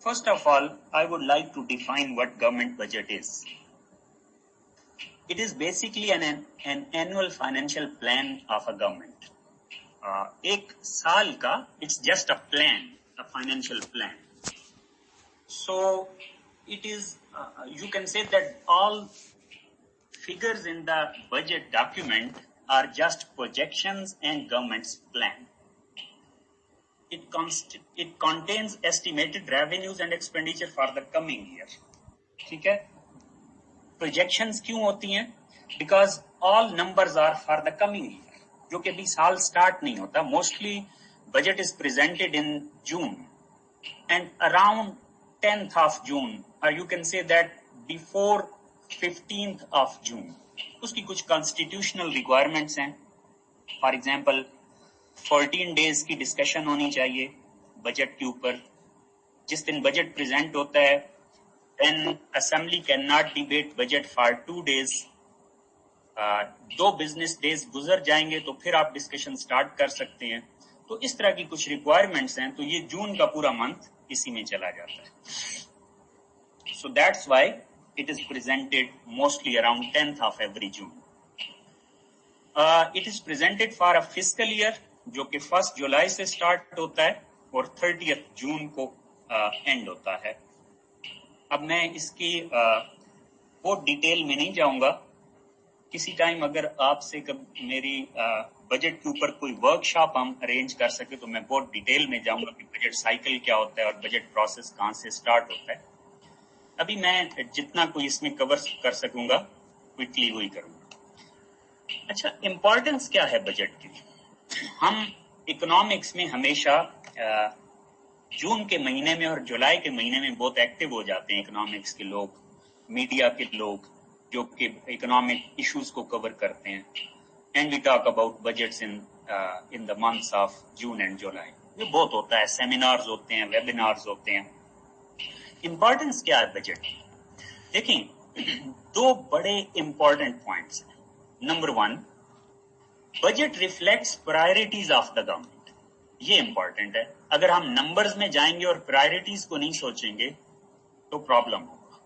First of all, I would like to define what government budget is. It is basically an annual financial plan of a government. एक साल का, it's just a plan, a financial plan. So it is, you can say that all figures in the budget document are just projections and government's plan. It contains estimated revenues and expenditure for the coming year. ठीक है? Projections क्यों होती हैं? Because all numbers are for the coming year, जो कि अभी साल start नहीं होता. Mostly budget is presented in June, and around 10th of June, or you can say that before 15th of June, उसकी कुछ constitutional requirements हैं. For example, 14 days की डिस्कशन होनी चाहिए बजट के ऊपर. जिस दिन बजट प्रेजेंट होता है, then assembly cannot debate budget for 2 days. 2 business days गुजर जाएंगे तो फिर आप डिस्कशन स्टार्ट कर सकते हैं. तो इस तरह की कुछ रिक्वायरमेंट्स हैं. तो ये जून का पूरा मंथ इसी में चला जाता है. So that's why it is presented mostly around 10th of every June. It is presented for a fiscal year जो कि 1 जुलाई से स्टार्ट होता है और 30th जून को एंड होता है. अब मैं इसकी बहुत डिटेल में नहीं जाऊंगा. किसी टाइम अगर आपसे कभी मेरी बजट के ऊपर कोई वर्कशॉप हम अरेंज कर सके तो मैं बहुत डिटेल में जाऊंगा कि बजट साइकिल क्या होता है और बजट प्रोसेस कहाँ से स्टार्ट होता है. अभी मैं जितना कोई इसमें कवर कर सकूंगा क्विकली वही करूंगा. अच्छा, इम्पोर्टेंस क्या है बजट की? हम इकोनॉमिक्स में हमेशा जून के महीने में और जुलाई के महीने में बहुत एक्टिव हो जाते हैं इकोनॉमिक्स के लोग, मीडिया के लोग, जो कि इकोनॉमिक इश्यूज को कवर करते हैं. And we talk about budgets in the months of June and July. ये बहुत होता है, सेमिनार्स होते हैं, वेबिनार्स होते हैं. इम्पोर्टेंस क्या है बजट की? देखिए, 2 बड़े इंपॉर्टेंट पॉइंट्स हैं. Number 1, budget reflects priorities of the government. ये इंपॉर्टेंट है. अगर हम नंबर्स में जाएंगे और प्रायोरिटीज को नहीं सोचेंगे तो प्रॉब्लम होगा.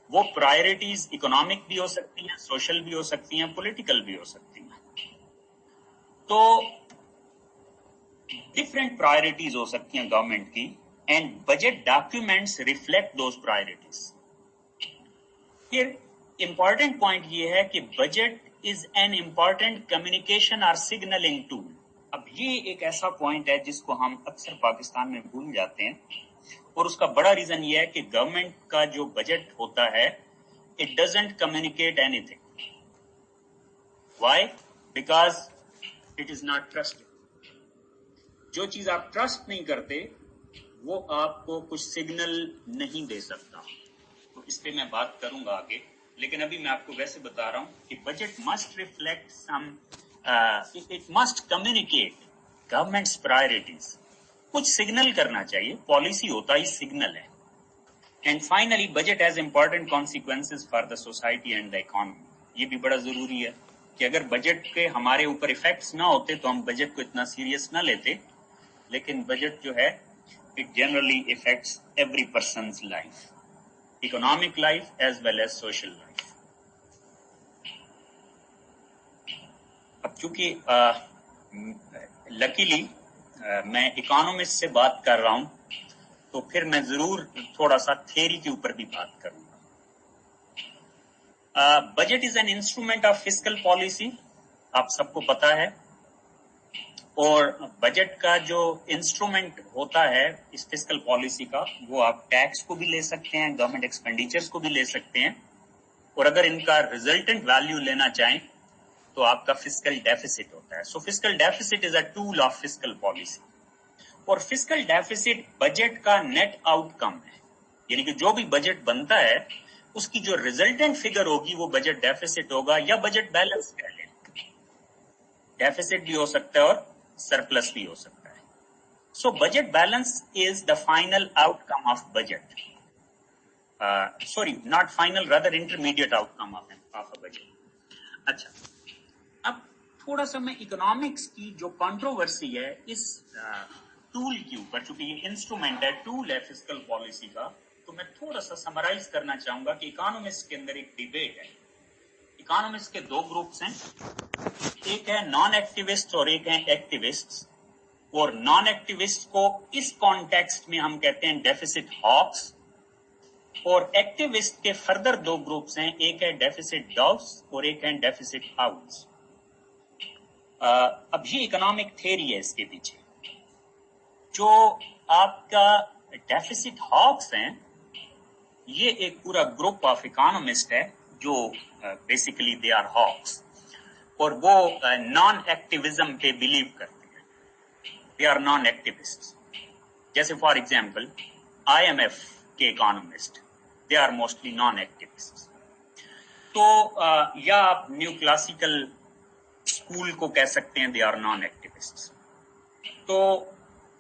वो प्रायोरिटीज इकोनॉमिक भी हो सकती हैं, सोशल भी हो सकती हैं, पॉलिटिकल भी हो सकती हैं. तो डिफरेंट प्रायोरिटीज हो सकती हैं गवर्नमेंट की, and budget documents reflect those priorities. फिर इंपॉर्टेंट पॉइंट ये है कि budget is an important communication or signaling tool. अब ये एक ऐसा पॉइंट है जिसको हम अक्सर पाकिस्तान में भूल जाते हैं, और उसका बड़ा रीजन ये है कि गवर्नमेंट का जो बजट होता है, it doesn't communicate anything. Why? Because it is not trusted. जो चीज आप ट्रस्ट नहीं करते वो आपको कुछ सिग्नल नहीं दे सकता. तो इस पे मैं बात करूंगा आगे, लेकिन अभी मैं आपको वैसे बता रहा हूं कि budget must reflect some, it must communicate government's priorities. कुछ सिग्नल करना चाहिए. पॉलिसी होता ही सिग्नल है. And finally budget has important consequences for the society and the economy. ये भी बड़ा जरूरी है कि अगर बजट के हमारे ऊपर इफेक्ट्स ना होते तो हम बजट को इतना सीरियस ना लेते, लेकिन बजट जो है it generally effects every person's life, economic life as well as social life. अब चूंकि लकीली मैं इकोनॉमिस्ट से बात कर रहा हूं तो फिर मैं जरूर थोड़ा सा थ्योरी के ऊपर भी बात करूंगा. Budget is an instrument of fiscal policy, आप सबको पता है. और बजट का जो इंस्ट्रूमेंट होता है इस फिस्कल पॉलिसी का, वो आप टैक्स को भी ले सकते हैं, गवर्नमेंट एक्सपेंडिचर्स को भी ले सकते हैं, और अगर इनका रिजल्टेंट वैल्यू लेना चाहें तो आपका फिस्कल डेफिसिट होता है. So fiscal deficit is a tool of fiscal policy. और फिस्कल डेफिसिट बजट का नेट आउटकम है, यानी कि जो भी बजट बनता है उसकी जो रिजल्टेंट फिगर होगी वो बजट डेफिसिट होगा या बजट बैलेंस कह लें. डेफिसिट भी हो सकता है और सरप्लस भी हो सकता है. So budget balance is the final outcome of budget. Sorry, not final, rather intermediate outcome of a budget. अच्छा, अब थोड़ा सा मैं इकोनॉमिक्स की जो कंट्रोवर्सी है इस टूल के ऊपर, चूंकि ये इंस्ट्रूमेंट है, टूल है फिस्कल पॉलिसी का, तो मैं थोड़ा सा समराइज करना चाहूंगा कि इकोनॉमिस्ट के अंदर एक डिबेट है। इकोनॉमिस्ट के दो ग्रुप्स हैं, एक है नॉन एक्टिविस्ट और एक है एक्टिविस्ट। और नॉन एक्टिविस्ट को इस कॉन्टेक्स्ट में हम कहते हैं डेफिसिट हॉक्स, और एक्टिविस्ट के फर्दर दो ग्रुप्स हैं, एक है डेफिसिट डॉव्स और एक है डेफिसिट हाउस। अब ये इकोनॉमिक थ्योरी है इसके पीछे। जो आपका डेफिसिट हॉक्स हैं, ये एक पूरा ग्रुप ऑफ इकोनॉमिस्ट है जो बेसिकली दे आर हॉक्स, और वो नॉन एक्टिविज्म पे बिलीव करते हैं, दे आर नॉन एक्टिविस्ट। जैसे फॉर एग्जांपल IMF के economist, they are mostly non activist. तो या आप न्यू क्लासिकल स्कूल को कह सकते हैं, दे आर नॉन एक्टिविस्ट। तो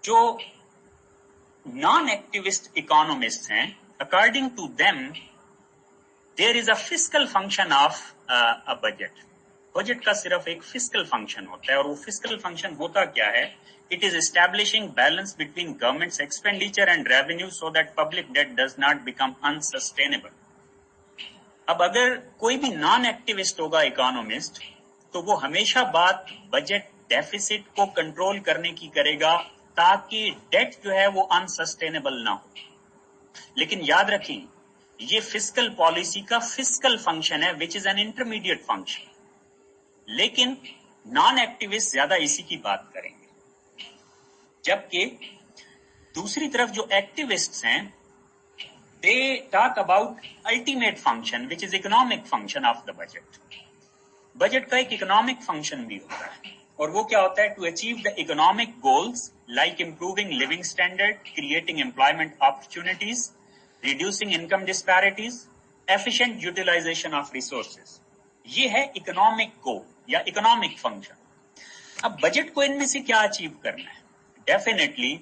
जो नॉन एक्टिविस्ट इकोनॉमिस्ट हैं, according to them there is a fiscal function of a budget. Budget का सिर्फ एक फिस्कल फंक्शन होता है, और वो फिस्कल फंक्शन होता क्या है? It is establishing balance between governments expenditure and revenue so that public debt does not become unsustainable. अब अगर कोई भी नॉन एक्टिविस्ट होगा इकोनॉमिस्ट, तो वो हमेशा बात बजट डेफिसिट को कंट्रोल करने की करेगा ताकि डेट जो है वो अनसस्टेनेबल ना हो। लेकिन याद रखें, ये फिस्कल पॉलिसी का फिस्कल फंक्शन है, which is an intermediate function. लेकिन नॉन एक्टिविस्ट ज्यादा इसी की बात करेंगे, जबकि दूसरी तरफ जो एक्टिविस्ट्स हैं, they talk about ultimate function which is economic function of the budget. Budget का एक इकोनॉमिक फंक्शन भी होता है, और वो क्या होता है? To achieve the economic goals like improving living standard, creating employment opportunities, reducing income disparities, efficient utilisation of resources. ये है इकोनॉमिक गोल या इकोनॉमिक फंक्शन। अब बजट को इनमें से क्या अचीव करना है? डेफिनेटली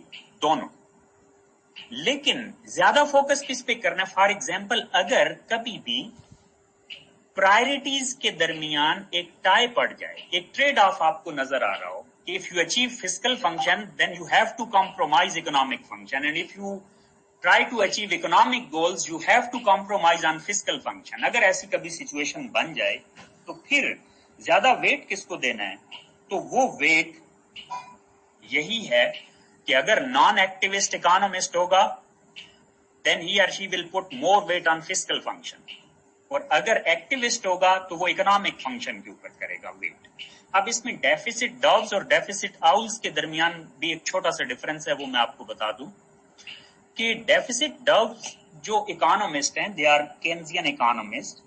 दोनों, लेकिन ज्यादा फोकस किस पे करना है? फॉर एग्जाम्पल, अगर कभी भी प्रायोरिटीज के दरमियान एक टाई पड़ जाए, एक ट्रेड ऑफ आपको नजर आ रहा हो कि if you achieve fiscal function then you have to compromise economic function, and if you try to achieve economic goals you have to compromise on fiscal function. अगर ऐसी कभी सिचुएशन बन जाए, तो फिर ज्यादा वेट किसको देना है? तो वो वेट यही है कि अगर नॉन एक्टिविस्ट इकोनॉमिस्ट होगा, देन ही और she will put more weight on fiscal function, और अगर एक्टिविस्ट होगा तो वो इकोनॉमिक फंक्शन के ऊपर करेगा वेट। अब इसमें डेफिसिट डॉव्स और डेफिसिट आउल्स के दरमियान भी एक छोटा सा डिफरेंस है, वो मैं आपको बता दूं कि डेफिसिट डॉव्स जो इकोनॉमिस्ट हैं, दे आर केन्जियन इकोनॉमिस्ट,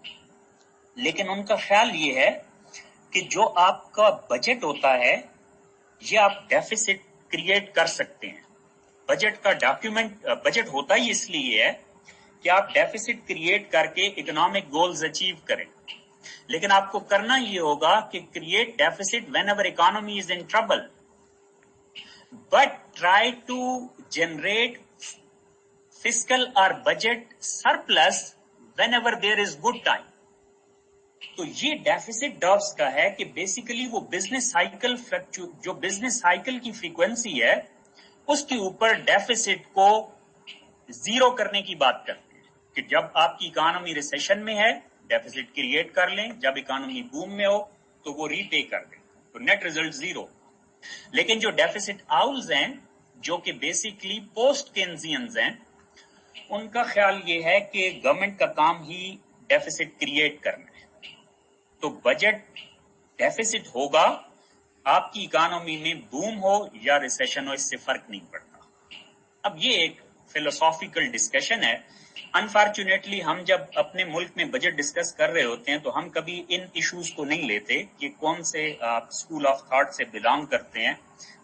लेकिन उनका ख्याल ये है कि जो आपका बजट होता है, ये आप डेफिसिट क्रिएट कर सकते हैं। बजट का डॉक्यूमेंट, बजट होता ही इसलिए है कि आप डेफिसिट क्रिएट करके इकोनॉमिक गोल्स अचीव करें, लेकिन आपको करना ये होगा कि create deficit whenever economy is in trouble, but try to generate fiscal और budget surplus whenever there is good time. तो ये डेफिसिट डॉव्स का है कि बेसिकली वो बिजनेस साइकिल, जो बिजनेस साइकिल की फ्रीक्वेंसी है, उसके ऊपर डेफिसिट को जीरो करने की बात करते हैं कि जब आपकी इकोनॉमी रिसेशन में है, डेफिसिट क्रिएट कर लें, जब इकोनॉमी बूम में हो तो वो रीपे कर दें, तो नेट रिजल्ट जीरो। लेकिन जो डेफिसिट आउल्स हैं, जो कि बेसिकली पोस्ट केन्जियंस हैं, उनका ख्याल ये है कि गवर्नमेंट का काम ही डेफिसिट क्रिएट करना है। तो बजट डेफिसिट होगा, आपकी इकोनॉमी में बूम हो या रिसेशन हो, इससे फर्क नहीं पड़ता। अब ये एक फिलोसॉफिकल डिस्कशन है। अनफॉर्चुनेटली हम जब अपने मुल्क में बजट डिस्कस कर रहे होते हैं, तो हम कभी इन इश्यूज को नहीं लेते कि कौन से आप स्कूल ऑफ थॉट से बिलोंग करते हैं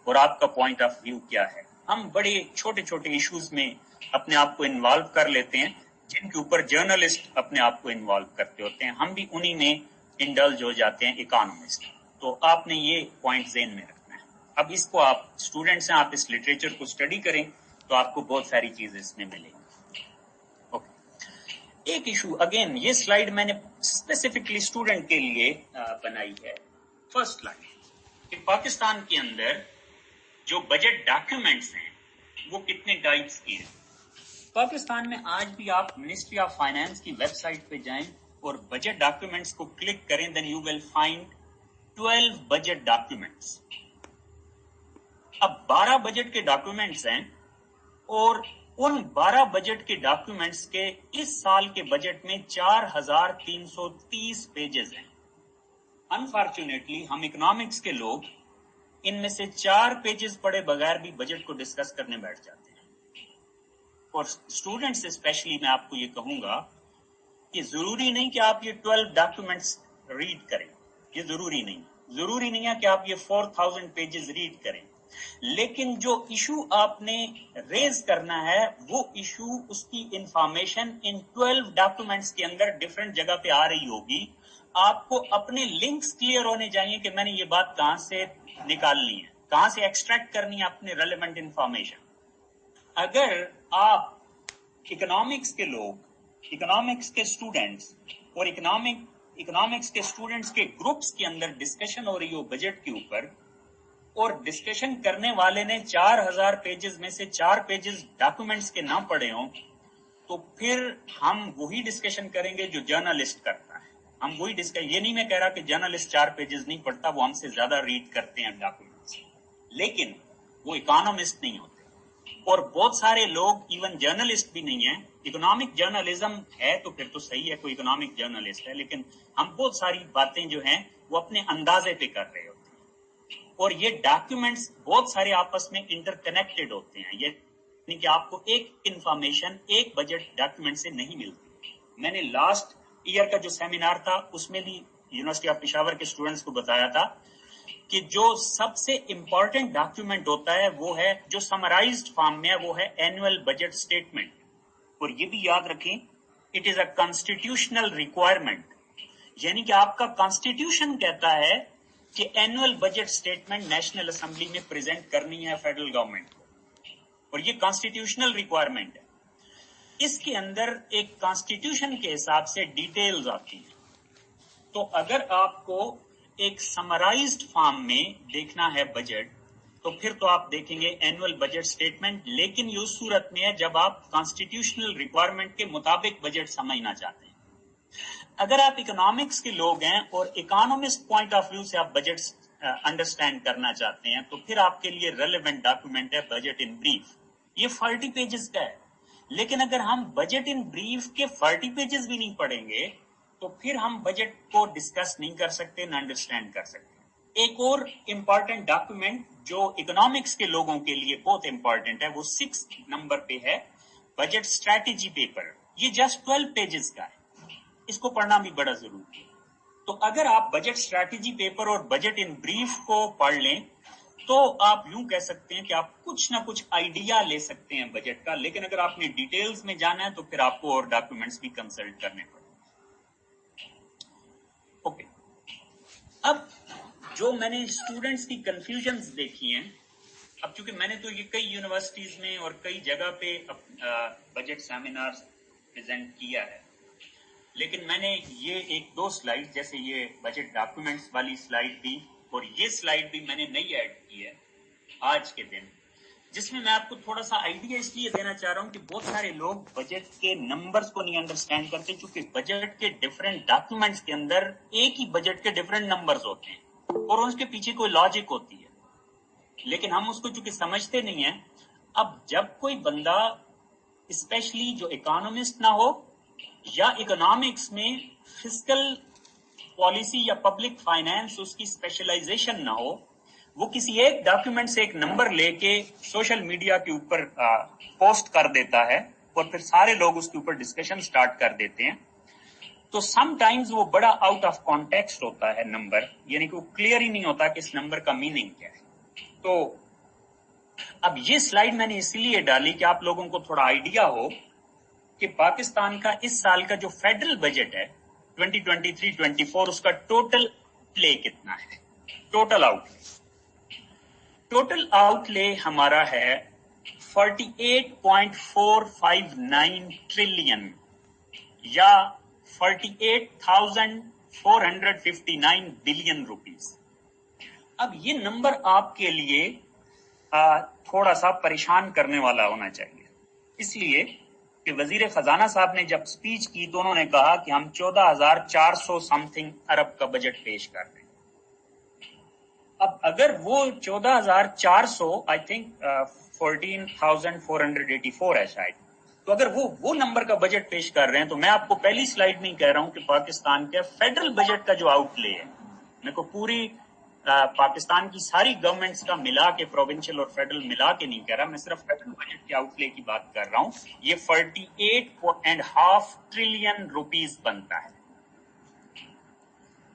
और आपका पॉइंट ऑफ व्यू क्या है। हम बड़े छोटे छोटे इश्यूज में अपने आप को इन्वॉल्व कर लेते हैं, जिनके ऊपर जर्नलिस्ट अपने आप को इन्वॉल्व करते होते हैं। हम भी उन्हीं में इंडल्ज हो जाते हैं, इकोनॉमिस्ट। तो आपने ये पॉइंट ज़हन में रखना है। अब इसको आप स्टूडेंट्स हैं, आप इस लिटरेचर को स्टडी करें तो आपको बहुत सारी चीजें इसमें मिलेंगी। ओके, एक इशू, अगेन ये स्लाइड मैंने स्पेसिफिकली स्टूडेंट के लिए बनाई है। फर्स्ट लाइन कि पाकिस्तान के अंदर جو بجٹ ڈاکیومنٹس ہیں وہ کتنے ٹائپس کی ہیں. پاکستان میں آج بھی آپ منسٹری آف فائنانس کی ویب سائٹ پہ جائیں اور بجٹ ڈاکیومنٹس کو کلک کریں, then you will find 12 budget documents. اب 12 بجٹ کے ڈاکیومنٹس ہیں اور ان 12 بجٹ کے ڈاکیومنٹس کے اس سال کے بجٹ میں 4330 پیجز ہیں. انفارچونیٹلی ہم اکنامکس کے لوگ ان میں سے 4 پیجز پڑھے بغیر بھی بجٹ کو ڈسکس کرنے بیٹھ جاتے ہیں. اور اسٹوڈنٹس اسپیشلی میں آپ کو یہ کہوں گا کہ ضروری نہیں کہ آپ یہ 12 ڈاکیومنٹس ریڈ کریں, یہ ضروری نہیں ہے کہ آپ یہ 4000 پیجز ریڈ کریں, لیکن جو ایشو آپ نے ریز کرنا ہے وہ ایشو, اس کی انفارمیشن ان 12 ڈاکیومنٹس کے اندر ڈفرنٹ جگہ پہ آ رہی ہوگی. آپ کو اپنے لنکس کلیئر ہونے چاہیے کہ میں نے یہ بات کہاں سے نکالنی ہے, کہاں سے ایکسٹریکٹ کرنی ہے اپنے ریلیونٹ انفارمیشن. اگر آپ اکنامکس کے لوگ, اکنامکس کے اسٹوڈنٹس اور اکنامکس کے اسٹوڈنٹس کے گروپس کے اندر ڈسکشن ہو رہی ہو بجٹ کے اوپر, اور ڈسکشن کرنے والے نے 4000 پیجز میں سے 4 پیجز ڈاکیومنٹس کے نہ پڑھے ہوں, تو پھر ہم وہی ڈسکشن کریں گے جو جرنلسٹ کرتا ہے. ہم وہی ڈسکشن, یہ نہیں میں کہہ رہا کہ جرنلسٹ 4 پیجز نہیں پڑھتا, وہ ہم سے زیادہ ریڈ کرتے ہیں ڈاکیومنٹس, لیکن وہ اکانومسٹ نہیں ہوتے. اور بہت سارے لوگ ایون جرنلسٹ بھی نہیں ہیں. اکنامک جرنلزم ہے تو پھر تو صحیح ہے, کوئی اکنامک جرنلسٹ ہے, لیکن ہم بہت ساری باتیں جو ہیں وہ اپنے اندازے پہ کر رہے ہوتے ہیں. اور یہ ڈاکیومنٹس بہت سارے آپس میں انٹر کنیکٹڈ ہوتے ہیں, یہ کہ آپ کو ایک انفارمیشن ایک بجٹ ڈاکیومنٹ سے نہیں ملتی. میں نے لاسٹ ایئر کا جو سیمینار تھا اس میں بھی یونیورسٹی آف پشاور کے اسٹوڈنٹس کو بتایا تھا کہ جو سب سے امپورٹنٹ ڈاکیومنٹ ہوتا ہے وہ ہے, جو سمرائزڈ فارم میں ہے, وہ ہے اینوئل بجٹ اسٹیٹمنٹ. اور یہ بھی یاد رکھیں, it is a constitutional requirement, یعنی کہ آپ کا کانسٹیٹیوشن کہتا ہے کہ annual budget statement national assembly میں پریزنٹ کرنی ہے فیڈرل گورنمنٹ کو, اور یہ کانسٹیٹیوشنل ریکوائرمنٹ ہے. اس کے اندر ایک کانسٹیٹیوشن کے حساب سے ڈیٹیلز آتی ہیں. تو اگر آپ کو ایک سمرائزڈ فارم میں دیکھنا ہے بجٹ, تو پھر تو آپ دیکھیں گے اینوئل بجٹ اسٹیٹمنٹ, لیکن یہ اس صورت میں ہے جب آپ کانسٹیٹیوشنل ریکوائرمنٹ کے مطابق بجٹ سمجھنا چاہتے ہیں. اگر آپ اکنامکس کے لوگ ہیں اور اکانومسٹ پوائنٹ آف ویو سے آپ بجٹ انڈرسٹینڈ کرنا چاہتے ہیں, تو پھر آپ کے لیے ریلیونٹ ڈاکیومنٹ ہے بجٹ ان بریف. یہ 40 پیجز کا ہے, لیکن اگر ہم بجٹ ان بریف کے 40 پیجز بھی نہیں پڑھیں گے تو پھر ہم بجٹ کو ڈسکس نہیں کر سکتے, نہ انڈرسٹینڈ کر سکتے. ایک اور امپورٹنٹ ڈاکیومنٹ جو اکنامکس کے لوگوں کے لیے بہت امپورٹنٹ ہے, وہ 6 نمبر پہ ہے, بجٹ اسٹریٹجی پیپر. یہ جسٹ 12 پیجز کا ہے, اس کو پڑھنا بھی بڑا ضروری ہے. تو اگر آپ بجٹ اسٹریٹجی پیپر اور بجٹ ان بریف کو پڑھ لیں تو آپ یوں کہہ سکتے ہیں کہ آپ کچھ نہ کچھ آئیڈیا لے سکتے ہیں بجٹ کا. لیکن اگر آپ نے ڈیٹیلز میں جانا ہے تو پھر آپ کو اور ڈاکیومنٹس بھی کنسلٹ کرنے پڑیں. اوکے, اب جو میں نے اسٹوڈنٹس کی کنفیوژنز دیکھی ہیں, اب چونکہ میں نے تو یہ کئی یونیورسٹیز میں اور کئی جگہ پہ بجٹ سیمینار پریزنٹ کیا ہے, لیکن میں نے یہ 1-2 سلائیڈ, جیسے یہ بجٹ ڈاکیومنٹس والی سلائیڈ بھی اور یہ سلائیڈ بھی میں نے نئی ایڈ کی ہے آج کے دن, جس میں آپ کو تھوڑا سا آئیڈیا اس لیے دینا چاہ رہا ہوں کہ بہت سارے لوگ بجٹ کے نمبرز کو نہیں انڈرسٹینڈ کرتے, چونکہ بجٹ کے ڈفرینٹ ڈاکیومنٹس کے اندر ایک ہی بجٹ کے ڈفرینٹ نمبرز ہوتے ہیں اور اس کے پیچھے کوئی لاجک ہوتی ہے, لیکن ہم اس کو چونکہ سمجھتے نہیں ہیں. اب جب کوئی بندہ اسپیشلی جو اکانومسٹ نہ ہو یا اکنامکس میں فسکل پالیسی یا پبلک فائنانس اس کی اسپیشلائزیشن نہ ہو, وہ کسی ایک ڈاکیومنٹ سے ایک نمبر لے کے سوشل میڈیا کے اوپر پوسٹ کر دیتا ہے اور پھر سارے لوگ اس کے اوپر ڈسکشن سٹارٹ کر دیتے ہیں, تو سم ٹائمز وہ بڑا آؤٹ آف کانٹیکسٹ ہوتا ہے نمبر, یعنی کہ وہ کلیئر ہی نہیں ہوتا کہ اس نمبر کا میننگ کیا ہے. تو اب یہ سلائیڈ میں نے اس لیے ڈالی کہ آپ لوگوں کو تھوڑا آئیڈیا ہو کہ پاکستان کا اس سال کا جو فیڈرل بجٹ ہے 2023-24, اس کا ٹوٹل لے کتنا ہے. ٹوٹل آؤٹ لے ہمارا ہے 48.459 ٹریلین یا 48,459 بلین روپیز. اب یہ نمبر آپ کے لیے تھوڑا سا پریشان کرنے والا ہونا چاہیے، اس لیے کہ وزیر خزانہ صاحب نے جب سپیچ کی تو انہوں نے کہا کہ ہم 14,400 سم تھنگ ارب کا بجٹ پیش کر رہے ہیں۔ اب اگر وہ 14,400 آئی تھنک 14,484 ہے شاید، تو اگر وہ نمبر کا بجٹ پیش کر رہے ہیں تو میں آپ کو پہلی سلائیڈ میں کہہ رہا ہوں کہ پاکستان کے فیڈرل بجٹ کا جو آؤٹ لے ہے، میں کو پوری پاکستان کی ساری گورنمنٹس کا ملا کے، پروونشل اور فیڈرل ملا کے نہیں کہہ رہا، میں صرف فیڈرل بجٹ کے آؤٹ لے کی بات کر رہا ہوں، یہ 48.5 ٹریلین روپیز بنتا ہے۔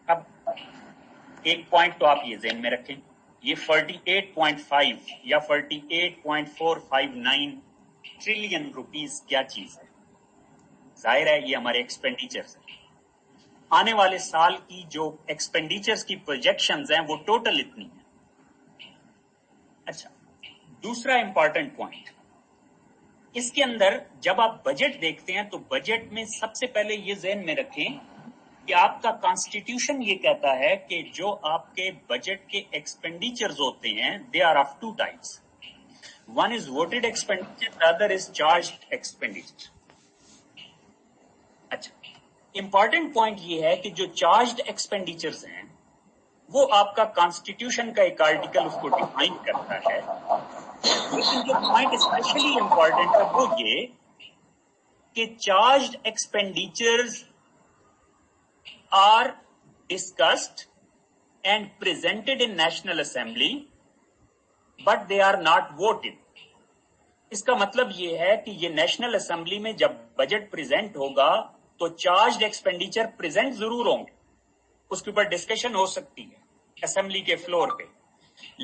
اب ایک پوائنٹ تو آپ یہ ذہن میں رکھیں، یہ 48.5 یا 48.459 ٹریلین روپیز کیا چیز ہے؟ ظاہر ہے یہ ہمارے ایکسپینڈیچرز ہیں، آنے والے سال کی جو ایکسپینڈیچرز کی پروجیکشنز ہیں وہ ٹوٹل اتنی ہیں۔ اچھا، دوسرا امپورٹنٹ پوائنٹ، اس کے اندر جب آپ بجٹ دیکھتے ہیں تو بجٹ میں سب سے پہلے یہ ذہن میں رکھیں کہ آپ کا کانسٹیٹیوشن یہ کہتا ہے کہ جو آپ کے بجٹ کے ایکسپینڈیچرز ہوتے ہیں they are of two types, one is voted expenditure, other is charged expenditure. اچھا، امپورٹنٹ پوائنٹ یہ ہے کہ جو چارجڈ ایکسپینڈیچرز ہیں وہ آپ کا کانسٹیٹیوشن کا ایک آرٹیکل اس کو ڈیفائن کرتا ہے، لیکن جو پوائنٹ اسپیشلی امپورٹنٹ ہے وہ یہ کہ charged expenditures are discussed and presented in National Assembly, but they are not voted. اس کا مطلب یہ ہے کہ یہ نیشنل اسمبلی میں جب بجٹ پریزنٹ ہوگا تو چارجڈ ایکسپینڈیچر پریزنٹ ضرور ہوں گے، اس کے اوپر ڈسکشن ہو سکتی ہے اسمبلی کے فلور پہ،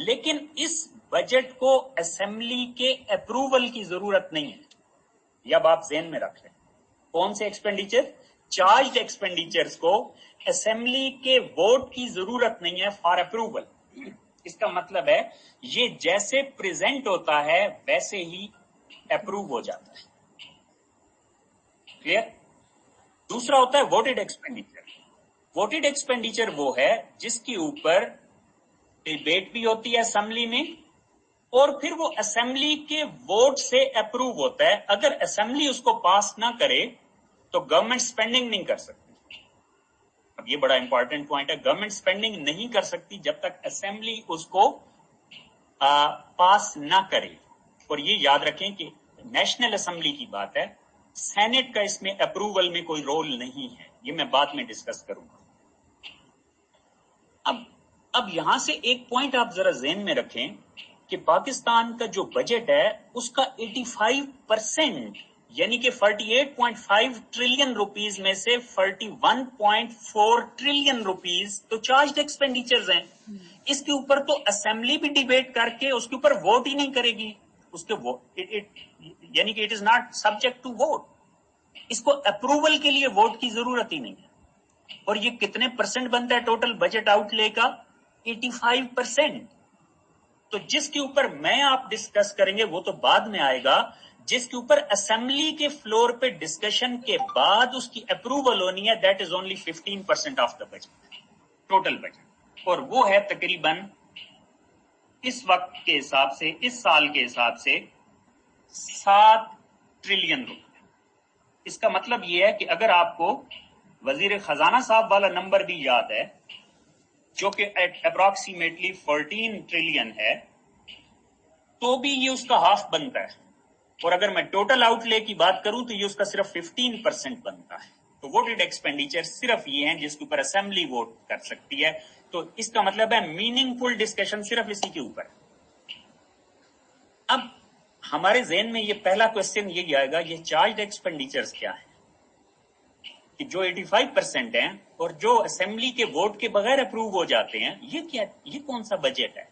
لیکن اس بجٹ کو اسمبلی کے اپروول کی ضرورت نہیں ہے۔ یہ اب آپ ذہن میں رکھ لیں، کون سے ایکسپینڈیچر؟ چارجڈ ایکسپینڈیچرز کو اسمبلی کے ووٹ کی ضرورت نہیں ہے فار اپروول۔ اس کا مطلب ہے یہ جیسے پریزنٹ ہوتا ہے ویسے ہی اپروو ہو جاتا ہے۔ کلیئر؟ دوسرا ہوتا ہے ووٹڈ ایکسپینڈیچر۔ ووٹڈ ایکسپینڈیچر وہ ہے جس کے اوپر ڈیبیٹ بھی ہوتی ہے اسمبلی میں اور پھر وہ اسمبلی کے ووٹ سے اپروو ہوتا ہے۔ اگر اسمبلی اس کو پاس نہ کرے تو گورنمنٹ سپینڈنگ نہیں کر سکتی۔ اب یہ بڑا امپورٹنٹ پوائنٹ ہے، گورنمنٹ سپینڈنگ نہیں کر سکتی جب تک اسمبلی اس کو پاس نہ کرے۔ اور یہ یاد رکھیں کہ نیشنل اسمبلی کی بات ہے، سینٹ کا اس میں اپروول میں کوئی رول نہیں ہے، یہ میں بعد میں ڈسکس کروں گا۔ اب یہاں سے ایک پوائنٹ آپ ذرا ذہن میں رکھیں کہ پاکستان کا جو بجٹ ہے اس کا 85% یعنی کہ 48.5 ٹریلین روپیز میں سے 41.4 ٹریلین روپیز تو چارجڈ ایکسپینڈیچرز ہیں۔ اس کے اوپر تو اسمبلی بھی ڈیبیٹ کر کے اس کے اوپر ووٹ ہی نہیں کرے گی، اس کے یعنی کہ it is not subject to vote, اس کو اپروول کے لیے ووٹ کی ضرورت ہی نہیں ہے۔ اور یہ کتنے پرسنٹ بنتا ہے ٹوٹل بجٹ آؤٹ لے کا؟ 85%۔ تو جس کے اوپر میں آپ ڈسکس کریں گے وہ تو بعد میں آئے گا، جس کے اوپر اسمبلی کے فلور پہ ڈسکشن کے بعد اس کی اپروول ہونی ہے، that is only 15% of the budget, total budget, اور وہ ہے تقریباً اس وقت کے حساب سے، اس سال کے حساب سے 7 ٹریلین روپے۔ اس کا مطلب یہ ہے کہ اگر آپ کو وزیر خزانہ صاحب والا نمبر بھی یاد ہے جو کہ اپروکسیمیٹلی 14 ٹریلین ہے، تو بھی یہ اس کا ہاف بنتا ہے، اور اگر میں ٹوٹل آؤٹ لے کی بات کروں تو یہ اس کا صرف 15% بنتا ہے۔ تو ووٹڈ ایکسپینڈیچر صرف یہ ہیں جس کے اوپر اسمبلی ووٹ کر سکتی ہے، تو اس کا مطلب ہے میننگ فل ڈسکشن صرف اسی کے اوپر۔ اب ہمارے ذہن میں یہ پہلا کوشچن یہی آئے گا، یہ چارجڈ ایکسپینڈیچرز کیا ہے کہ جو 85% ہیں اور جو اسمبلی کے ووٹ کے بغیر اپروو ہو جاتے ہیں، یہ کیا، یہ کون سا بجٹ ہے؟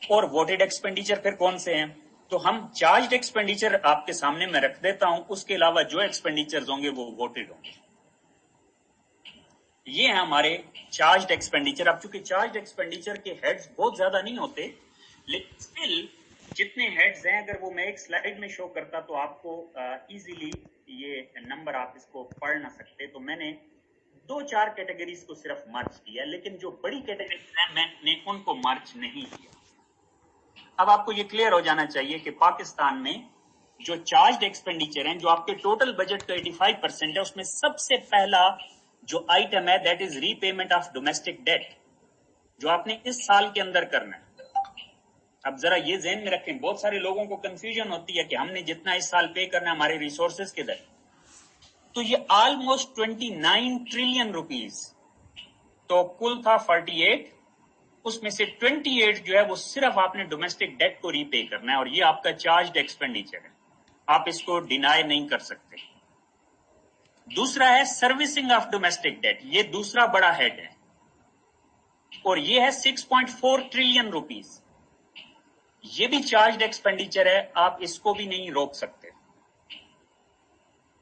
اور ووٹڈ ایکسپینڈیچر پھر کون سے ہیں؟ تو ہم چارجڈ ایکسپینڈیچر آپ کے سامنے میں رکھ دیتا ہوں، اس کے علاوہ جو ایکسپینڈیچرز ہوں گے وہ ووٹڈ ہوں گے۔ یہ ہیں ہمارے چارجڈ ایکسپینڈیچر۔ اب چونکہ چارجڈ ایکسپینڈیچر کے ہیڈز بہت زیادہ نہیں ہوتے، لیکن اسٹل جتنے ہیڈز ہیں اگر وہ میں ایک سلائیڈ میں شو کرتا تو آپ کو ایزیلی یہ نمبر آپ اس کو پڑھ نہ سکتے، تو میں نے 2-4 کیٹیگریز کو صرف مرچ کیا، لیکن جو بڑی کیٹیگریز ہیں میں نے ان کو مرچ نہیں کیا۔ اب آپ کو یہ کلیئر ہو جانا چاہیے کہ پاکستان میں جو چارجڈ ایکسپینڈیچر ہیں جو آپ کے ٹوٹل بجٹ کا 85% ہے، اس میں سب سے پہلا جو آئٹم ہے that is repayment of domestic debt, جو آپ نے اس سال کے اندر کرنا ہے۔ اب ذرا یہ ذہن میں رکھیں، بہت سارے لوگوں کو کنفیوژن ہوتی ہے کہ ہم نے جتنا اس سال پے کرنا ہے ہمارے ریسورسز کدھر، تو یہ آلموسٹ 29 ٹریلین روپیز، تو کل تھا 48، اس میں سے 28 جو ہے وہ صرف آپ نے ڈومیسٹک ڈیٹ کو ری پے کرنا ہے، اور یہ آپ کا چارجڈ ایکسپینڈیچر ہے، آپ اس کو ڈینائی نہیں کر سکتے۔ دوسرا ہے سروسنگ آف ڈومیسٹک ڈیٹ، یہ دوسرا بڑا ہیڈ ہے، اور یہ ہے 6.4 ٹریلین روپیز، یہ بھی چارجڈ ایکسپینڈیچر ہے، آپ اس کو بھی نہیں روک سکتے۔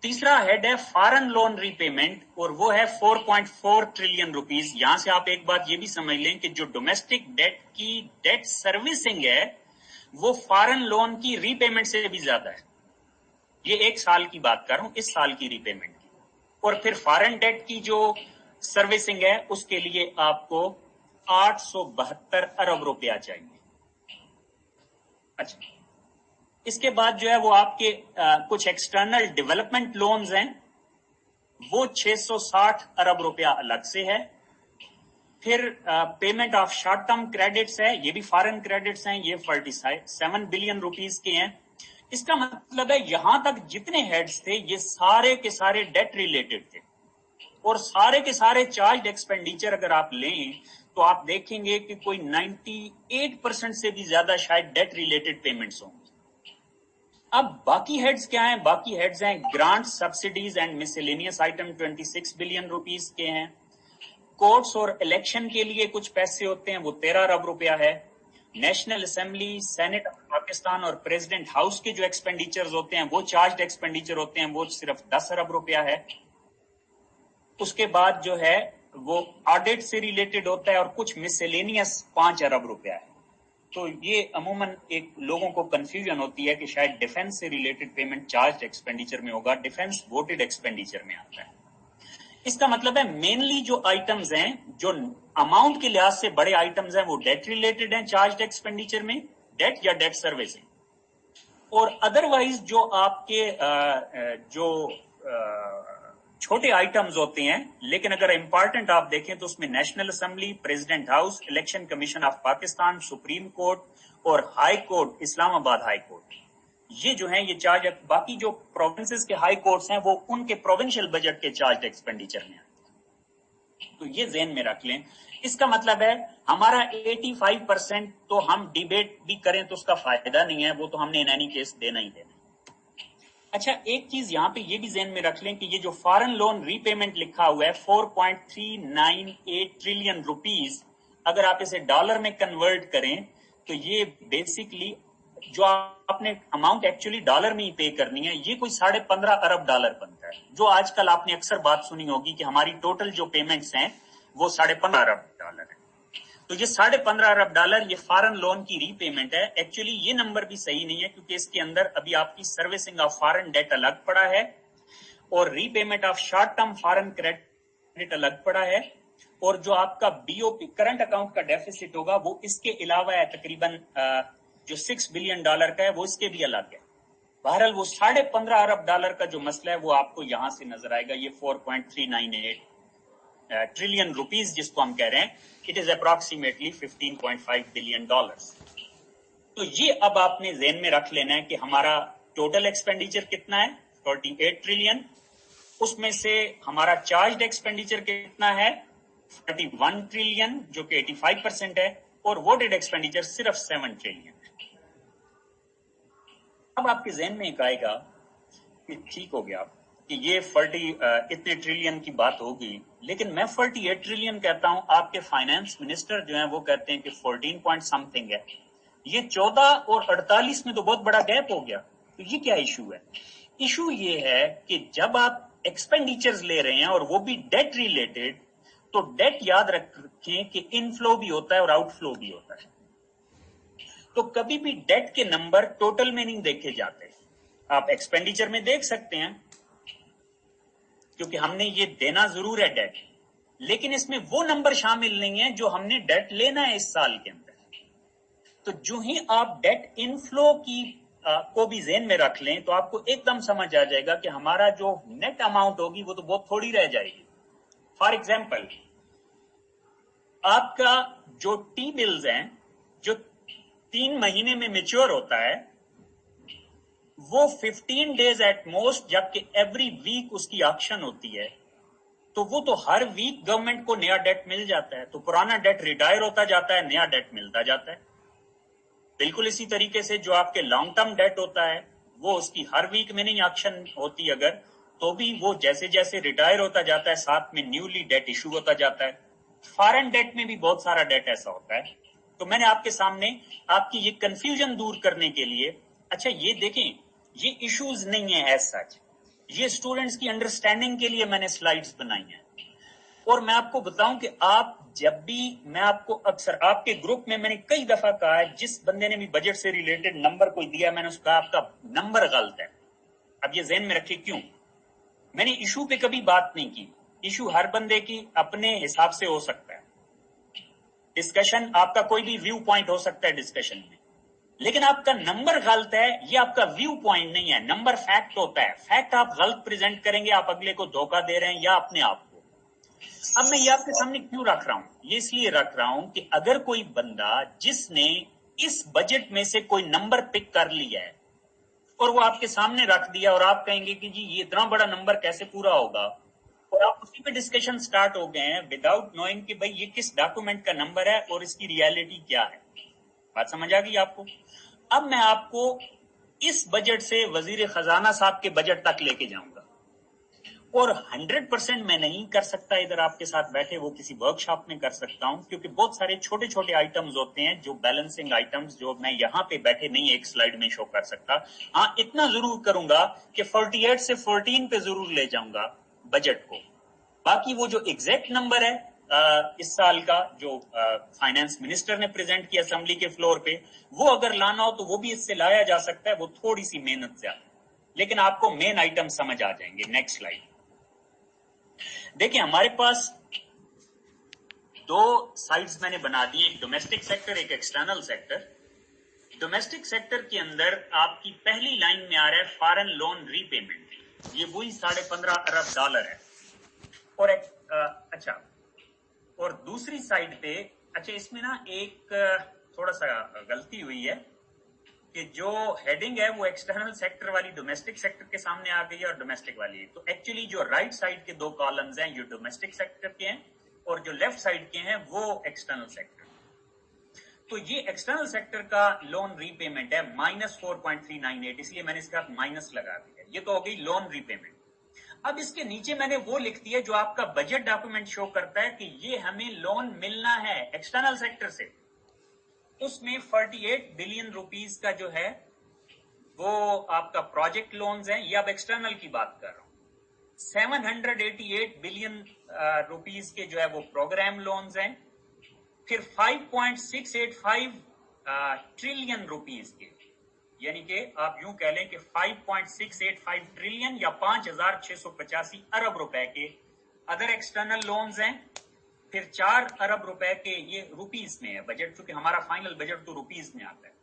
تیسرا ہیڈ ہے فارن لون ری پیمنٹ، اور وہ ہے 4.4 ٹریلین روپیز۔ یہاں سے آپ ایک بات یہ بھی سمجھ لیں کہ جو ڈومیسٹک ڈیٹ کی ڈیٹ سروسنگ ہے وہ فارن لون کی ری پیمنٹ سے بھی زیادہ ہے، یہ ایک سال کی بات کر رہا ہوں، اس سال کی ری پیمنٹ کی، اور پھر فارن ڈیٹ کی جو سروسنگ ہے اس کے لیے آپ کو 872 ارب روپیہ چاہیے۔ اچھا، اس کے بعد جو ہے وہ آپ کے کچھ ایکسٹرنل ڈیولپمنٹ لونز ہیں، وہ 660 ارب روپیہ الگ سے ہے۔ پھر payment of short term credits ہے، یہ بھی فارن کریڈٹس ہیں، یہ 47 بلین روپیز کے ہیں۔ اس کا مطلب ہے یہاں تک جتنے ہیڈز تھے یہ سارے کے سارے ڈیٹ ریلیٹڈ تھے، اور سارے کے سارے چارجڈ ایکسپینڈیچر اگر آپ لیں تو آپ دیکھیں گے کہ کوئی 98% سے بھی زیادہ شاید ڈیٹ ریلیٹڈ پیمنٹس ہوں گی۔ اب باقی ہیڈز کیا ہیں؟ باقی ہیڈز ہیں grant, subsidies and miscellaneous item 26 billion rupees کے ہیں۔ کورٹس اور الیکشن کے لیے کچھ پیسے ہوتے ہیں، وہ 13 ارب روپیہ ہے۔ National assembly, senate of Pakistan اور پریزیڈنٹ ہاؤس کے جو ایکسپینڈیچرز ہوتے ہیں وہ چارجڈ ایکسپینڈیچر ہوتے ہیں، وہ صرف 10 ارب روپیہ ہے۔ اس کے بعد جو ہے وہ آڈٹ سے ریلیٹڈ ہوتا ہے، اور کچھ مسیلینیس 5 ارب روپیہ ہے۔ تو یہ عموماً ایک لوگوں کو کنفیوژن ہوتی ہے کہ شاید ڈیفنس سے ریلیٹڈ پیمنٹ چارجڈ ایکسپینڈیچر میں ہوگا، ڈیفنس ووٹڈ ایکسپینڈیچر میں آتا ہے۔ اس کا مطلب ہے مینلی جو آئٹمز ہیں جو اماؤنٹ کے لحاظ سے بڑے آئٹمز ہیں وہ ڈیٹ ریلیٹڈ ہیں چارجڈ ایکسپینڈیچر میں، ڈیٹ یا ڈیٹ سروسنگ، اور ادروائز جو آپ کے جو چھوٹے آئٹمز ہوتے ہیں، لیکن اگر امپارٹنٹ آپ دیکھیں تو اس میں national assembly, president house, election commission of Pakistan, supreme court اور ہائی کورٹ اسلام آباد ہائی کورٹ، یہ جو ہیں یہ چارج، باقی جو پروونسز کے ہائی کورٹس ہیں وہ ان کے پروونشل بجٹ کے چارج ایکسپینڈیچر میں ہیں، تو یہ ذہن میں رکھ لیں۔ اس کا مطلب ہے ہمارا 85% تو ہم ڈیبیٹ بھی کریں تو اس کا فائدہ نہیں ہے، وہ تو ہم نے ان اینی کیس دینا ہی دینا۔ اچھا، ایک چیز یہاں پہ یہ بھی ذہن میں رکھ لیں کہ یہ جو فارن لون ری پیمنٹ لکھا ہوا ہے 4.398 ٹریلین روپیز، اگر آپ اسے ڈالر میں کنورٹ کریں تو یہ بیسکلی جو آپ نے اماؤنٹ ایکچولی ڈالر میں ہی پے کرنی ہے، یہ کوئی 15.5 ارب ڈالر بنتا ہے، جو آج کل آپ نے اکثر بات سنی ہوگی کہ ہماری ٹوٹل جو پیمنٹس ہیں وہ 15.5 ارب ڈالر ہے۔ تو یہ 15.5 ارب ڈالر یہ فارن لون کی ری پیمنٹ ہے۔ ایکچولی یہ نمبر بھی صحیح نہیں ہے کیونکہ اس کے اندر ابھی آپ کی سروسنگ آف فارن ڈیٹ الگ پڑا ہے، اور repayment of short term foreign credit الگ پڑا ہے، اور جو آپ کا B O P current account کا ڈیفیسٹ ہوگا وہ اس کے علاوہ ہے، تقریباً جو 6 بلین ڈالر کا ہے وہ اس کے بھی الگ ہے۔ بہرحال وہ 15.5 ارب ڈالر کا جو مسئلہ ہے وہ آپ کو یہاں سے نظر آئے گا، یہ 4.398 ٹریلین روپیز جس کو ہم کہہ رہے ہیں، it is approximately 15.5 billion dollars. تو یہ اب آپ نے ذہن میں رکھ لینا ہے کہ ہمارا ٹوٹل ایکسپینڈیچر کتنا ہے، 48 ٹریلین، اس میں سے ہمارا چارجڈ ایکسپینڈیچر کتنا ہے، 41 ٹریلین جو کہ 85% ہے، اور ووٹڈ ایکسپینڈیچر صرف 7 ٹریلین ہے۔ اب آپ کے ذہن میں ایک آئے گا کہ ٹھیک ہو گیا کہ یہ 40 اتنے ٹریلین کی بات ہوگی، لیکن میں 48 ٹریلین کہتا ہوں، آپ کے فائنانس منسٹر جو ہیں وہ کہتے ہیں کہ 14 پوائنٹ سم تھنگ ہے، یہ 14 اور 48 میں تو بہت بڑا گیپ ہو گیا۔ تو یہ کیا ایشو ہے؟ ایشو یہ ہے کہ جب آپ ایکسپینڈیچرز لے رہے ہیں اور وہ بھی ڈیٹ ریلیٹڈ، تو ڈیٹ یاد رکھیں کہ ان فلو بھی ہوتا ہے اور آؤٹ فلو بھی ہوتا ہے، تو کبھی بھی ڈیٹ کے نمبر ٹوٹل میں نہیں دیکھے جاتے، آپ ایکسپینڈیچر میں دیکھ سکتے ہیں کیونکہ ہم نے یہ دینا ضرور ہے ڈیٹ، لیکن اس میں وہ نمبر شامل نہیں ہے جو ہم نے ڈیٹ لینا ہے اس سال کے اندر۔ تو جو ہی آپ ڈیٹ انفلو کی کو بھی ذہن میں رکھ لیں تو آپ کو ایک دم سمجھ آ جائے گا کہ ہمارا جو نیٹ اماؤنٹ ہوگی وہ تو بہت تھوڑی رہ جائے گی. فار ایگزامپل آپ کا جو ٹی بلز ہیں جو 3 مہینے میں میچور ہوتا ہے وہ 15 ڈیز ایٹ موسٹ، جبکہ ایوری ویک اس کی آکشن ہوتی ہے، تو وہ تو ہر ویک گورنمنٹ کو نیا ڈیٹ مل جاتا ہے، تو پرانا ڈیٹ ریٹائر ہوتا جاتا ہے، نیا ڈیٹ ملتا جاتا ہے. بالکل اسی طریقے سے جو آپ کے لانگ ٹرم ڈیٹ ہوتا ہے وہ اس کی ہر ویک میں نہیں آکشن ہوتی اگر، تو بھی وہ جیسے جیسے ریٹائر ہوتا جاتا ہے ساتھ میں نیولی ڈیٹ ایشو ہوتا جاتا ہے. فارن ڈیٹ میں بھی بہت سارا ڈیٹ ایسا ہوتا ہے. تو میں نے آپ کے سامنے آپ کی یہ کنفیوژن دور کرنے کے لیے، اچھا یہ دیکھیں یہ ایشوز نہیں ہیں ایز سچ، یہ اسٹوڈنٹس کی انڈرسٹینڈنگ کے لیے میں نے سلائیڈز بنائی ہیں. اور میں آپ کو بتاؤں کہ آپ جب بھی، میں آپ کو اکثر آپ کے گروپ میں نے کئی دفعہ کہا ہے، جس بندے نے بھی بجٹ سے ریلیٹڈ نمبر کوئی دیا میں نے اس کو کہا آپ کا نمبر غلط ہے. اب یہ ذہن میں رکھیے کیوں. میں نے ایشو پہ کبھی بات نہیں کی، ایشو ہر بندے کی اپنے حساب سے ہو سکتا ہے، ڈسکشن آپ کا کوئی بھی ویو پوائنٹ ہو سکتا ہے ڈسکشن میں، لیکن آپ کا نمبر غلط ہے یہ آپ کا ویو پوائنٹ نہیں ہے. نمبر فیکٹ ہوتا ہے، فیکٹ آپ غلط پریزنٹ کریں گے آپ اگلے کو دھوکہ دے رہے ہیں یا اپنے آپ کو. اب میں یہ آپ کے سامنے کیوں رکھ رہا ہوں، یہ اس لیے رکھ رہا ہوں کہ اگر کوئی بندہ جس نے اس بجٹ میں سے کوئی نمبر پک کر لیا ہے اور وہ آپ کے سامنے رکھ دیا اور آپ کہیں گے کہ جی یہ اتنا بڑا نمبر کیسے پورا ہوگا، اور آپ اسی پہ ڈسکشن سٹارٹ ہو گئے ہیں وداؤٹ نوئنگ کہ بھئی یہ کس ڈاکومنٹ کا نمبر ہے اور اس کی ریالٹی کیا ہے. بات سمجھ آ گئی آپ کو. اب میں آپ کو اس بجٹ سے وزیر خزانہ صاحب کے بجٹ تک لے کے جاؤں گا، اور 100% میں نہیں کر سکتا ادھر آپ کے ساتھ بیٹھے، وہ کسی ورک شاپ میں کر سکتا ہوں کیونکہ بہت سارے چھوٹے چھوٹے آئٹمز ہوتے ہیں جو بیلنسنگ آئٹمز جو میں یہاں پہ بیٹھے نہیں ایک سلائیڈ میں شو کر سکتا. ہاں اتنا ضرور کروں گا کہ 48 سے 14 پہ ضرور لے جاؤں گا بجٹ کو. باقی وہ جو ایگزیکٹ نمبر ہے اس سال کا جو فائنانس منسٹر نے پریزنٹ کیا اسمبلی کے فلور پہ، وہ اگر لانا ہو تو وہ بھی اس سے لایا جا سکتا ہے، وہ تھوڑی سی محنت زیادہ، لیکن آپ کو مین آئٹم سمجھ آ جائیں گے. نیکسٹ سلائیڈ دیکھیں، ہمارے پاس 2 سائڈز میں نے بنا دی، ایک ڈومیسٹک سیکٹر ایک ایکسٹرنل سیکٹر. ڈومیسٹک سیکٹر کے اندر آپ کی پہلی لائن میں آ رہا ہے فارن لون ری پیمنٹ، یہ وہی $15.5 ارب ہے. اور اچھا، اور دوسری سائڈ پہ اچھا اس میں نا ایک تھوڑا سا غلطی ہوئی ہے کہ جو ہیڈنگ ہے وہ ایکسٹرنل سیکٹر والی ڈومیسٹک سیکٹر کے سامنے آ گئی ہے اور ڈومیسٹک والی، تو ایکچولی جو رائٹ سائڈ کے 2 کالمز ہیں یہ ڈومیسٹک سیکٹر کے ہیں اور جو لیفٹ سائڈ کے ہیں وہ ایکسٹرنل سیکٹر. تو یہ ایکسٹرنل سیکٹر کا لون ری پیمنٹ ہے -4.398، اس لیے میں نے اس کا مائنس لگا دیا، یہ تو ہو گئی لون ری پیمنٹ. اب اس کے نیچے میں نے وہ لکھ دیا جو آپ کا بجٹ ڈاکومنٹ شو کرتا ہے کہ یہ ہمیں لون ملنا ہے ایکسٹرنل سیکٹر سے. اس میں 48 بلین روپیز کا جو ہے وہ آپ کا پروجیکٹ لونز ہیں، یہ اب ایکسٹرنل کی بات کر رہا ہوں. 788 بلین روپیز کے جو ہے وہ پروگرام لونز ہیں. پھر 5.685 ٹریلین روپیز کے، یعنی کہ آپ یوں کہہ لیں کہ 5.685 ٹریلین یا 5,685 ارب روپے کے ادر ایکسٹرنل لونز ہیں. پھر 4 ارب روپے کے، یہ روپیز میں ہے بجٹ، چونکہ ہمارا فائنل بجٹ تو روپیز میں آتا ہے،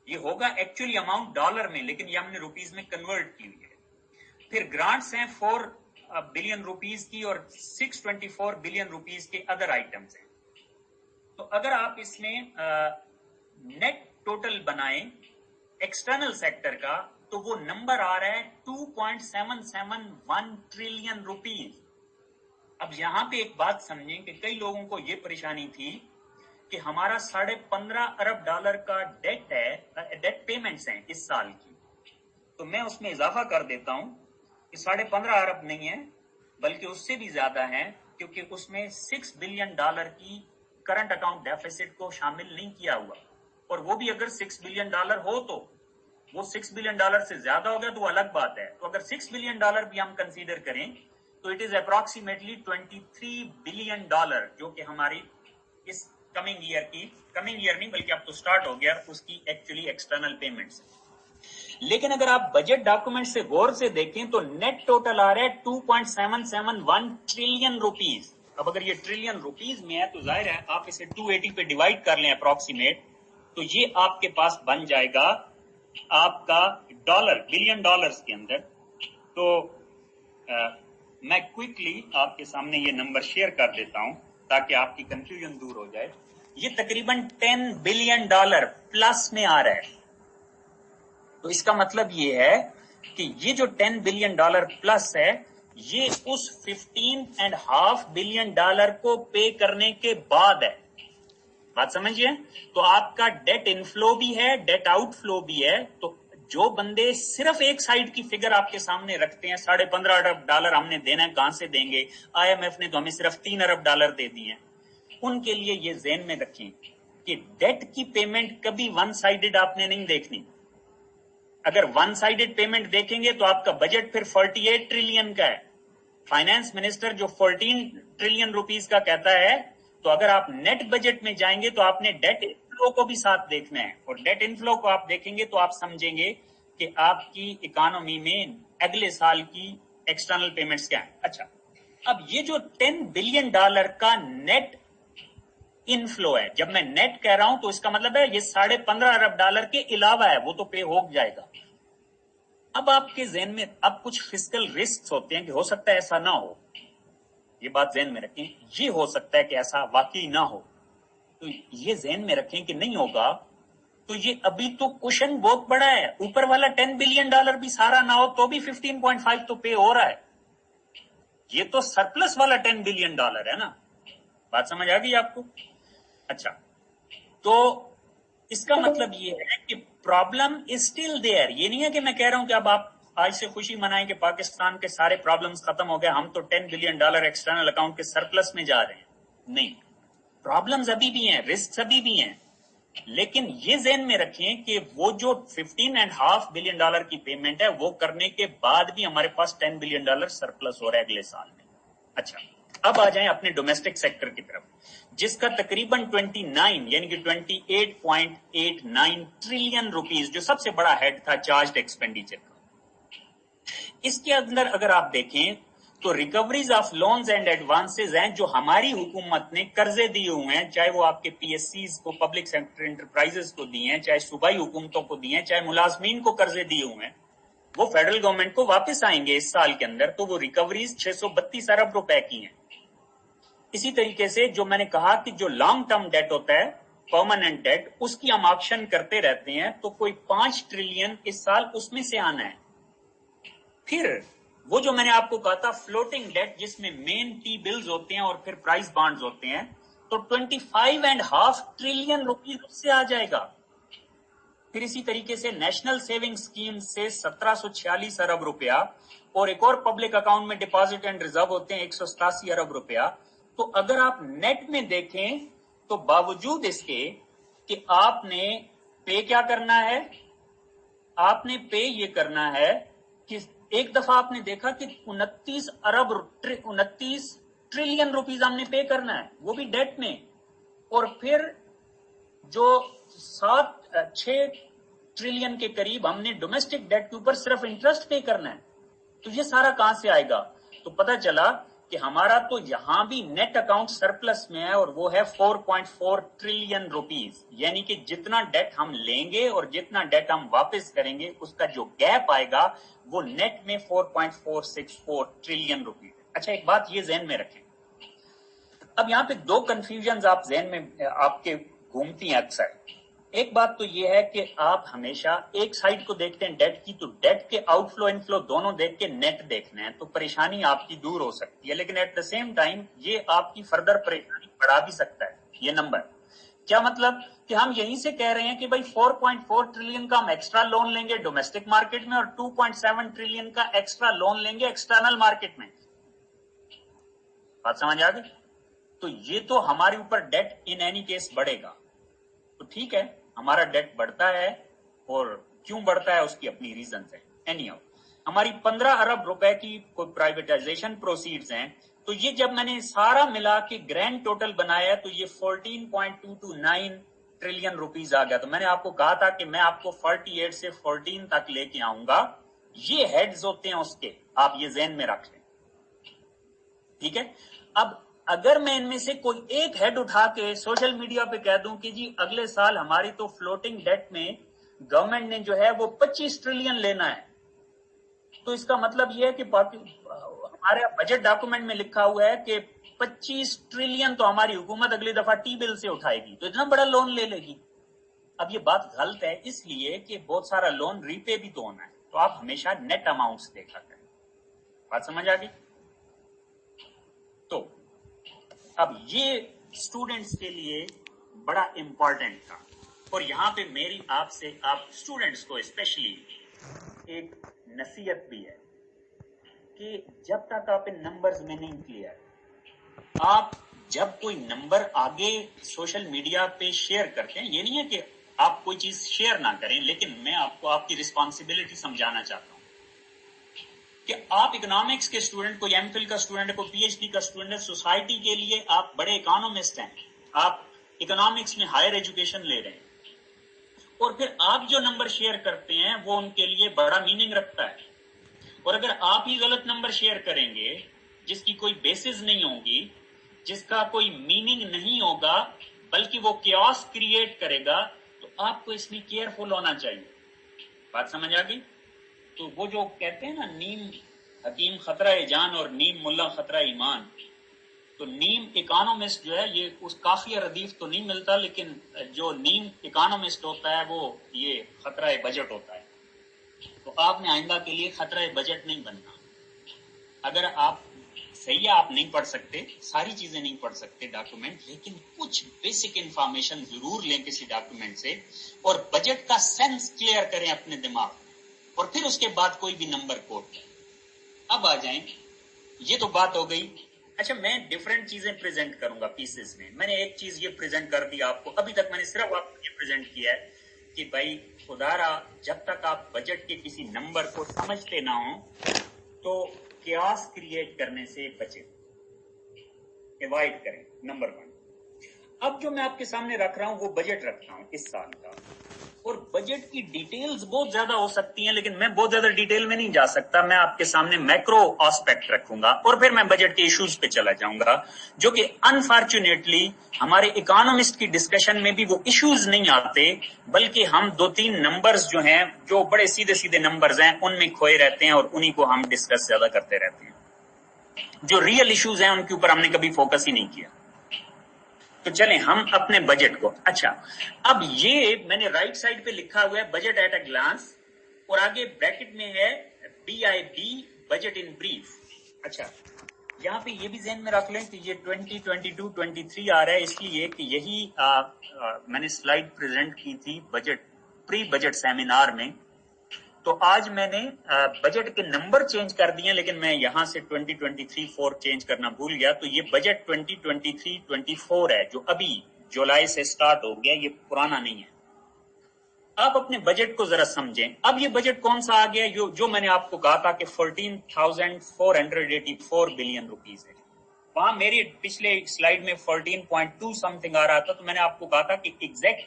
یہ ہوگا ایکچولی اماؤنٹ ڈالر میں لیکن یہ ہم نے روپیز میں کنورٹ کی ہوئی ہے. پھر گرانٹس ہیں 4 بلین روپیز کی اور 624 بلین روپیز کے ادر آئٹمز ہیں. تو اگر آپ اس میں نیٹ ٹوٹل بنائیں ایکسٹرنل سیکٹر کا تو وہ نمبر آ رہا ہے 2.771 ٹریلین روپیز. اب یہاں پہ ایک بات سمجھیں کہ کئی لوگوں کو یہ پریشانی تھی کہ ہمارا $15.5 ارب کا ڈیٹ ہے، ڈیٹ پیمنٹس ہیں اس سال کی، تو میں اس میں اضافہ کر دیتا ہوں کہ $15.5 ارب نہیں ہے بلکہ اس سے بھی زیادہ ہے، کیونکہ اس میں $6 بلین کی کرنٹ اکاؤنٹ ڈیفیسٹ کو شامل نہیں کیا ہوا، اور وہ بھی اگر $6 بلین ہو تو وہ $6 بلین سے زیادہ ہو گیا تو وہ الگ بات ہے. تو اگر $6 بلین بھی ہم کنسیڈر کریں تو اٹ از اپروکسیمیٹلی $23 بلین، جو کہ ہماری اس کمنگ ایئر نہیں بلکہ اب تو سٹارٹ ہو گیا اس کی ایکچولی ایکسٹرنل پیمنٹس. لیکن اگر آپ بجٹ ڈاکومنٹ سے غور سے دیکھیں تو نیٹ ٹوٹل آ رہا ہے 2.771 ٹریلین روپیز. اب اگر یہ ٹریلین روپیز میں ہے تو ظاہر ہے آپ اسے 280 پہ ڈیوائڈ کر لیں اپروکسیمیٹ تو یہ آپ کے پاس بن جائے گا آپ کا ڈالر بلین ڈالرز کے اندر. تو میں کوئکلی آپ کے سامنے یہ نمبر شیئر کر دیتا ہوں تاکہ آپ کی کنفیوژن دور ہو جائے. یہ تقریباً 10 بلین ڈالر پلس میں آ رہا ہے. تو اس کا مطلب یہ ہے کہ یہ جو 10 بلین ڈالر پلس ہے یہ اس 15.5 بلین ڈالر کو پے کرنے کے بعد ہے. بات سمجھئے؟ تو آپ کا ڈیٹ انفلو بھی ہے، ڈیٹ آؤٹ فلو بھی ہے. تو جو بندے صرف ایک سائڈ کی فگر آپ کے سامنے رکھتے ہیں 15.5 ارب ڈالر ہم نے دینا ہے، کہاں سے دیں گے؟ IMF نے تو ہمیں صرف 3 ارب ڈالر دے دیے ہیں. ان کے لیے یہ ذہن میں رکھیں کہ ڈیٹ کی پیمنٹ کبھی ون سائیڈڈ آپ نے نہیں دیکھنی. اگر ون سائیڈڈ پیمنٹ دیکھیں گے تو آپ کا بجٹ پھر 48 ٹریلین کا ہے. فائنانس منسٹر جو 14 ٹریلین روپیز کا کہتا ہے، تو اگر آپ نیٹ بجٹ میں جائیں گے تو آپ نے ڈیٹ انفلو کو بھی ساتھ دیکھنا ہے، اور ڈیٹ انفلو کو آپ دیکھیں گے تو آپ سمجھیں گے کہ آپ کی اکانومی میں اگلے سال کی ایکسٹرنل پیمنٹس کیا ہیں. اچھا، اب یہ جو 10 بلین ڈالر کا نیٹ انفلو ہے، جب میں نیٹ کہہ رہا ہوں تو اس کا مطلب ہے یہ 15.5 ارب ڈالر کے علاوہ ہے، وہ تو پے ہو جائے گا. اب آپ کے ذہن میں اب کچھ فسکل رسکس ہوتے ہیں کہ ہو سکتا ہے ایسا نہ ہو. یہ بات ذہن میں رکھیں، یہ ہو سکتا ہے کہ ایسا واقعی نہ ہو. تو یہ ذہن میں رکھیں کہ نہیں ہوگا تو یہ ابھی تو کوشن بہت بڑا ہے. اوپر والا 10 بلین ڈالر بھی سارا نہ ہو تو بھی 15.5 تو پے ہو رہا ہے. یہ تو سرپلس والا 10 بلین ڈالر ہے نا. بات سمجھ آ گئی آپ کو؟ اچھا، تو اس کا مطلب یہ ہے کہ پرابلم از اسٹل دیئر. یہ نہیں ہے کہ میں کہہ رہا ہوں کہ اب آپ آج سے خوشی منائیں کہ پاکستان کے سارے پرابلمز ختم ہو گئے، ہم تو 10 بلین ڈالر ایکسٹرنل اکاؤنٹ کے سرپلس میں جا رہے ہیں. نہیں، پرابلمز ابھی بھی ہیں، رسکس ابھی بھی ہیں. لیکن یہ ذہن میں رکھیں کہ وہ جو 15.5 بلین ڈالر کی پیمنٹ ہے وہ کرنے کے بعد بھی ہمارے پاس 10 بلین ڈالر سرپلس ہو رہا ہے اگلے سال میں. اچھا، اب آ جائیں اپنے ڈومیسٹک سیکٹر کی طرف، جس کا تقریباً 29 یعنی کہ 28.89 ٹریلین روپیز جو سب سے بڑا ہیڈ تھا چارجڈ ایکسپینڈیچر کا. اس کے اندر اگر آپ دیکھیں تو recoveries of loans and advances ہیں جو ہماری حکومت نے قرضے دیے ہوئے ہیں، چاہے وہ آپ کے PSCs کو، پبلک سیکٹر انٹرپرائزز کو دیے ہیں، چاہے صوبائی حکومتوں کو دیے ہیں، چاہے ملازمین کو قرضے دیے ہوئے ہیں، وہ فیڈرل گورنمنٹ کو واپس آئیں گے اس سال کے اندر. تو وہ ریکوریز 632 ارب روپے کی ہیں. اسی طریقے سے جو میں نے کہا کہ جو لانگ ٹرم ڈیٹ ہوتا ہے، پرماننٹ ڈیٹ، اس کی ہم آکشن کرتے رہتے ہیں، تو کوئی 5 ٹریلین اس سال اس میں سے آنا ہے. پھر وہ جو میں نے آپ کو کہا تھا فلوٹنگ ڈیٹ جس میں مین ٹی بلز ہوتے ہیں اور پھر پرائز بانڈز ہوتے ہیں، تو 25.5 ٹریلین روپیز اس سے آ جائے گا. پھر اسی طریقے سے نیشنل سیونگ اسکیم سے 1746 ارب روپیہ، اور ایک اور پبلک اکاؤنٹ میں ڈپازٹ اینڈ ریزرو ہوتے ہیں 187 ارب روپیہ. تو اگر آپ نیٹ میں دیکھیں تو باوجود اس کے کہ آپ نے پے کیا کرنا ہے، آپ نے پے یہ کرنا ہے کہ ایک دفعہ آپ نے دیکھا کہ 29 ٹریلین روپیز ہم نے پے کرنا ہے، وہ بھی ڈیٹ میں، اور پھر جو 6 ٹریلین کے قریب ہم نے ڈومیسٹک ڈیٹ کے اوپر صرف انٹرسٹ پے کرنا ہے. تو یہ سارا کہاں سے آئے گا؟ تو پتہ چلا کہ ہمارا تو یہاں بھی نیٹ اکاؤنٹ سرپلس میں ہے، اور وہ ہے 4.4 ٹریلین روپیز. یعنی کہ جتنا ڈیٹ ہم لیں گے اور جتنا ڈیٹ ہم واپس کریں گے اس کا جو گیپ آئے گا وہ نیٹ میں 4.464 ٹریلین روپیز. اچھا، ایک بات یہ ذہن میں رکھیں. اب یہاں پہ 2 کنفیوژنز آپ ذہن میں آپ کے گھومتی ہیں اکثر. ایک بات تو یہ ہے کہ آپ ہمیشہ ایک سائڈ کو دیکھتے ہیں ڈیٹ کی، تو ڈیٹ کے آؤٹ فلو انفلو دونوں دیکھ کے نیٹ دیکھنا ہے، تو پریشانی آپ کی دور ہو سکتی ہے. لیکن ایٹ دا سیم ٹائم یہ آپ کی فردر پریشانی بڑھا بھی سکتا ہے. یہ نمبر کیا مطلب کہ ہم یہیں سے کہہ رہے ہیں کہ بھائی 4.4 ٹریلین کا ہم ایکسٹرا لون لیں گے ڈومیسٹک مارکیٹ میں، اور 2.7 ٹریلین کا ایکسٹرا لون لیں گے ایکسٹرنل مارکیٹ میں. بات سمجھ آ گئی؟ تو یہ تو ہمارے اوپر ڈیٹ ان اینی کیس بڑھے گا. تو ٹھیک ہے، ہمارا ڈیٹ بڑھتا ہے، اور کیوں بڑھتا ہے اس کی اپنی ریزنز ہیں. ہماری 15 ارب روپے کی کوئی پرائیویٹائزیشن پروسیڈز ہیں، تو یہ جب میں نے سارا ملا کے گرینڈ ٹوٹل بنایا تو یہ 14.229 ٹریلین روپیز آ گیا. تو میں نے آپ کو کہا تھا کہ میں آپ کو 48 سے 14 تک لے کے آؤں گا. یہ ہیڈز ہوتے ہیں اس کے، آپ یہ ذہن میں رکھ لیں. ٹھیک ہے. اب اگر میں ان میں سے کوئی ایک ہیڈ اٹھا کے سوشل میڈیا پہ کہہ دوں کہ جی اگلے سال ہماری تو فلوٹنگ ڈیٹ میں گورنمنٹ نے جو ہے وہ 25 ٹریلین لینا ہے، تو اس کا مطلب یہ ہے کہ ہمارے بجٹ ڈاکومنٹ میں لکھا ہوا ہے کہ 25 ٹریلین تو ہماری حکومت اگلی دفعہ ٹی بل سے اٹھائے گی، تو اتنا بڑا لون لے لے گی۔ اب یہ بات غلط ہے، اس لیے کہ بہت سارا لون ری پے بھی تو ہونا ہے، تو آپ ہمیشہ نیٹ اماؤنٹس دیکھا کریں۔ بات سمجھ آ گئی؟ تو اب یہ اسٹوڈنٹس کے لیے بڑا امپورٹنٹ تھا، اور یہاں پہ میری آپ سے، آپ اسٹوڈنٹس کو اسپیشلی ایک نصیحت بھی ہے کہ جب تک آپ ان نمبرز میں نہیں کلیئر، آپ جب کوئی نمبر آگے سوشل میڈیا پہ شیئر کرتے ہیں، یہ نہیں ہے کہ آپ کوئی چیز شیئر نہ کریں، لیکن میں آپ کو آپ کی رسپانسبلٹی سمجھانا چاہتا ہوں کہ آپ اکنامکس کے اسٹوڈنٹ، کوئی ایم فل کا اسٹوڈنٹ ہے، کوئی پی ایچ ڈی کا اسٹوڈنٹ ہے، سوسائٹی کے لیے آپ بڑے اکانومسٹ ہیں، آپ اکنامکس میں ہائر ایجوکیشن لے رہے ہیں، اور پھر آپ جو نمبر شیئر کرتے ہیں وہ ان کے لیے بڑا میننگ رکھتا ہے، اور اگر آپ ہی غلط نمبر شیئر کریں گے جس کی کوئی بیسز نہیں ہوگی، جس کا کوئی میننگ نہیں ہوگا، بلکہ وہ کیوس کریٹ کرے گا، تو آپ کو اس میں کیئرفل ہونا چاہیے۔ بات سمجھ آ گئی؟ تو وہ جو کہتے ہیں نا نیم حکیم خطرہ جان اور نیم ملا خطرہ ایمان، تو نیم اکانومسٹ جو ہے، یہ اس کافی ردیف تو نہیں ملتا، لیکن جو نیم اکانومسٹ ہوتا ہے وہ یہ خطرہ بجٹ ہوتا ہے۔ تو آپ نے آئندہ کے لیے خطرہ بجٹ نہیں بننا۔ اگر آپ صحیح ہے، آپ نہیں پڑھ سکتے ساری چیزیں، نہیں پڑھ سکتے ڈاکومنٹ، لیکن کچھ بیسک انفارمیشن ضرور لیں کسی ڈاکومنٹ سے، اور بجٹ کا سینس کلیئر کریں اپنے دماغ، اور پھر اس کے بعد کوئی بھی نمبر کوٹ کریں۔ اب آ جائیں، یہ تو بات ہو گئی۔ اچھا، میں ڈفرینٹ چیزیں پریزنٹ کروں گا پیسز میں۔ میں نے ایک چیز یہ پریزنٹ کر دی آپ کو، ابھی تک میں نے صرف آپ کو یہ پریزنٹ کیا ہے کہ بھائی خدا را، جب تک آپ بجٹ کے کسی نمبر کو سمجھتے نہ ہوں تو کیاس کریٹ کرنے سے بچیں، ایوائڈ کریں، نمبر 1۔ اب جو میں آپ کے سامنے رکھ رہا ہوں وہ بجٹ رکھ رہا ہوں اس سال کا، اور بجٹ کی ڈیٹیلز بہت زیادہ ہو سکتی ہیں، لیکن میں بہت زیادہ ڈیٹیل میں نہیں جا سکتا۔ میں آپ کے سامنے میکرو آسپیکٹ رکھوں گا، اور پھر میں بجٹ کے ایشوز پہ چلا جاؤں گا، جو کہ انفارچونیٹلی ہمارے اکانومسٹ کی ڈسکشن میں بھی وہ ایشوز نہیں آتے، بلکہ ہم 2-3 نمبرز جو ہیں، جو بڑے سیدھے سیدھے نمبرز ہیں، ان میں کھوئے رہتے ہیں، اور انہی کو ہم ڈسکس زیادہ کرتے رہتے ہیں۔ جو ریئل ایشوز ہیں ان کے اوپر ہم نے کبھی فوکس ہی نہیں کیا۔ تو چلیں ہم اپنے بجٹ کو، اچھا اب یہ میں نے رائٹ سائڈ پہ لکھا ہوا ہے بجٹ ایٹ اے گلانس، اور آگے بریکٹ میں ہے BIB، بجٹ ان بریف۔ اچھا، یہاں پہ یہ بھی ذہن میں رکھ لیں کہ یہ 2022-23 آ رہا ہے، اس لیے کہ یہی میں نے سلائیڈ پریزنٹ کی تھی بجٹ پری بجٹ سیمینار میں، تو آج میں نے بجٹ کے نمبر چینج کر دیے، لیکن میں یہاں سے 2023-4 چینج کرنا بھول گیا، تو یہ بجٹ 2023-24 ہے جو ابھی جولائی سے سٹارٹ ہو گیا، یہ پرانا نہیں ہے۔ آپ اپنے بجٹ کو ذرا سمجھیں۔ اب یہ بجٹ کون سا آ گیا جو میں نے آپ کو کہا تھا کہ 14,484 بلین روپیز ہے، وہاں میری پچھلے سلائیڈ میں 14.2 سم تھنگ آ رہا تھا، تو میں نے آپ کو کہا تھا کہ ایگزیکٹ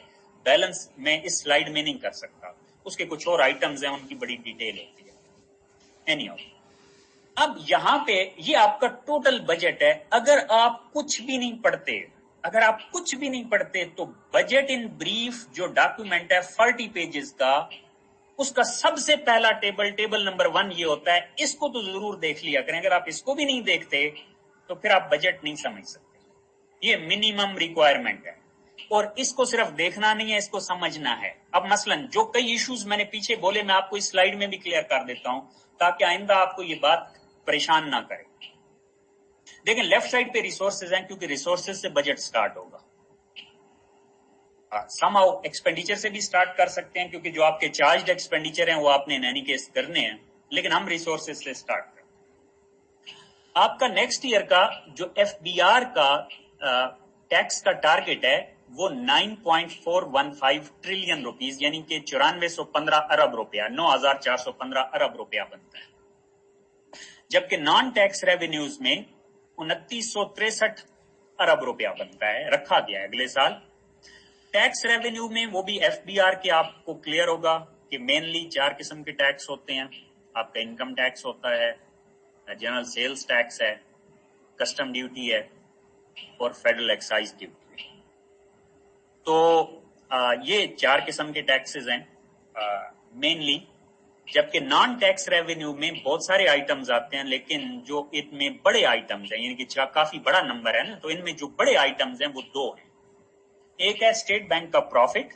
بیلنس میں اس سلائیڈ میں نہیں کر سکتا، اس کے کچھ اور آئٹمز ہیں، ان کی بڑی ڈیٹیل ہوتی ہے۔ اینی ہاؤ، اب یہاں پہ یہ آپ کا ٹوٹل بجٹ ہے۔ اگر آپ کچھ بھی نہیں پڑھتے، اگر آپ کچھ بھی نہیں پڑھتے تو بجٹ ان بریف جو ڈاکومنٹ ہے 40 پیجز کا، اس کا سب سے پہلا ٹیبل نمبر 1 یہ ہوتا ہے، اس کو تو ضرور دیکھ لیا کریں۔ اگر آپ اس کو بھی نہیں دیکھتے تو پھر آپ بجٹ نہیں سمجھ سکتے۔ یہ منیمم ریکوائرمنٹ ہے، اور اس کو صرف دیکھنا نہیں ہے، اس کو سمجھنا ہے۔ اب مثلا جو کئی ایشوز میں نے پیچھے بولے، میں آپ کو اس سلائیڈ میں بھی کلیئر کر دیتا ہوں تاکہ آئندہ آپ کو یہ بات پریشان نہ کرے۔ دیکھیں لیفٹ سائڈ پہ ریسورسز ہیں، کیونکہ ریسورسز سے بجٹ سٹارٹ ہوگا۔ سم ہاؤ ایکسپینڈیچر سے بھی سٹارٹ کر سکتے ہیں، کیونکہ جو آپ کے چارجڈ ایکسپینڈیچر ہیں وہ آپ نے ان اینی کیس کرنے ہیں، لیکن ہم ریسورسز سے سٹارٹ کریں۔ آپ کا نیکسٹ ایئر کا جو FBR کا ٹیکس کا ٹارگٹ ہے وہ 9.415 ٹریلین روپیز، یعنی کہ 9415 ارب روپیہ، 9415 ارب روپیہ بنتا ہے، جبکہ نان ٹیکس ریونیوز میں 2963 ارب روپیہ بنتا ہے، رکھا گیا ہے اگلے سال۔ ٹیکس ریونیو میں وہ بھی FBR کے آپ کو کلیئر ہوگا کہ مینلی 4 قسم کے ٹیکس ہوتے ہیں۔ آپ کا انکم ٹیکس ہوتا ہے، جنرل سیلز ٹیکس ہے، کسٹم ڈیوٹی ہے، اور فیڈرل ایکسائز ڈیوٹی. تو یہ 4 قسم کے ٹیکسز ہیں مینلی، جبکہ نان ٹیکس ریونیو میں بہت سارے آئٹمز آتے ہیں، لیکن جو ان میں بڑے آئٹمز ہیں، یعنی کہ کافی بڑا نمبر ہے نا، تو ان میں جو بڑے آئٹمز ہیں وہ 2 ہیں. ایک ہے اسٹیٹ بینک کا پروفٹ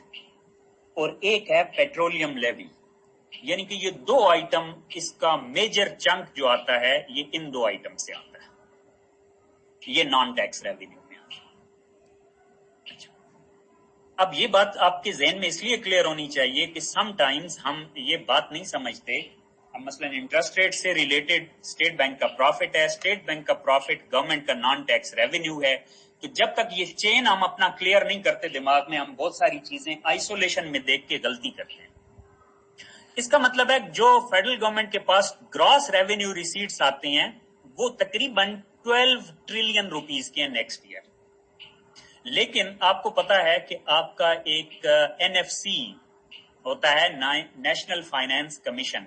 اور ایک ہے پیٹرولیم لیوی. یعنی کہ یہ 2 آئٹم، اس کا میجر چنک جو آتا ہے یہ ان 2 آئٹم سے آتا ہے، یہ نان ٹیکس ریونیو میں آتا ہے. اچھا، اب یہ بات آپ کے ذہن میں اس لیے کلیئر ہونی چاہیے کہ سم ٹائمز ہم یہ بات نہیں سمجھتے. ہم مثلا انٹرسٹ ریٹ سے ریلیٹڈ اسٹیٹ بینک کا پروفٹ ہے، اسٹیٹ بینک کا پروفٹ گورنمنٹ کا نان ٹیکس ریونیو ہے. تو جب تک یہ چین ہم اپنا کلیئر نہیں کرتے دماغ میں، ہم بہت ساری چیزیں آئسولیشن میں دیکھ کے غلطی کرتے ہیں. اس کا مطلب ہے جو فیڈرل گورنمنٹ کے پاس گراس ریونیو ریسیٹس آتے ہیں وہ تقریباً 12 ٹریلین روپیز کے ہیں نیکسٹ ایئر. لیکن آپ کو پتا ہے کہ آپ کا ایک NFC ہوتا ہے، نیشنل فائنانس کمیشن،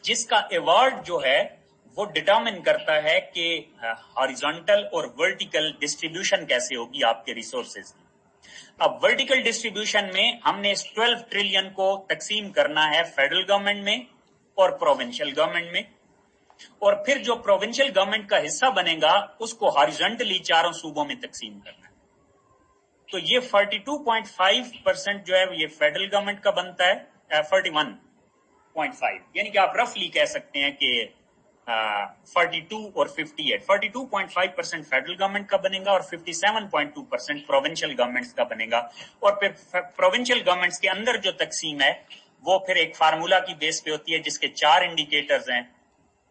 جس کا ایوارڈ جو ہے وہ ڈٹرمن کرتا ہے کہ ہاریزونٹل اور ورٹیکل ڈسٹریبیوشن کیسے ہوگی آپ کے ریسورسز کی. اب ورٹیکل ڈسٹریبیوشن میں ہم نے اس 12 ٹریلین کو تقسیم کرنا ہے فیڈرل گورنمنٹ میں اور پروونشل گورنمنٹ میں، اور پھر جو پروونشل گورنمنٹ کا حصہ بنے گا اس کو ہاریزونٹلی 4 صوبوں میں تقسیم کرنا ہے. تو یہ 42.5% جو ہے یہ فیڈرل گورنمنٹ کا بنتا ہے، 41.5، یعنی کہ آپ رفلی کہہ سکتے ہیں کہ 42 اور 58. 42.5% فیڈرل گورنمنٹ کا بنے گا اور 57.2% پروونشل گورنمنٹس کا بنے گا. اور پھر پروونشل گورنمنٹس کے اندر جو تقسیم ہے وہ پھر ایک فارمولا کی بیس پہ ہوتی ہے جس کے 4 انڈیکیٹرز ہیں،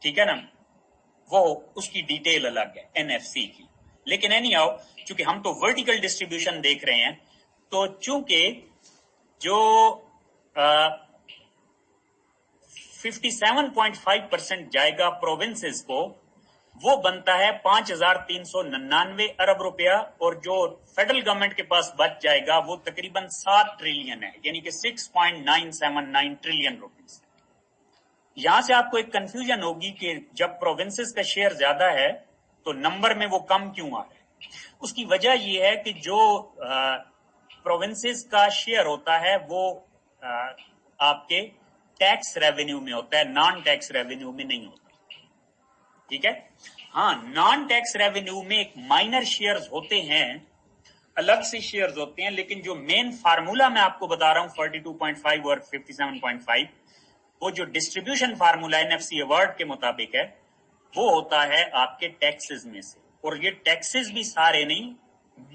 ٹھیک ہے نا، وہ اس کی ڈیٹیل الگ ہے NFC کی. لیکن اینی ہاؤ، چونکہ ہم تو ورٹیکل ڈسٹریبیوشن دیکھ رہے ہیں، تو چونکہ جو 57.5% جائے گا پروونسز کو، وہ بنتا ہے 5,399 ارب روپیہ، اور جو فیڈرل گورنمنٹ کے پاس بچ جائے گا وہ تقریباً 7 ٹریلین ہے، یعنی کہ 6.979 ٹریلین روپیز. یہاں سے آپ کو ایک کنفیوژن ہوگی کہ جب پروونسز کا شیئر زیادہ ہے تو نمبر میں وہ کم کیوں آ رہا ہے. اس کی وجہ یہ ہے کہ جو پروونسز کا شیئر ہوتا ہے وہ آپ کے ٹیکس ریونیو میں ہوتا ہے، نان ٹیکس ریونیو میں نہیں ہوتا. ٹھیک ہے، ہاں نان ٹیکس ریونیو میں ایک مائنر شیئرز ہوتے ہیں، الگ سے شیئرز ہوتے ہیں، لیکن جو مین فارمولا میں آپ کو بتا رہا ہوں 42.5 اور 57.5، وہ جو ڈسٹریبیوشن فارمولا NFC ایوارڈ کے مطابق ہے وہ ہوتا ہے آپ کے ٹیکسز میں سے. اور یہ ٹیکسز بھی سارے نہیں،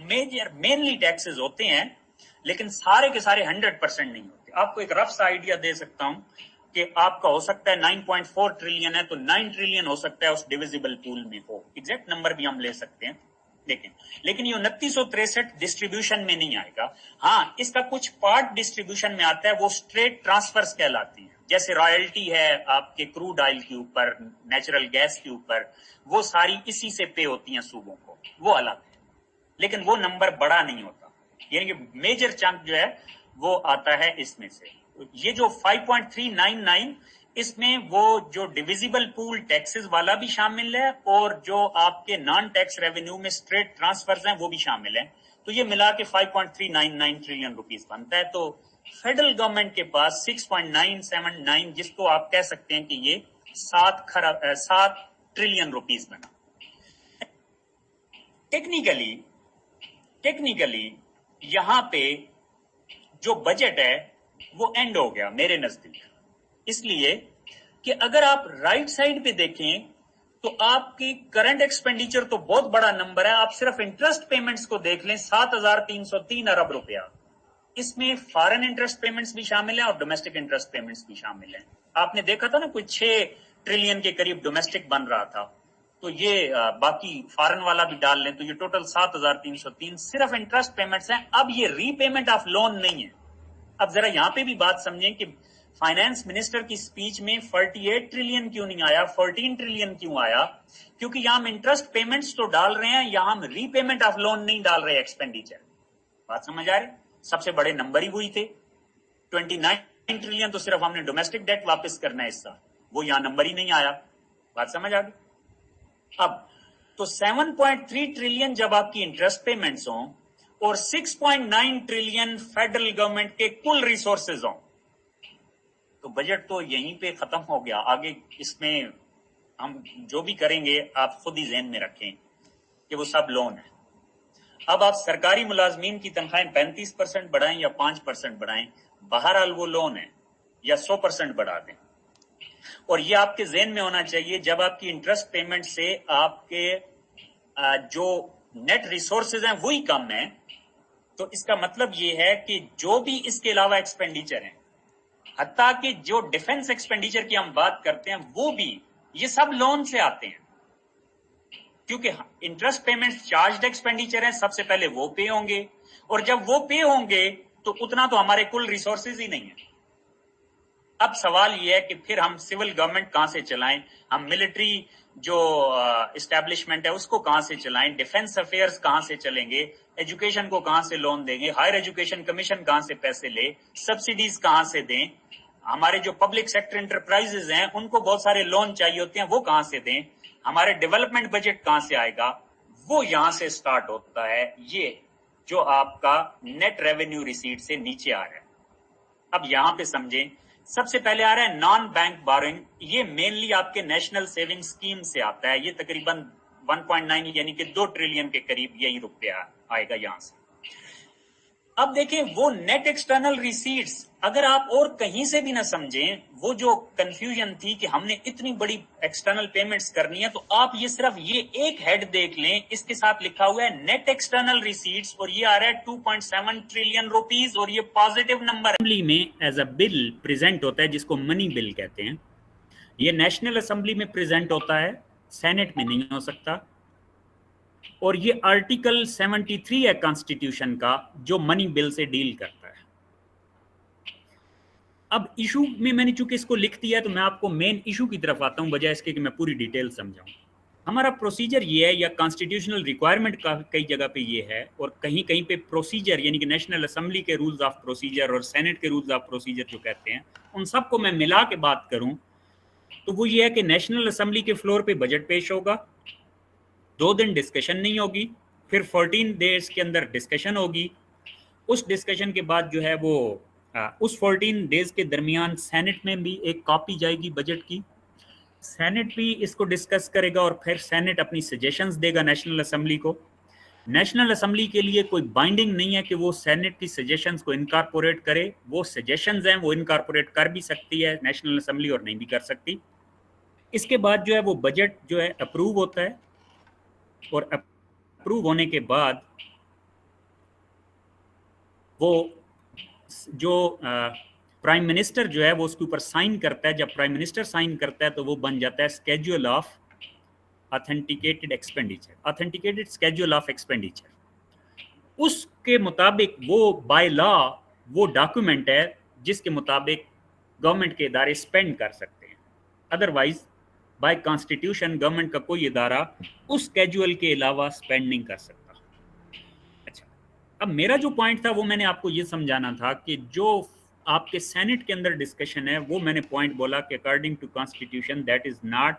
مینلی ٹیکسز ہوتے ہیں، لیکن سارے کے سارے 100% نہیں ہوتے. آپ کو ایک رف سا آئیڈیا دے سکتا ہوں کہ آپ کا ہو سکتا ہے 9.4 ٹریلین ہے تو 9 ٹریلین ہو سکتا ہے اس ڈیویزیبل پول میں ہو، ایگزیکٹ نمبر بھی ہم لے سکتے ہیں، لیکن یہ 2963 ڈسٹریبیوشن میں نہیں آئے گا. ہاں اس کا کچھ پارٹ ڈسٹریبیوشن میں آتا ہے، وہ اسٹریٹ ٹرانسفرز کہلاتی ہیں، جیسے رائلٹی ہے آپ کے کروڈ آئل کے اوپر، نیچرل گیس کے اوپر، وہ ساری اسی سے پے ہوتی ہیں صوبوں کو، وہ الگ ہے، لیکن وہ نمبر بڑا نہیں ہوتا. یعنی کہ میجر چنک جو ہے وہ آتا ہے اس میں سے. یہ جو 5.399 اس میں وہ جو ڈیویزیبل پول ٹیکسز والا بھی شامل ہے اور جو آپ کے نان ٹیکس ریونیو میں اسٹریٹ ٹرانسفرز ہیں وہ بھی شامل ہیں. تو یہ ملا کے 5.399 ٹریلین روپیز بنتا ہے. تو فیڈرل گورنمنٹ کے پاس 6.979، جس کو آپ کہہ سکتے ہیں کہ یہ 7 ٹریلین روپیز بنا. ٹیکنیکلی یہاں پہ جو بجٹ ہے وہ اینڈ ہو گیا میرے نزدیک، اس لیے کہ اگر آپ رائٹ سائڈ پہ دیکھیں تو آپ کی کرنٹ ایکسپینڈیچر تو بہت بڑا نمبر ہے. آپ صرف انٹرسٹ پیمنٹس کو دیکھ لیں، 7,303 ارب روپیہ. اس میں فارن انٹرسٹ پیمنٹس بھی شامل ہیں اور ڈومیسٹک انٹرسٹ پیمنٹس بھی شامل ہیں. آپ نے دیکھا تھا نا کوئی 6 ٹریلین کے قریب ڈومیسٹک بن رہا تھا، تو یہ باقی فارن والا بھی ڈال لیں تو یہ ٹوٹل 7,303 صرف انٹرسٹ پیمنٹس ہیں. اب یہ ری پیمنٹ آف لون نہیں ہے. اب ذرا یہاں پہ بھی بات سمجھیں کہ فائنانس منسٹر کی سپیچ میں 48 ٹریلین کیوں نہیں آیا، 14 ٹریلین کیوں آیا؟ کیونکہ یہاں ہم انٹرسٹ پیمنٹس تو ڈال رہے ہیں، یہاں ہم ری پیمنٹ آف لون نہیں ڈال رہے ایکسپینڈیچر. بات سمجھ آ رہی؟ سب سے بڑے نمبر ہی وہی تھے. 29 ٹریلین تو صرف ہم نے ڈومیسٹک ڈیٹ واپس کرنا ہے، حصہ وہ یہاں نمبر ہی نہیں آیا. بات سمجھ آ گئی؟ اب تو 7.3 ट्रिलियन जब आपकी इंटरेस्ट पेमेंट्स हों और 6.9 ट्रिलियन फेडरल गवर्नमेंट के कुल रिसोर्सेज हों, तो बजट तो यहीं पे खत्म हो गया। आगे इसमें हम जो भी करेंगे आप खुद ही ज़हन में रखें कि वो सब लोन है। अब आप सरकारी मुलाजमीन की तनख्वाहें 35% बढ़ाएं या 5% बढ़ाएं, बहरहाल वो लोन है, या 100% बढ़ा दें। और ये आपके ज़हन में होना चाहिए, जब आपकी इंटरेस्ट पेमेंट से आपके जो नेट रिसोर्सेज हैं वही कम है, तो इसका मतलब ये है कि जो भी इसके अलावा एक्सपेंडिचर हैं, हत्ता कि जो डिफेंस एक्सपेंडिचर की हम बात करते हैं, वो भी ये सब लोन से आते हैं, क्योंकि इंटरेस्ट पेमेंट चार्ज्ड एक्सपेंडिचर है, सबसे पहले वो पे होंगे, और जब वो पे होंगे तो उतना तो हमारे कुल रिसोर्सेज ही नहीं है। अब सवाल ये है कि फिर हम सिविल गवर्नमेंट कहां से चलाएं, हम मिलिट्री जो एस्टैब्लिशमेंट है उसको कहां से चलाएं, डिफेंस अफेयर्स कहां से चलेंगे, एजुकेशन को कहां से लोन देंगे, हायर एजुकेशन कमीशन कहां से पैसे ले, सब्सिडीज कहां से दें, हमारे जो पब्लिक सेक्टर इंटरप्राइजेज हैं उनको बहुत सारे लोन चाहिए होते हैं, वो कहां से दें, हमारे डेवलपमेंट बजट कहां से आएगा, वो यहां से स्टार्ट होता है। ये जो आपका नेट रेवेन्यू रिसीट से नीचे आ रहा है। अब यहां पे समझें, सबसे पहले आ रहा है नॉन बैंक बोरोइंग, ये मेनली आपके नेशनल सेविंग स्कीम से आता है, ये तकरीबन 1.9 यानी कि 2 ट्रिलियन के करीब यही रुपया आएगा यहां से। अब देखें वो नेट एक्सटर्नल रिसीट्स, अगर आप और कहीं से भी ना समझें, वो जो कंफ्यूजन थी कि हमने इतनी बड़ी एक्सटर्नल पेमेंट्स करनी है, तो आप ये सिर्फ ये एक हेड देख लें, इसके साथ लिखा हुआ है नेट एक्सटर्नल रिसीट्स, और ये आ रहा है 2.7 ट्रिलियन रुपीस, और ये पॉजिटिव नंबर असेंबली में एज अ बिल प्रेजेंट होता है, जिसको मनी बिल कहते हैं। ये नेशनल असेंबली में प्रेजेंट होता है, सेनेट में नहीं हो सकता, और ये आर्टिकल 73 है कॉन्स्टिट्यूशन का जो मनी बिल से डील करता है। अब इशू में मैंने चूंकि इसको लिख दिया है, तो मैं आपको मेन इशू की तरफ आता हूं, बजाय इसके कि मैं पूरी डिटेल समझाऊं। हमारा प्रोसीजर ये है, या कॉन्स्टिट्यूशनल रिक्वायरमेंट का कई जगह पे ये है, और कहीं कहीं पे प्रोसीजर यानी कि नेशनल असेंबली के रूल्स ऑफ प्रोसीजर और सेनेट के रूल्स ऑफ प्रोसीजर जो कहते हैं, उन सबको मैं मिला के बात करूं तो वो ये है कि नेशनल असेंबली के फ्लोर पे बजट पेश होगा, 2 दिन डिस्कशन नहीं होगी, फिर 14 डेज के अंदर डिस्कशन होगी, उस डिस्कशन के बाद जो है वो उस 14 डेज के दरमियान सेनेट में भी एक कॉपी जाएगी बजट की, सेनेट भी इसको डिस्कस करेगा, और फिर सेनेट अपनी सजेशंस देगा नेशनल असेंबली को। नेशनल असेंबली के लिए कोई बाइंडिंग नहीं है कि वो सेनेट की सजेशंस को इनकॉर्पोरेट करे, वो सजेशंस हैं वो इनकॉर्पोरेट कर भी सकती है नेशनल असेंबली और नहीं भी कर सकती। इसके बाद जो है वो बजट जो है अप्रूव होता है, और अप्रूव होने के बाद वो जो प्राइम मिनिस्टर जो है वो उसके ऊपर साइन करता है। जब प्राइम मिनिस्टर साइन करता है तो वो बन जाता है schedule of authenticated expenditure, authenticated schedule of expenditure. उसके मुताबिक वो बाय लॉ वो डॉक्यूमेंट है जिसके मुताबिक गवर्नमेंट के इदारे स्पेंड कर सकते हैं। अदरवाइज बाय कॉन्स्टिट्यूशन गवर्नमेंट का कोई इदारा उस स्केड्यूल के अलावा स्पेंड नहीं कर सकता। अच्छा, अब मेरा जो पॉइंट था वो मैंने आपको ये समझाना था कि जो आपके सेनेट के अंदर डिस्कशन है वो मैंने पॉइंट बोला कि according to constitution that is not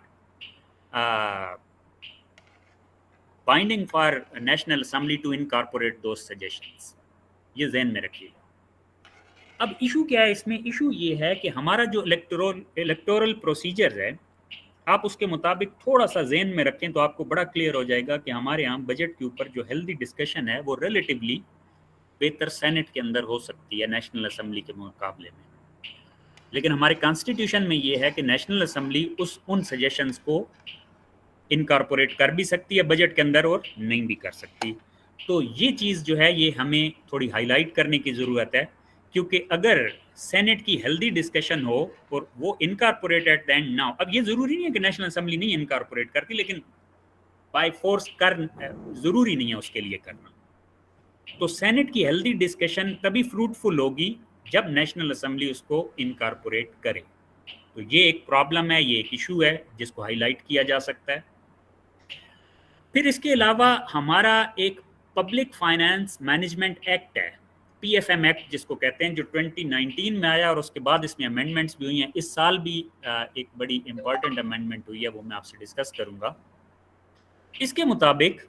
binding for national assembly to incorporate those suggestions, ये ज़हन में रखिए। अब इशू क्या है इसमें? इशू ये है कि हमारा जो इलेक्टोरल प्रोसीजर है, आप उसके मुताबिक थोड़ा सा ज़हन में रखें तो आपको बड़ा क्लियर हो जाएगा कि हमारे यहाँ बजट के ऊपर जो हेल्दी डिस्कशन है वो रिलेटिवली बेहतर सेनेट के अंदर हो सकती है नेशनल असेंबली के मुकाबले में। लेकिन हमारे कॉन्स्टिट्यूशन में ये है कि नेशनल असेंबली उन सजेशंस को इनकॉर्पोरेट कर भी सकती है बजट के अंदर और नहीं भी कर सकती। तो ये चीज़ जो है ये हमें थोड़ी हाईलाइट करने की ज़रूरत है, क्योंकि अगर सेनेट की हेल्दी डिस्कशन हो और वो incorporate at the end now, अब ये ज़रूरी नहीं है कि नेशनल असेंबली नहीं इनकॉर्पोरेट करती, लेकिन बाय फोर्स कर ज़रूरी नहीं है उसके लिए करना। तो सेनेट की हेल्दी डिस्कशन तभी फ्रूटफुल होगी जब नेशनल असेंबली उसको इनकॉर्पोरेट करे। तो ये एक प्रॉब्लम है, ये एक इशू है जिसको हाईलाइट किया जा सकता है। फिर इसके अलावा हमारा एक पब्लिक फाइनेंस मैनेजमेंट एक्ट है, PFM एक्ट जिसको कहते हैं, जो 2019 में आया और उसके बाद इसमें अमेंडमेंट्स भी हुई हैं। इस साल भी एक बड़ी इंपॉर्टेंट अमेंडमेंट हुई है, वो मैं आपसे डिस्कस करूंगा। इसके मुताबिक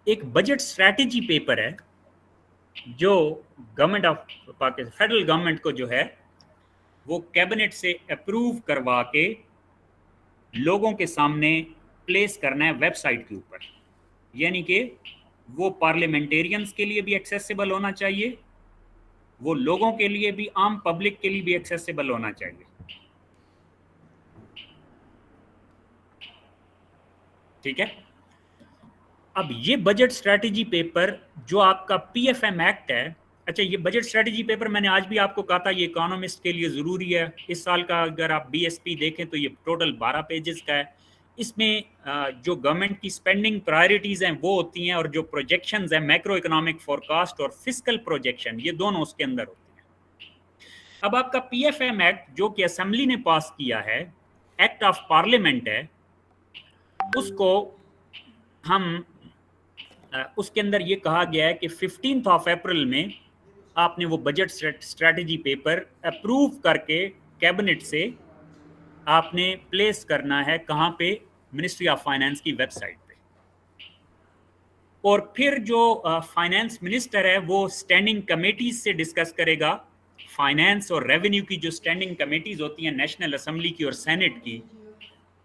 एक बजट स्ट्रैटेजी पेपर है जो government of Pakistan, federal government को जो है वो कैबिनेट से अप्रूव करवा के लोगों के सामने प्लेस करना है वेबसाइट के ऊपर, यानी कि वो पार्लियामेंटेरियंस के लिए भी एक्सेसिबल होना चाहिए, वो लोगों के लिए भी, आम पब्लिक के लिए भी एक्सेसिबल होना चाहिए। ठीक है। अब ये बजट स्ट्रैटेजी पेपर जो आपका पीएफएम एक्ट है, अच्छा ये बजट स्ट्रैटेजी पेपर मैंने आज भी आपको कहा था ये इकोनॉमिस्ट के लिए ज़रूरी है। इस साल का अगर आप बीएसपी देखें तो ये टोटल 12 पेजेस का है। इसमें जो गवर्नमेंट की स्पेंडिंग प्रायोरिटीज़ हैं वो होती हैं, और जो प्रोजेक्शंस हैं मैक्रो इकोनॉमिक फोरकास्ट और फिस्कल प्रोजेक्शन, ये दोनों उसके अंदर होती हैं। अब आपका पीएफएम एक्ट जो कि असेंबली ने पास किया है, एक्ट ऑफ पार्लियामेंट है, उसको हम उसके अंदर ये कहा गया है कि 15 अप्रैल में आपने वो बजट स्ट्रैटेजी पेपर अप्रूव करके कैबिनेट से आपने प्लेस करना है, कहाँ पे, मिनिस्ट्री ऑफ फाइनेंस की वेबसाइट पे। और फिर जो फाइनेंस मिनिस्टर है वो स्टैंडिंग कमेटीज से डिस्कस करेगा। फाइनेंस और रेवेन्यू की जो स्टैंडिंग कमेटीज होती हैं नेशनल असेंबली की और सेनेट की,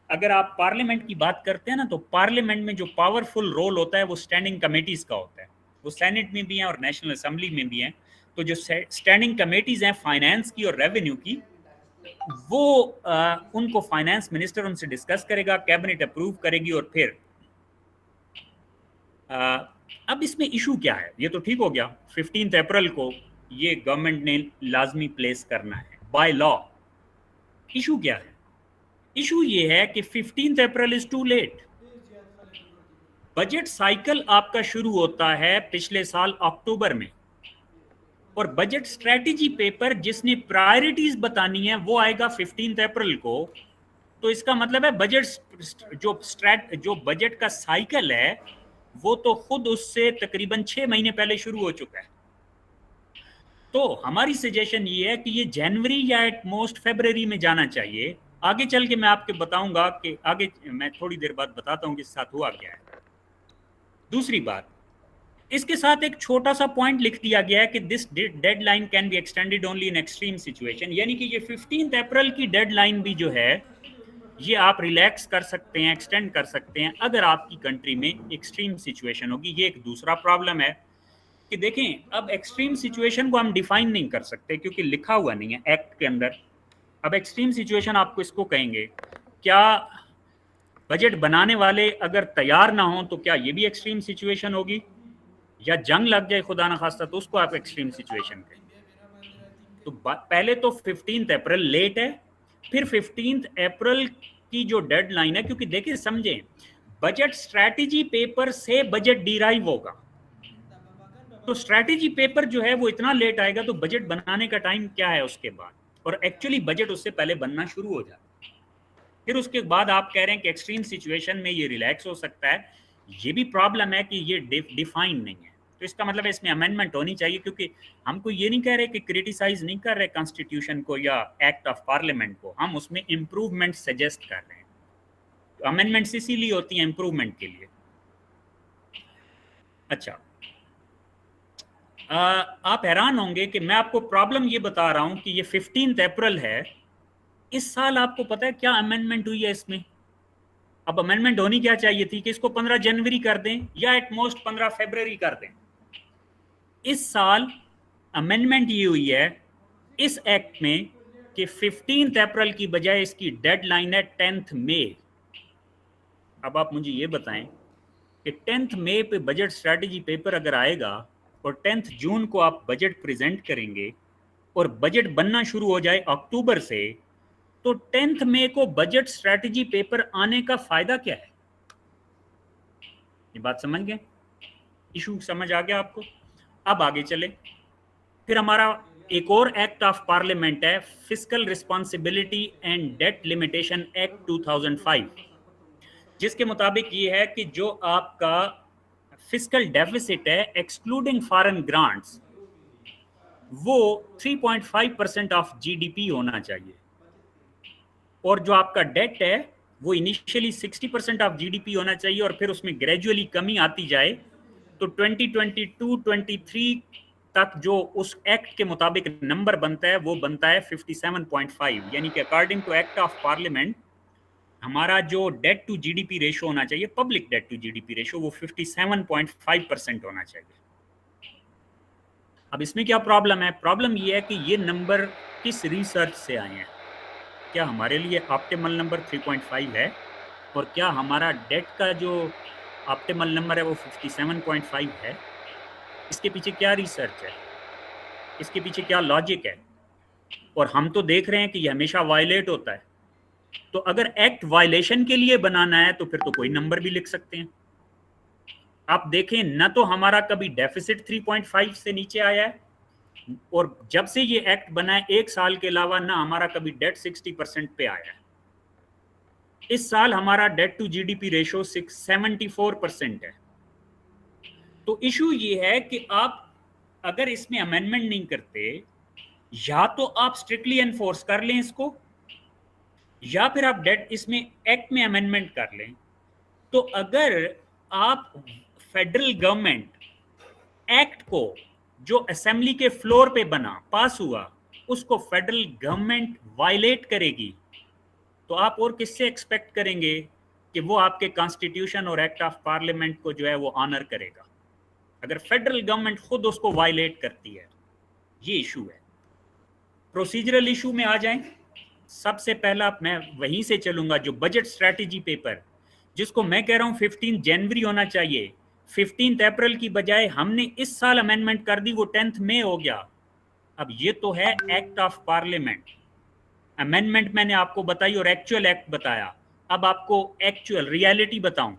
अगर आप पार्लियामेंट की बात करते हैं ना, तो पार्लियामेंट में जो पावरफुल रोल होता है वो स्टैंडिंग कमेटीज का होता है। वो सेनेट में भी हैं और नेशनल असेंबली में भी हैं। तो जो स्टैंडिंग कमेटीज हैं फाइनेंस की और रेवेन्यू की, वो उनको फाइनेंस मिनिस्टर उनसे डिस्कस करेगा, कैबिनेट अप्रूव करेगी, और फिर अब इसमें इशू क्या है? ये तो ठीक हो गया, 15 अप्रैल को ये गवर्नमेंट ने लाजमी प्लेस करना है बाय लॉ। इशू क्या है? इशू ये है कि 15 April is too late. Budget cycle आपका शुरू होता है पिछले साल अक्टूबर में, और बजट स्ट्रेटजी पेपर जिसने प्रायोरिटीज बतानी है वो आएगा 15 अप्रैल को। तो इसका मतलब है बजट जो बजट का साइकिल है वो तो खुद उससे तकरीबन 6 महीने पहले शुरू हो चुका है। तो हमारी सजेशन ये है कि ये जनवरी या एट मोस्ट फरवरी में जाना चाहिए। आगे चल के मैं आपको बताऊंगा कि आगे मैं थोड़ी देर बाद बताता हूं कि साथ हुआ क्या है। दूसरी बात, इसके साथ एक छोटा सा पॉइंट लिख दिया गया है कि this deadline can be extended only in extreme situation, यानी कि ये 15 अप्रैल की डेडलाइन भी जो है ये आप रिलैक्स कर सकते हैं, एक्सटेंड कर सकते हैं अगर आपकी कंट्री में एक्सट्रीम सिचुएशन होगी। ये एक दूसरा प्रॉब्लम है कि देखें, अब एक्सट्रीम सिचुएशन को हम डिफाइन नहीं कर सकते क्योंकि लिखा हुआ नहीं है एक्ट के अंदर। अब एक्सट्रीम सिचुएशन आपको इसको कहेंगे, क्या बजट बनाने वाले अगर तैयार ना हो तो क्या ये भी एक्सट्रीम सिचुएशन होगी? या जंग लग जाए खुदा ना खास्ता तो उसको आप एक्सट्रीम सिचुएशन कहेंगे? तो पहले तो 15 अप्रैल लेट है, फिर 15 अप्रैल की जो डेडलाइन है, क्योंकि देखिए समझें, बजट स्ट्रैटेजी पेपर से बजट डिराइव होगा, तो स्ट्रैटेजी पेपर जो है वो इतना लेट आएगा तो बजट बनाने का टाइम क्या है उसके बाद, और एक्चुअली बजट उससे पहले बनना शुरू हो जाता है। फिर उसके बाद आप कह रहे हैं कि एक्सट्रीम सिचुएशन में ये रिलैक्स हो सकता है, ये भी प्रॉब्लम है कि ये डिफाइन नहीं है। तो इसका मतलब है इसमें अमेंडमेंट होनी चाहिए, क्योंकि हमको ये नहीं कह रहे कि क्रिटिसाइज नहीं कर रहे कॉन्स्टिट्यूशन को या एक्ट ऑफ पार्लियामेंट को, हम उसमें इम्प्रूवमेंट सजेस्ट कर रहे हैं। तो अमेंडमेंट्स इसीलिए होती हैं इम्प्रूवमेंट के लिए। अच्छा, आप हैरान होंगे कि मैं आपको प्रॉब्लम ये बता रहा हूं कि ये 15 अप्रैल है, इस साल आपको पता है क्या अमेंडमेंट हुई है इसमें? अब अमेंडमेंट होनी क्या चाहिए थी कि इसको 15 जनवरी कर दें या एट मोस्ट 15 फरवरी कर दें। इस साल अमेंडमेंट ये हुई है इस एक्ट में कि 15 अप्रैल की बजाय इसकी डेडलाइन है 10 मई। अब आप मुझे ये बताएं कि 10 मई पे बजट स्ट्रैटेजी पेपर अगर आएगा और 10 जून को आप बजट प्रेजेंट करेंगे और बजट बनना शुरू हो जाए अक्टूबर से, तो 10 मई को बजट स्ट्रैटेजी पेपर आने का फायदा क्या है? ये बात समझ गए? इशू समझ आ गया आपको? अब आगे चले। फिर हमारा एक और एक्ट ऑफ पार्लियामेंट है, fiscal responsibility and debt limitation act 2005, जिसके मुताबिक ये है कि जो आपका फिस्कल डेफिसिट है एक्सक्लूडिंग फॉरेन ग्रांट्स, वो 3.5% ऑफ जीडीपी होना चाहिए, और जो आपका डेट है वो इनिशियली 60% ऑफ जीडीपी होना चाहिए और फिर उसमें ग्रेजुअली कमी आती जाए, तो 2022-23 तक जो उस एक्ट के मुताबिक नंबर बनता है वो बनता है 57.5, यानी कि according to act of parliament हमारा जो डेट टू जीडीपी रेशो होना चाहिए, public debt to GDP ratio, वो 57.5% होना चाहिए। अब इसमें क्या प्रॉब्लम है? प्रॉब्लम ये है कि ये नंबर किस रिसर्च से आए हैं? क्या हमारे लिए ऑप्टिमल नंबर 3.5 है? और क्या हमारा डेट का जो ऑप्टिमल नंबर है वो 57.5 है? इसके पीछे क्या रिसर्च है? इसके पीछे क्या लॉजिक है? और हम तो देख रहे हैं कि ये हमेशा वायलेट होता है। तो अगर एक्ट वायलेशन के लिए बनाना है तो फिर तो कोई नंबर भी लिख सकते हैं। आप देखें, न तो हमारा कभी डेफिसिट 3.5 से नीचे आया है, और जब से ये एक्ट बना है एक साल के अलावा ना हमारा कभी डेट 60% पे आया है। इस साल हमारा डेट टू जीडीपी रेशो 74% है। तो इशू ये है कि आप अगर इसमें अमेंडमेंट नहीं करते, या तो आप स्ट्रिक्टली एनफोर्स कर लें इसको, या फिर आप डेट इसमें एक्ट में अमेंडमेंट कर लें। तो अगर आप फेडरल गवर्नमेंट एक्ट को जो असेंबली के फ्लोर पे बना, पास हुआ, उसको फेडरल गवर्नमेंट वायलेट करेगी, तो आप और किससे एक्सपेक्ट करेंगे कि वो आपके कॉन्स्टिट्यूशन और एक्ट ऑफ पार्लियामेंट को जो है वो ऑनर करेगा, अगर फेडरल गवर्नमेंट खुद उसको वायलेट करती है? ये इशू है। प्रोसीजरल इशू में आ जाएं। सबसे पहला मैं वहीं से चलूंगा, जो बजट स्ट्रैटेजी पेपर, जिसको मैं कह रहा हूं 15 जनवरी होना चाहिए, 15 अप्रैल की बजाय हमने इस साल अमेंडमेंट कर दी, वो 10 मई हो गया। अब ये तो है एक्ट ऑफ पार्लियामेंट, अमेंडमेंट मैंने आपको बताई और एक्चुअल एक्ट बताया। अब आपको एक्चुअल रियलिटी बताऊं।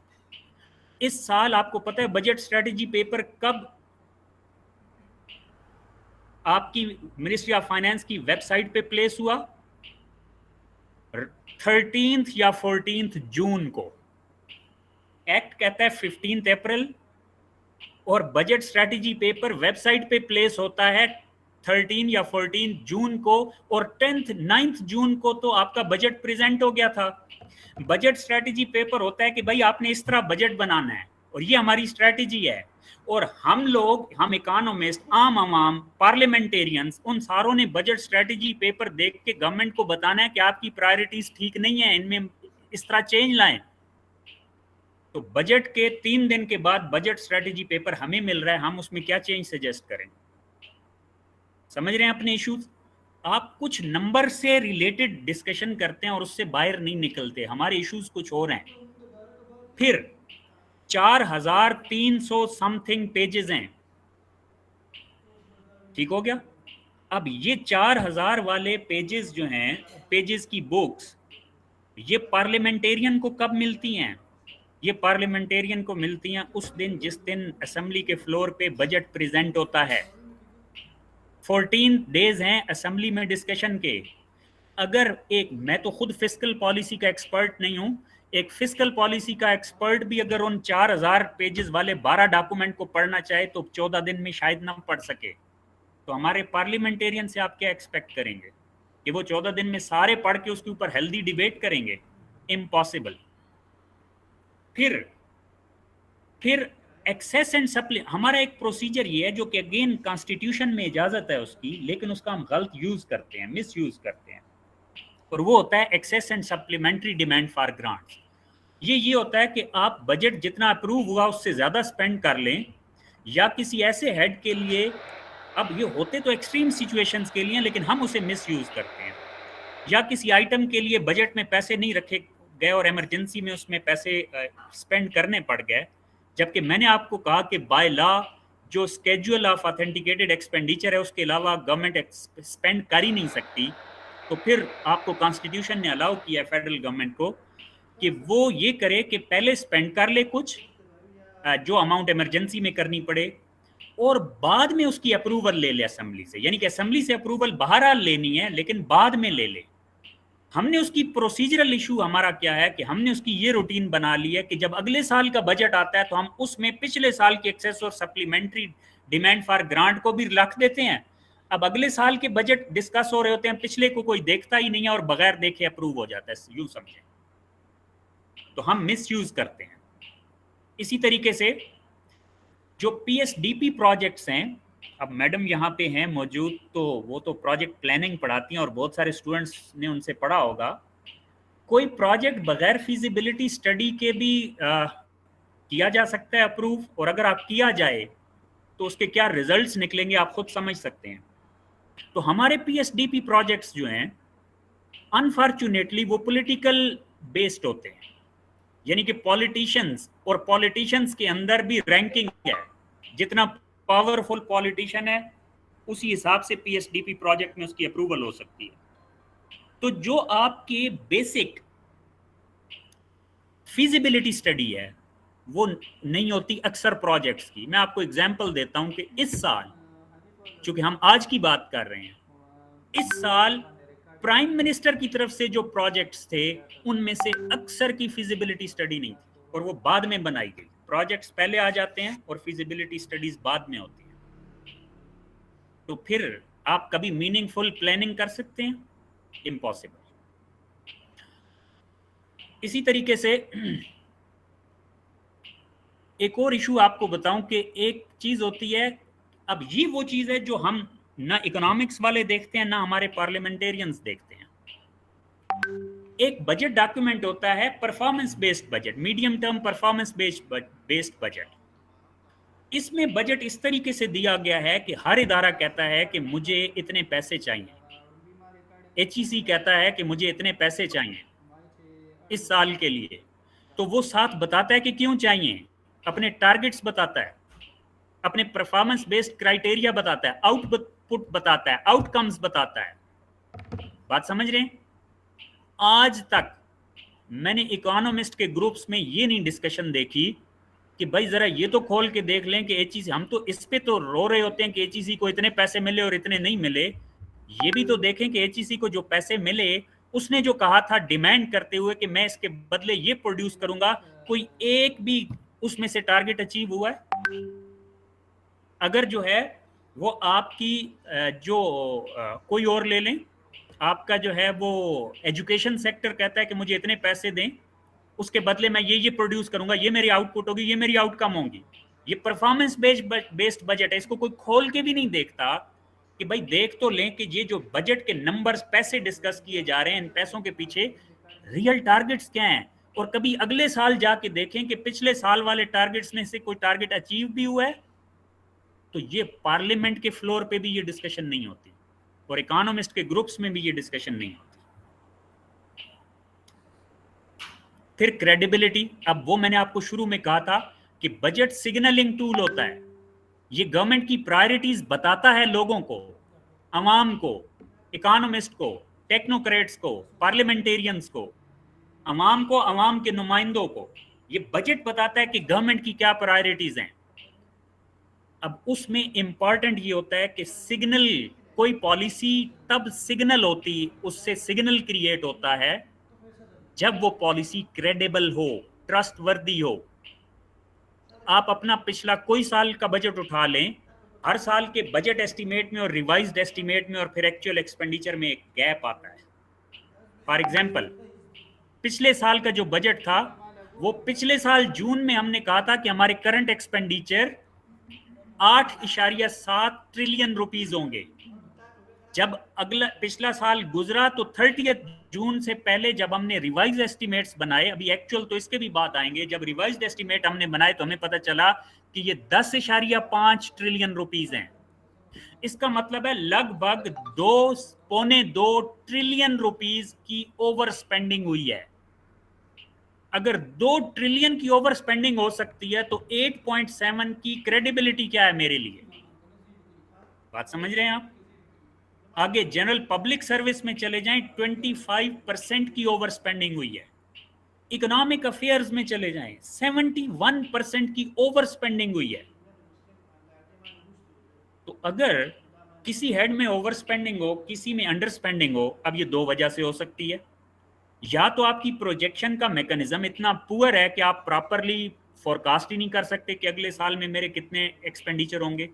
इस साल आपको पता है बजट स्ट्रैटेजी पेपर कब आपकी मिनिस्ट्री ऑफ फाइनेंस की वेबसाइट पे प्लेस हुआ? 13 या 14 जून को। एक्ट कहता है 15 अप्रैल, और बजट स्ट्रैटेजी पेपर वेबसाइट पे प्लेस होता है 13 या 14 जून को, और 9 जून को तो आपका बजट प्रेजेंट हो गया था। बजट स्ट्रैटेजी पेपर होता है कि भाई आपने इस तरह बजट बनाना है और ये हमारी स्ट्रैटेजी है, और हम लोग, हम इकोनॉमिस्ट, आम आवाम, पार्लियामेंटेरियंस, उन सारों ने बजट स्ट्रैटेजी पेपर देख के गवर्नमेंट को बताना है कि आपकी प्रायोरिटीज ठीक नहीं है, इनमें इस तरह चेंज लाएं। तो बजट के 3 दिन के बाद बजट स्ट्रैटेजी पेपर हमें मिल रहा है, हम उसमें क्या चेंज सजेस्ट करें? समझ रहे हैं अपने इश्यूज? आप कुछ नंबर से रिलेटेड डिस्कशन करते हैं और उससे बाहर नहीं निकलते, हमारे इश्यूज कुछ और हैं। फिर 4300 समथिंग पेजेस हैं, ठीक हो गया? अब ये 4000 वाले पेजेस जो हैं, पेजेस की बुक्स, ये पार्लियामेंटेरियन को कब मिलती हैं? ये पार्लियामेंटेरियन को मिलती हैं उस दिन जिस दिन असेंबली के फ्लोर पे बजट प्रेजेंट होता है। 14 डेज हैं असेंबली में डिस्कशन के। अगर एक, मैं तो खुद फिस्कल पॉलिसी का एक्सपर्ट नहीं हूं, एक फिस्कल पॉलिसी का एक्सपर्ट भी अगर उन 4000 पेजेस वाले 12 डॉक्यूमेंट को पढ़ना चाहे तो 14 दिन में शायद ना पढ़ सके। तो हमारे पार्लियामेंटेरियन से आप क्या एक्सपेक्ट करेंगे कि वो 14 दिन में सारे पढ़ के उसके ऊपर हेल्दी डिबेट करेंगे? इम्पॉसिबल। फिर एक्सेस एंड सप्ली, हमारा एक प्रोसीजर ये है जो कि अगेन कॉन्स्टिट्यूशन में इजाजत है उसकी, लेकिन उसका हम गलत यूज करते हैं, मिस यूज करते हैं, और वो होता है excess and supplementary demand for grants. ये होता है कि आप बजट जितना अप्रूव हुआ उससे ज्यादा स्पेंड कर लें, या किसी ऐसे हेड के लिए, अब ये होते तो एक्सट्रीम सिचुएशंस के लिए, लेकिन हम उसे मिस यूज करते हैं, या किसी आइटम के लिए बजट में पैसे नहीं रखे गए और इमरजेंसी में उसमें पैसे स्पेंड करने पड़ गए, जबकि मैंने आपको कहा कि बाय लॉ जो स्केड्यूल ऑफ ऑथेंटिकेटेड एक्सपेंडिचर है उसके अलावा गवर्नमेंट स्पेंड कर ही नहीं सकती। तो फिर आपको कॉन्स्टिट्यूशन ने अलाउ किया फेडरल गवर्नमेंट को कि वो ये करे कि पहले स्पेंड कर ले कुछ जो अमाउंट इमरजेंसी में करनी पड़े, और बाद में उसकी अप्रूवल ले ले असेंबली से, यानी कि असेंबली से अप्रूवल बहरहाल लेनी है लेकिन बाद में ले ले। हमने उसकी प्रोसीजरल इशू हमारा क्या है कि हमने उसकी ये रूटीन बना ली है कि जब अगले साल का बजट आता है तो हम उसमें पिछले साल की एक्सेस और सप्लीमेंट्री डिमांड फॉर ग्रांट को भी रख देते हैं। अब अगले साल के बजट डिस्कस हो रहे होते हैं, पिछले को कोई देखता ही नहीं है और बगैर देखे अप्रूव हो जाता है, यूं समझें। تو ہم مس یوز کرتے ہیں. اسی طریقے سے جو P S D P projects ہیں, اب میڈم یہاں پہ ہیں موجود, تو وہ تو پروجیکٹ پلاننگ پڑھاتی ہیں اور بہت سارے اسٹوڈنٹس نے ان سے پڑھا ہوگا. کوئی پروجیکٹ بغیر فیزیبلٹی اسٹڈی کے بھی کیا جا سکتا ہے اپروو, اور اگر آپ کیا جائے تو اس کے کیا ریزلٹس نکلیں گے آپ خود سمجھ سکتے ہیں. تو ہمارے P S D P projects جو ہیں انفارچونیٹلی وہ پولیٹیکل بیسڈ ہوتے ہیں, یعنی کہ پالیٹیشنز, اور پالیٹیشنز کے اندر بھی رینکنگ ہے, جتنا پاورفل پالیٹیشین ہے اسی حساب سے P S D P project میں اس کی اپروول ہو سکتی ہے. تو جو آپ کے بیسک فیزیبلٹی اسٹڈی ہے وہ نہیں ہوتی اکثر پروجیکٹس کی. میں آپ کو اگزامپل دیتا ہوں کہ اس سال, چونکہ ہم آج کی بات کر رہے ہیں, اس سال پرائم منسٹر کی طرف سے جو پروجیکٹس تھے ان میں سے اکثر کی فیزیبلٹی اسٹڈی نہیں تھی, اور وہ بعد میں بنائی گئی. پروجیکٹس پہلے آ جاتے ہیں اور فیزیبلٹی اسٹڈیز بعد میں ہوتی ہیں. تو پھر آپ کبھی میننگ فل پلاننگ کر سکتے ہیں؟ امپاسبل. اسی طریقے سے ایک اور ایشو آپ کو بتاؤں کہ ایک چیز ہوتی ہے, اب یہ وہ چیز ہے جو ہم نہ اکنامکس والے دیکھتے ہیں نہ ہمارے پارلیمنٹیرینز دیکھتے ہیں. ایک بجٹ ڈاکیومنٹ ہوتا ہے performance based budget, medium term performance based budget. اس میں بجٹ اس طریقے سے دیا گیا ہے کہ ہر ادارہ کہتا ہے کہ مجھے اتنے پیسے چاہیے, ایچ ای سی کہتا ہے کہ مجھے اتنے پیسے چاہیے اس سال کے لیے, تو وہ ساتھ بتاتا ہے کہ کیوں چاہیے, اپنے ٹارگٹس بتاتا ہے, اپنے پرفارمنس بیسڈ کرائٹیریا بتاتا ہے, آؤٹ پٹ بتاتا ہے, آؤٹ کمز بتاتا ہے. بات سمجھ رہے ہیں؟ آج تک میں نے اکانومسٹ کے گروپس میں یہ نہیں ڈسکشن دیکھی کہ بھائی ذرا یہ تو کھول کے دیکھ لیں کہ ایچ ای سی, ہم تو اس پہ تو رو رہے ہوتے ہیں کہ ایچ ای سی کو اتنے پیسے ملے اور اتنے نہیں ملے, یہ بھی تو دیکھیں کہ ایچ ای سی کو جو پیسے ملے اس نے جو کہا تھا ڈیمانڈ کرتے ہوئے کہ میں اس کے بدلے یہ پروڈیوس کروں گا, کوئی ایک بھی اس میں سے ٹارگٹ اچیو ہوا ہے؟ اگر جو ہے وہ آپ کی جو کوئی اور لے لیں, آپ کا جو ہے وہ ایجوکیشن سیکٹر کہتا ہے کہ مجھے اتنے پیسے دیں, اس کے بدلے میں یہ پروڈیوس کروں گا, یہ میری آؤٹ پٹ ہوگی, یہ میری آؤٹ کم ہوگی. یہ پرفارمنس بیسڈ بجٹ ہے, اس کو کوئی کھول کے بھی نہیں دیکھتا کہ بھائی دیکھ تو لیں کہ یہ جو بجٹ کے نمبرز پیسے ڈسکس کیے جا رہے ہیں, ان پیسوں کے پیچھے ریئل ٹارگٹس کیا ہیں, اور کبھی اگلے سال جا کے دیکھیں کہ پچھلے سال والے ٹارگٹس میں سے کوئی ٹارگٹ اچیو بھی ہوا ہے. تو یہ پارلیمنٹ کے فلور پہ بھی یہ ڈسکشن نہیں ہوتی, اور اکانومسٹ کے گروپس میں بھی یہ ڈسکشن نہیں ہوتی. پھر کریڈیبلٹی, اب وہ میں نے آپ کو شروع میں کہا تھا کہ بجٹ سگنلنگ ٹول ہوتا ہے, یہ گورنمنٹ کی پرائرٹیز بتاتا ہے لوگوں کو, عوام کو, اکانومسٹ کو, ٹیکنوکریٹس کو, پارلیمنٹیرینز کو, عوام کو, عوام کے نمائندوں کو. یہ بجٹ بتاتا ہے کہ گورنمنٹ کی کیا پرائرٹیز ہیں. اب اس میں امپورٹنٹ یہ ہوتا ہے کہ سگنل, کوئی پالیسی تب سگنل ہوتی, اس سے سگنل کریٹ ہوتا ہے جب وہ پالیسی کریڈیبل ہو, ٹرسٹ وردی ہو. آپ اپنا پچھلا کوئی سال کا بجٹ اٹھا لیں, ہر سال کے بجٹ ایسٹیمیٹ میں اور ریوائزڈ ایسٹیمیٹ میں اور پھر ایکچوئل ایکسپینڈیچر میں ایک گیپ آتا ہے. فار ایگزامپل, پچھلے سال کا جو بجٹ تھا وہ پچھلے سال جون میں ہم نے کہا تھا کہ ہمارے کرنٹ ایکسپینڈیچر 8.7 ٹریلین روپیز ہوں گے. جب پچھلا سال گزرا تو 30 جون سے پہلے جب ہم نے ریوائز ایسٹیمیٹس بنائے, ابھی ایکچوئل تو اس کے بھی بات آئیں گے, جب ریوائزڈ ایسٹیمیٹ ہم نے بنائے تو ہمیں پتہ چلا کہ یہ 10.5 ٹریلین روپیز ہیں. اس کا مطلب ہے لگ بھگ 2.25 ٹریلین روپیز کی اوور سپینڈنگ ہوئی ہے. اگر 2 ٹریلین کی اوور سپینڈنگ ہو سکتی ہے تو 8.7 کی کریڈیبلٹی کیا ہے میرے لیے؟ بات سمجھ رہے ہیں آپ؟ آگے جنرل پبلک سروس میں چلے جائیں, 25% کی اوور سپینڈنگ ہوئی ہے. اکنامک افیئرز میں چلے جائیں, 71% کی اوور سپینڈنگ ہوئی ہے. تو اگر کسی ہیڈ میں اوور سپینڈنگ ہو, کسی میں انڈر سپینڈنگ ہو, اب یہ 2 وجہ سے ہو سکتی ہے. یا تو آپ کی پروجیکشن کا میکنزم اتنا پور ہے کہ آپ پراپرلی فورکاسٹ ہی نہیں کر سکتے کہ اگلے سال میں میرے کتنے ایکسپینڈیچر ہوں گے,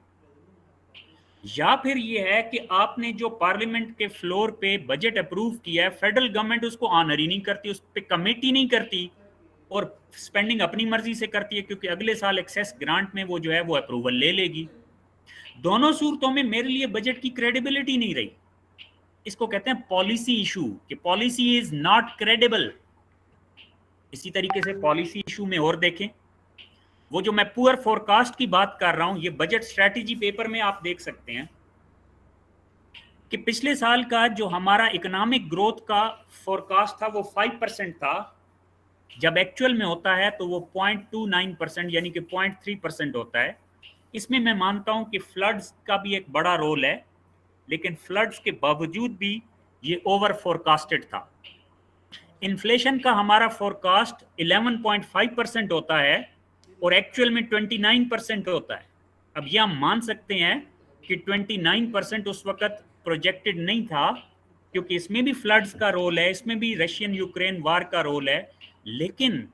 یا پھر یہ ہے کہ آپ نے جو پارلیمنٹ کے فلور پہ بجٹ اپروو کیا ہے, فیڈرل گورنمنٹ اس کو آنر ہی نہیں کرتی, اس پہ کمیٹی نہیں کرتی, اور स्पेंडिंग अपनी मर्जी से करती है क्योंकि अगले साल एक्सेस ग्रांट में वो जो है वो अप्रूवल ले लेगी। दोनों सूरतों में मेरे लिए बजट की क्रेडिबिलिटी नहीं रही। इसको कहते हैं पॉलिसी इशू, कि पॉलिसी इज नॉट क्रेडिबल। इसी तरीके से पॉलिसी इशू में और देखें, वो जो मैं पुअर फोरकास्ट की बात कर रहा हूं, ये बजट स्ट्रैटेजी पेपर में आप देख सकते हैं कि पिछले साल का जो हमारा इकोनॉमिक ग्रोथ का फोरकास्ट था वो 5% था, जब एक्चुअल में होता है तो वो 0.29% यानी कि 0.3% होता है। इसमें मैं मानता हूं कि फ्लड्स का भी एक बड़ा रोल है, लेकिन फ्लड्स के बावजूद भी ये ओवर फोरकास्टेड था। इन्फ्लेशन का हमारा फोरकास्ट 11.5% होता है और एक्चुअल में 29% होता है। अब ये हम मान सकते हैं कि 29% उस वक्त प्रोजेक्टेड नहीं था, क्योंकि इसमें भी फ्लड्स का रोल है, इसमें भी रशियन यूक्रेन वार का रोल है। लेकिन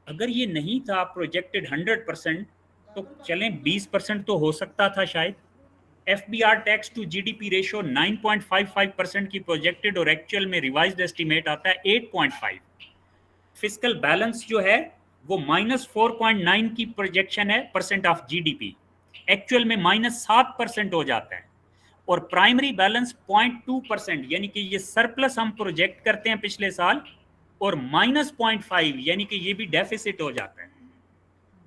अगर ये नहीं था प्रोजेक्टेड 100%, तो चलें 20% तो हो सकता था शायद। FBR tax to GDP ratio 9.55% की प्रोजेक्टेड और एक्चुअल में रिवाइज्ड एस्टीमेट आता है 8.5। फिस्कल बैलेंस जो है वो -4.9 की प्रोजेक्शन है परसेंट ऑफ GDP, एक्चुअल में -7% हो जाता है। और प्राइमरी बैलेंस 0.2%, यानी कि ये सरप्लस हम प्रोजेक्ट करते हैं पिछले साल, और -0.5 यानी कि ये भी डेफिसिट हो जाता है।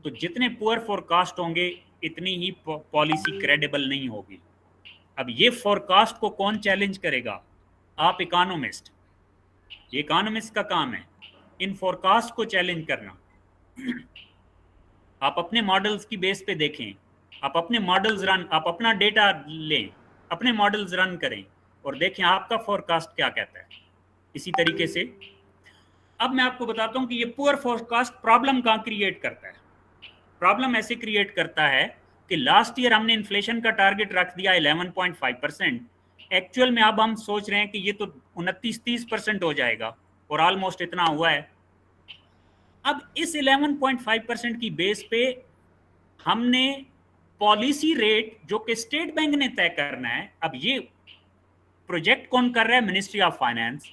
तो जितने पुअर फोरकास्ट होंगे इतनी ही पॉलिसी क्रेडिबल नहीं होगी। अब ये फोरकास्ट को कौन चैलेंज करेगा? आप इकोनॉमिस्ट। ये इकोनॉमिस्ट का काम है इन फोरकास्ट को चैलेंज करना। आप अपने मॉडल्स की बेस पे देखें, आप अपने मॉडल्स रन, आप अपना डेटा लें, अपने मॉडल्स रन करें और देखें आपका फोरकास्ट क्या कहता है। इसी तरीके से अब मैं आपको बताता हूं कि ये पुअर फोरकास्ट प्रॉब्लम कहां क्रिएट करता है। प्रॉब्लम ऐसे क्रिएट करता है कि लास्ट ईयर हमने इन्फ्लेशन का टारगेट रख दिया 11.5%, एक्चुअल में अब हम सोच रहे हैं कि ये तो 29-30% हो जाएगा और ऑलमोस्ट इतना हुआ है। अब इस 11.5% की बेस पे हमने पॉलिसी रेट जो कि स्टेट बैंक ने तय करना है, अब ये प्रोजेक्ट कौन कर रहा है? Ministry of finance.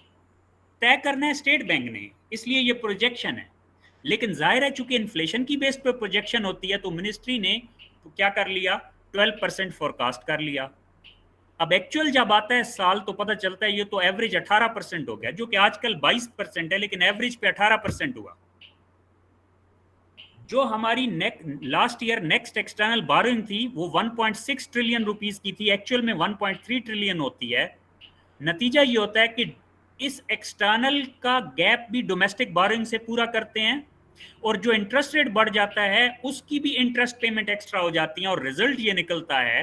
तय करना है स्टेट बैंक ने, इसलिए ये प्रोजेक्शन है। लेकिन जाहिर है चूंकि इन्फ्लेशन की बेस पे प्रोजेक्शन होती है तो मिनिस्ट्री ने तो क्या कर लिया, 12% फोरकास्ट कर लिया। अब एक्चुअल जब आता है साल तो पता चलता है ये तो एवरेज 18% हो गया, जो कि आजकल 22% है, लेकिन एवरेज पे 18% हुआ। जो हमारी last year next external borrowing थी वो 1.6 ट्रिलियन रुपीस की थी, एक्चुअल में 1.3 ट्रिलियन होती है। नतीजा ये होता है कि इस एक्सटर्नल का गैप भी डोमेस्टिक बोरोइंग से पूरा करते हैं, और जो इंटरेस्ट रेट बढ़ जाता है उसकी भी इंटरेस्ट पेमेंट एक्स्ट्रा हो जाती है। और रिजल्ट ये निकलता है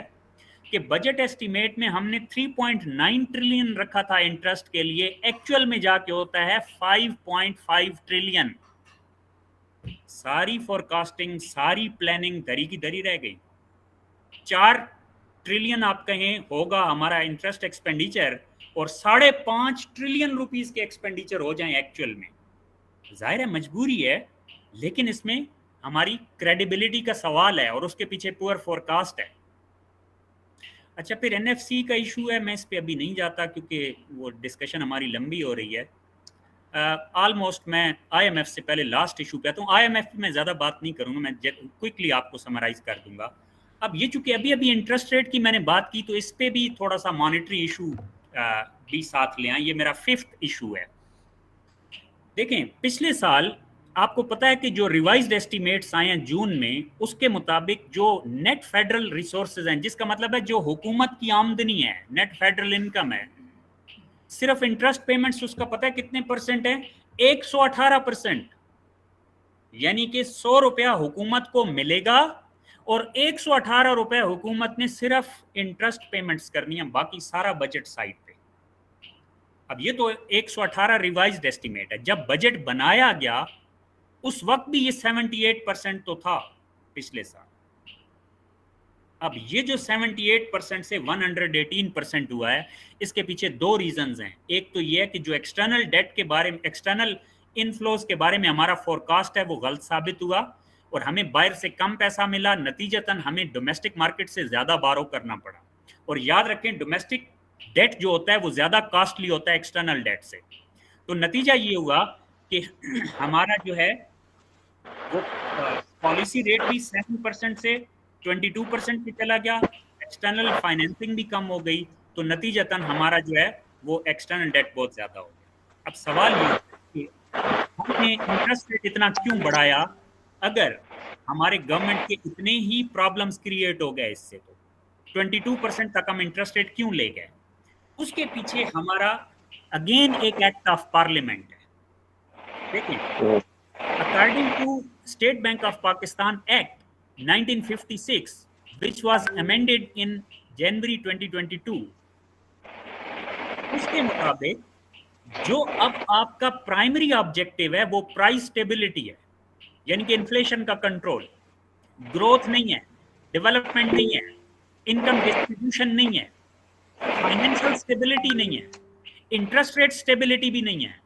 कि बजट एस्टीमेट में हमने 3.9 ट्रिलियन रखा था इंटरेस्ट के लिए, एक्चुअल में जाके होता है 5.5 ट्रिलियन। सारी फोरकास्टिंग, सारी प्लानिंग दरी की दरी रह गई। 4 ट्रिलियन आप कहें होगा हमारा इंटरेस्ट एक्सपेंडिचर, और 5.5 ट्रिलियन रुपीस के एक्सपेंडिचर हो जाएं एक्चुअल में। जाहिर है मजबूरी है, लेकिन इसमें हमारी क्रेडिबिलिटी का सवाल है और उसके पीछे पुअर फोरकास्ट है। अच्छा, फिर NFC का इशू है, मैं इस पे अभी नहीं जाता क्योंकि वो डिस्कशन हमारी लंबी हो रही है। ऑलमोस्ट मैं IMF से पहले लास्ट इशू पे आता हूँ। IMF में ज़्यादा बात नहीं करूँगा, मैं क्विकली आपको समराइज कर दूंगा। अब ये चूंकि अभी अभी इंटरेस्ट रेट की मैंने बात की तो इस पे भी थोड़ा सा मॉनेटरी इशू भी साथ ले आए। ये मेरा 5th इशू है। देखें, पिछले साल आपको पता है कि जो रिवाइज्ड एस्टीमेट्स आए हैं जून में, उसके मुताबिक जो नेट फेडरल रिसोर्सेज हैं, जिसका मतलब है जो हुकूमत की आमदनी है, नेट फेडरल इनकम है, सिर्फ इंटरेस्ट पेमेंट्स उसका पता है कितने परसेंट है? 118%। यानी कि 100 रुपया हुकूमत को मिलेगा और 118 रुपए हुकूमत ने सिर्फ इंटरेस्ट पेमेंट्स करनी है, बाकी सारा बजट साइड पे। अब ये तो 118 रिवाइज्ड एस्टीमेट है। जब बजट बनाया गया उस वक्त भी ये 78% तो था पिछले साल। अब ये जो 78% से 118% हुआ है, इसके पीछे 2 रीजंस हैं। एक तो ये है कि जो एक्सटर्नल डेट के बारे में, एक्सटर्नल इनफ्लोज के बारे में हमारा फोरकास्ट है वो गलत साबित हुआ और हमें बाहर से कम पैसा मिला, नतीजतन हमें डोमेस्टिक मार्केट से ज्यादा बारो करना पड़ा। और याद रखें, डोमेस्टिक डेट जो होता है वो ज्यादा कॉस्टली होता है एक्सटर्नल डेट से। तो नतीजा ये हुआ कि हमारा जो है वो पॉलिसी रेट भी 7% से 22% पे चला गया, एक्सटर्नल फाइनेंसिंग भी कम हो गई, तो नतीजतन हमारा जो है वो एक्सटर्नल डेट बहुत ज्यादा हो गया। अब सवाल ये है कि हमने इंटरेस्ट रेट इतना क्यों बढ़ाया अगर हमारे गवर्नमेंट के इतने ही प्रॉब्लम्स क्रिएट हो गए इससे, तो 22% तक हम इंटरेस्ट रेट क्यों ले गए? उसके पीछे हमारा अगेन एक एक्ट ऑफ पार्लियामेंट है। देखिए, according to State Bank of Pakistan Act 1956, which was amended in January 2022, उसके मुताबिक जो अब आपका प्राइमरी ऑब्जेक्टिव है वो प्राइस स्टेबिलिटी है, यानी कि इन्फ्लेशन का कंट्रोल, ग्रोथ नहीं है, डेवलपमेंट नहीं है, इनकम डिस्ट्रीब्यूशन नहीं है, फाइनेंशियल स्टेबिलिटी नहीं है, इंटरेस्ट रेट स्टेबिलिटी भी नहीं है।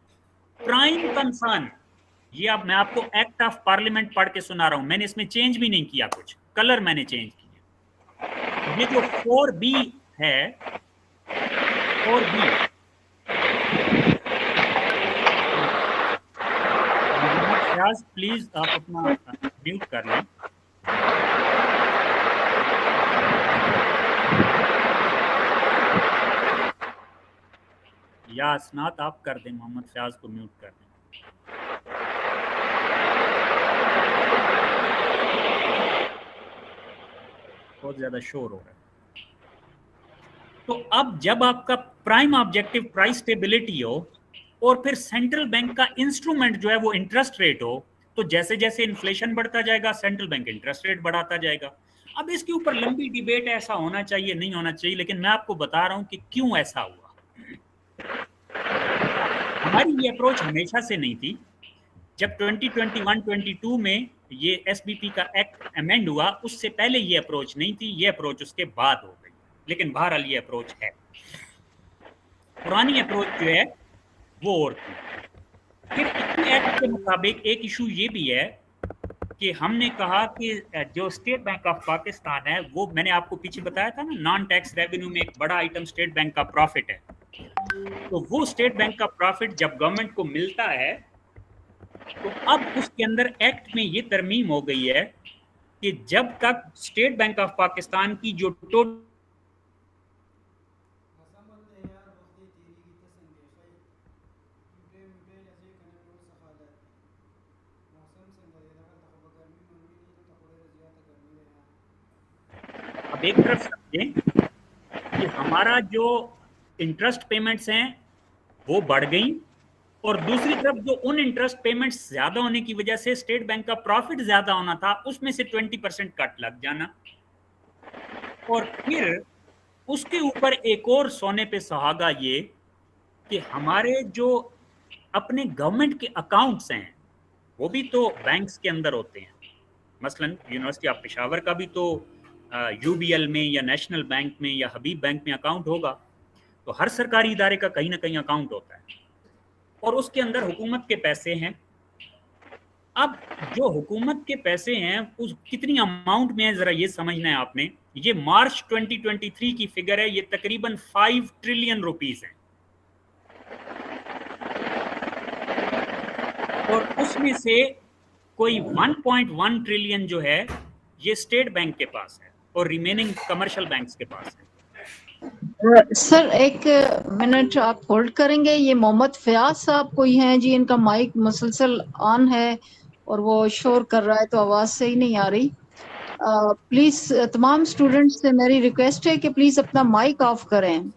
प्राइम कंसर्न, ये अब मैं आपको एक्ट ऑफ पार्लियामेंट पढ़ के सुना रहा हूं, मैंने इसमें चेंज भी नहीं किया, कुछ कलर मैंने चेंज किया। ये जो 4B है, 4B, प्लीज आप अपना म्यूट कर लें। या असनात आप कर दें, मोहम्मद फयाज को म्यूट कर दें। बहुत ज्यादा शोर हो रहा है। तो अब जब आपका प्राइम ऑब्जेक्टिव प्राइस स्टेबिलिटी हो और फिर सेंट्रल बैंक का इंस्ट्रूमेंट जो है वो इंटरेस्ट रेट हो, तो जैसे जैसे इन्फ्लेशन बढ़ता जाएगा सेंट्रल बैंक इंटरेस्ट रेट बढ़ाता जाएगा। अब इसके ऊपर लंबी डिबेट, ऐसा होना चाहिए नहीं होना चाहिए, लेकिन मैं आपको बता रहा हूं कि क्यों ऐसा हुआ। हमारी ये अप्रोच हमेशा से नहीं थी। जब 2021-22 में ये एसबीपी का एक्ट अमेंड हुआ, उससे पहले ये अप्रोच नहीं थी, ये अप्रोच उसके बाद हो गई, लेकिन बहरहाल ये अप्रोच है। पुरानी अप्रोच जो है वो और थी। फिर इसी एक्ट के मुताबिक एक इशू ये भी है कि हमने कहा कि जो स्टेट बैंक ऑफ पाकिस्तान है, वो मैंने आपको पीछे बताया था ना, नॉन टैक्स रेवेन्यू में एक बड़ा आइटम स्टेट बैंक का प्रॉफिट है। तो वो स्टेट बैंक का प्रॉफिट जब गवर्नमेंट को मिलता है, तो अब उसके अंदर एक्ट में ये तरमीम हो गई है कि जब तक स्टेट बैंक ऑफ पाकिस्तान की जो टोटल अब एक तरफ समझें कि हमारा जो इंटरेस्ट पेमेंट्स हैं वो बढ़ गई, और दूसरी तरफ जो उन इंटरेस्ट पेमेंट्स ज्यादा होने की वजह से स्टेट बैंक का प्रॉफिट ज्यादा होना था, उसमें से 20% कट लग जाना, और फिर उसके ऊपर एक और सोने पे सुहागा ये कि हमारे जो अपने गवर्नमेंट के अकाउंट्स हैं वो भी तो बैंक्स के अंदर होते हैं। मसलन यूनिवर्सिटी ऑफ पेशावर का भी तो यूबीएल में या नेशनल बैंक में या हबीब बैंक में अकाउंट होगा, तो हर सरकारी इदारे का कहीं ना कहीं अकाउंट होता है, और उसके अंदर हुकूमत के पैसे हैं। अब जो हुकूमत के पैसे हैं उस कितनी अमाउंट में है जरा ये समझना है आपने। ये मार्च 2023 की फिगर है, ये तकरीबन 5 ट्रिलियन रुपीस है, और उसमें से कोई 1.1 ट्रिलियन जो है ये स्टेट बैंक के पास है और रिमेनिंग कमर्शियल बैंक्स के पास है। सर एक मिनट आप होल्ड करेंगे? ये मोहम्मद फयाज साहब कोई हैं जी, इनका माइक मुसलसल ऑन है और वो शोर कर रहा है तो आवाज सही नहीं आ रही। प्लीज तमाम स्टूडेंट्स से मेरी रिक्वेस्ट है कि प्लीज अपना माइक ऑफ करें,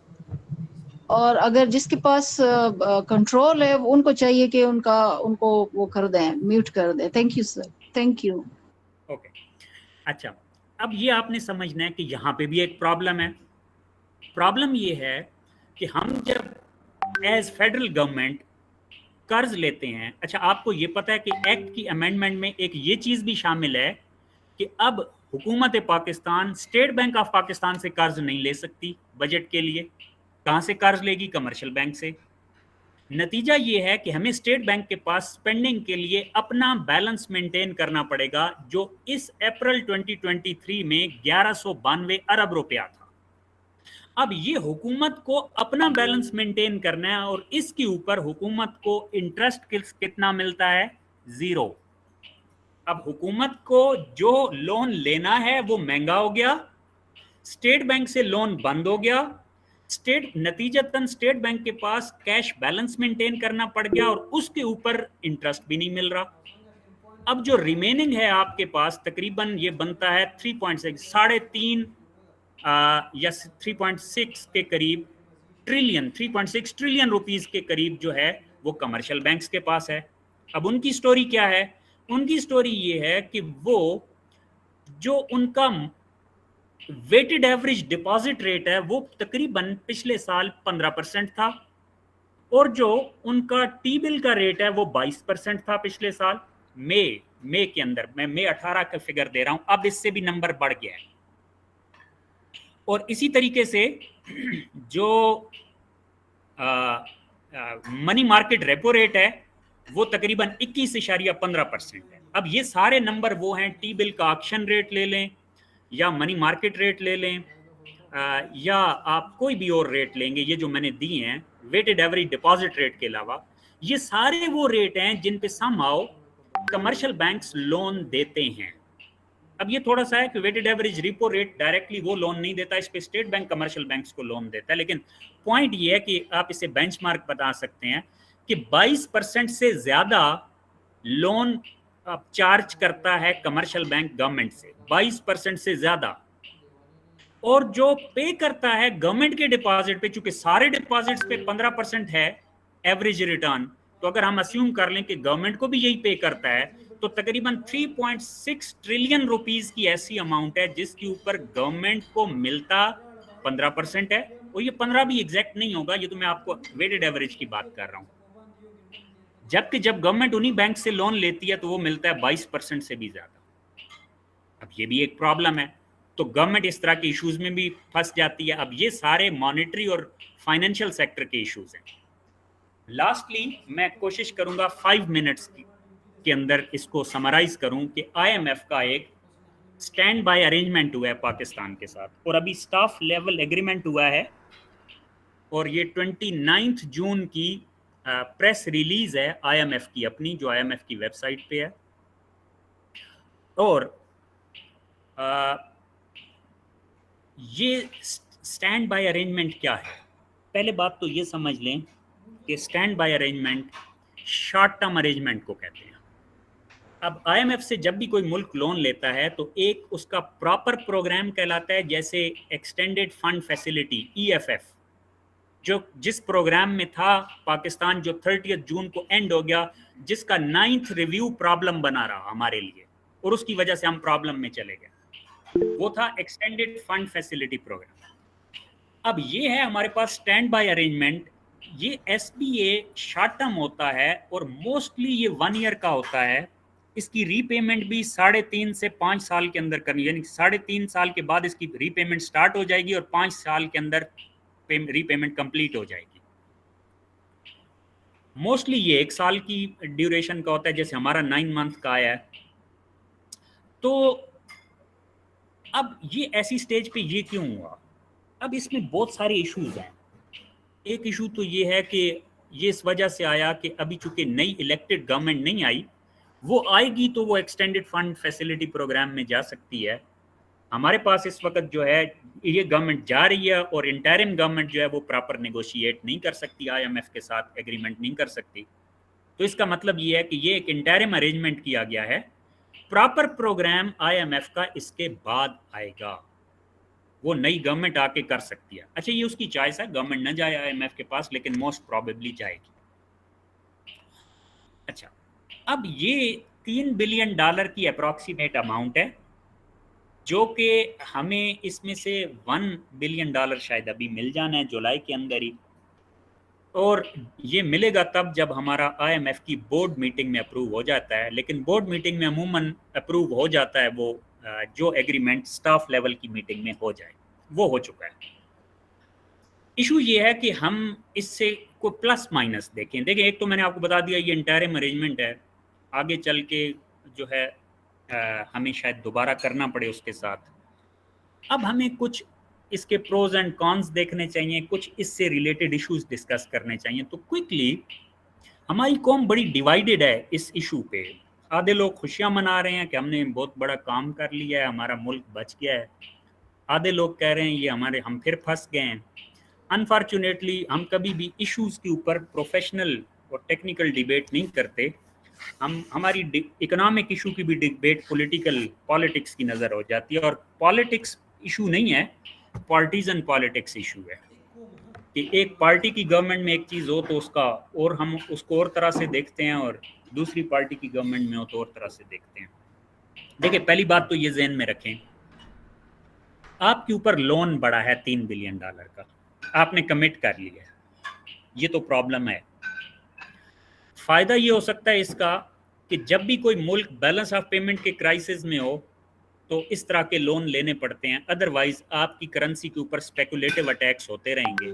और अगर जिसके पास कंट्रोल है उनको चाहिए कि उनको वो कर दें, म्यूट कर दें। Thank you sir, thank you. Okay, अच्छा, अब ये आपने समझना है कि यहाँ पे भी एक प्रॉब्लम है। प्रॉब्लम ये है कि हम जब एज फेडरल गवर्नमेंट कर्ज लेते हैं, अच्छा आपको ये पता है कि एक्ट की अमेंडमेंट में एक ये चीज भी शामिल है कि अब हुकूमत Pakistan state bank of Pakistan से कर्ज नहीं ले सकती बजट के लिए। कहां से कर्ज लेगी? कमर्शियल बैंक से। नतीजा ये है कि हमें स्टेट बैंक के पास स्पेंडिंग के लिए अपना बैलेंस मेंटेन करना पड़ेगा, जो इस अप्रैल 2023 में 1192 अरब रुपया था। अब ये हुकूमत को अपना बैलेंस मेंटेन करना है, और इसके ऊपर हुकूमत को इंटरेस्ट कितना मिलता है? 0। अब हुकूमत को जो लोन लेना है वो महंगा हो गया, स्टेट बैंक से लोन बंद हो गया, नतीजतन स्टेट बैंक के पास कैश बैलेंस मेंटेन करना पड़ गया और उसके ऊपर इंटरेस्ट भी नहीं मिल रहा। अब जो रिमेनिंग है आपके पास तकरीबन ये बनता है 3.6 या 3.6 के करीब ट्रिलियन, 3.6 ट्रिलियन रुपीस के करीब जो है वो कमर्शियल बैंक्स के पास है। अब उनकी स्टोरी क्या है? उनकी स्टोरी ये है कि वो जो उनका वेटेड एवरेज डिपॉजिट रेट है वो तकरीबन पिछले साल 15% था, और जो उनका टी बिल का रेट है वो 22% था पिछले साल मई के अंदर। मैं मई 18 का फिगर दे रहा हूं, अब इससे भी नंबर बढ़ गया है। और इसी तरीके से जो मनी मार्केट रेपो रेट है वो तकरीबन 21.15% है। अब ये सारे नंबर वो हैं, टी बिल का ऑक्शन रेट ले लें या मनी मार्केट रेट ले लें या आप कोई भी और रेट लेंगे, ये जो मैंने दिए हैं वेटेड एवरेज डिपॉजिट रेट के अलावा, ये सारे वो रेट हैं जिन पे समहाउ कमर्शियल बैंक्स लोन देते हैं। अब ये थोड़ा सा है कि weighted average repo rate directly वो लोन नहीं देता, इस पे स्टेट बैंक कमर्शियल बैंक्स को लोन देता है, लेकिन पॉइंट ये है कि आप इसे बेंचमार्क बता सकते हैं कि 22% से ज्यादा लोन चार्ज करता है कमर्शियल बैंक गवर्नमेंट से, 22% से ज्यादा। और जो पे करता है गवर्नमेंट के डिपॉजिट पे, चूंकि सारे डिपॉजिट्स पे 15% है एवरेज रिटर्न, तो अगर हम अस्यूम कर लें कि गवर्नमेंट को भी यही पे करता है, तो तकरीबन 3.6 ट्रिलियन रुपीस की ऐसी अमाउंट है जिसके ऊपर गवर्नमेंट को मिलता 15% है। और ये 15 भी एग्जैक्ट नहीं होगा, ये तो मैं आपको वेटेड एवरेज की बात कर रहा हूं। जबकि जब गवर्नमेंट उन्हीं बैंक से लोन लेती है तो वो मिलता है 22% से भी ज्यादा। अब ये भी एक प्रॉब्लम है, तो गवर्नमेंट इस तरह के इश्यूज में भी फंस जाती है। अब ये सारे मॉनेटरी और फाइनेंशियल सेक्टर के इश्यूज हैं। लास्टली मैं कोशिश करूंगा 5 मिनट्स के अंदर इसको समराइज करूं कि IMF का एक स्टैंड बाय अरेंजमेंट हुआ है पाकिस्तान के साथ, और अभी स्टाफ लेवल एग्रीमेंट हुआ है, और ये 29 जून की प्रेस रिलीज है IMF की अपनी, जो IMF की वेबसाइट पे है। और ये स्टैंड बाय अरेंजमेंट क्या है? पहले बात तो ये समझ लें कि stand by arrangement short term arrangement को कहते हैं। अब IMF से जब भी कोई मुल्क लोन लेता है तो एक उसका प्रॉपर प्रोग्राम कहलाता है, जैसे एक्सटेंडेड फंड फैसिलिटी EFF, जो जिस प्रोग्राम में था पाकिस्तान, जो 30 जून को एंड हो गया, जिसका 9th रिव्यू प्रॉब्लम बना रहा हमारे लिए, और उसकी वजह से हम प्रॉब्लम में चले गए, वो था एक्सटेंडेड फंड फैसिलिटी प्रोग्राम। अब ये है हमारे पास स्टैंड बाय अरेंजमेंट। ये SBA शॉर्ट टर्म होता है और मोस्टली ये 1 ईयर का होता है। इसकी रीपेमेंट भी 3.5 से 5 साल के अंदर करनी, यानी 3.5 साल के बाद इसकी रीपेमेंट स्टार्ट हो जाएगी और 5 साल के अंदर रीपेमेंट कंप्लीट हो जाएगी। मोस्टली ये 1 साल की ड्यूरेशन का होता है, जैसे हमारा 9 मंथ का आया है। तो अब ये ऐसी स्टेज पे ये क्यों हुआ? अब इसमें बहुत सारे इश्यूज हैं। एक इशू तो ये है कि ये इस वजह से आया कि अभी चूंकि नई इलेक्टेड गवर्नमेंट नहीं आई, वो आएगी तो वो एक्सटेंडेड फंड फैसिलिटी प्रोग्राम में जा सकती है। हमारे पास इस वक्त जो है ये गवर्नमेंट जा रही है, और इंटरिम गवर्नमेंट जो है वो प्रॉपर नेगोशिएट नहीं कर सकती, IMF के साथ एग्रीमेंट नहीं कर सकती। तो इसका मतलब ये है कि ये एक इंटरिम अरेंजमेंट किया गया है। प्रॉपर प्रोग्राम IMF का इसके बाद आएगा, वो नई गवर्नमेंट आके कर सकती है। अच्छा, ये उसकी चॉइस है, गवर्नमेंट न जाए IMF के पास, लेकिन मोस्ट प्रोबेबली जाएगी। अच्छा, अब ये $3 बिलियन की अप्रॉक्सीमेट अमाउंट है, जो कि हमें इसमें से $1 बिलियन शायद अभी मिल जाना है जुलाई के अंदर ही, और ये मिलेगा तब जब हमारा IMF की बोर्ड मीटिंग में अप्रूव हो जाता है। लेकिन बोर्ड मीटिंग में अमूमन अप्रूव हो जाता है वो जो एग्रीमेंट स्टाफ लेवल की मीटिंग में हो जाए, वो हो चुका है। इशू ये है कि हम इससे कोई प्लस माइनस देखें। एक तो मैंने आपको बता दिया ये इंटरिम अरेंजमेंट है, आगे चल के जो है हमें शायद दोबारा करना पड़े उसके साथ। अब हमें कुछ इसके प्रोज एंड कॉन्स देखने चाहिए, कुछ इससे रिलेटेड इश्यूज डिस्कस करने चाहिए। तो क्विकली, हमारी कौम बड़ी डिवाइडेड है इस इशू पे। आधे लोग खुशियां मना रहे हैं कि हमने बहुत बड़ा काम कर लिया है, हमारा मुल्क बच गया है, आधे लोग कह रहे हैं ये हम फिर फंस गए हैं। अनफॉर्चुनेटली हम कभी भी इश्यूज के ऊपर प्रोफेशनल और टेक्निकल डिबेट नहीं करते। हमारी इकोनॉमिक इशू की भी डिबेट पॉलिटिक्स की नज़र हो जाती है, और पॉलिटिक्स इशू नहीं है, पार्टीजन पॉलिटिक्स इशू है कि एक पार्टी की गवर्नमेंट में एक चीज़ हो तो हम उसको और तरह से देखते हैं, और दूसरी पार्टी की गवर्नमेंट में हो तो और तरह से देखते हैं। देखिए, पहली बात तो ये ज़हन में रखें, आपके ऊपर लोन बड़ा है $3 बिलियन का, आपने कमिट कर लिया है, ये तो प्रॉब्लम है। फायदा ये हो सकता है इसका कि जब भी कोई मुल्क बैलेंस ऑफ पेमेंट के क्राइसिस में हो तो इस तरह के लोन लेने पड़ते हैं, अदरवाइज आपकी करेंसी के ऊपर स्पेकुलेटिव अटैक्स होते रहेंगे।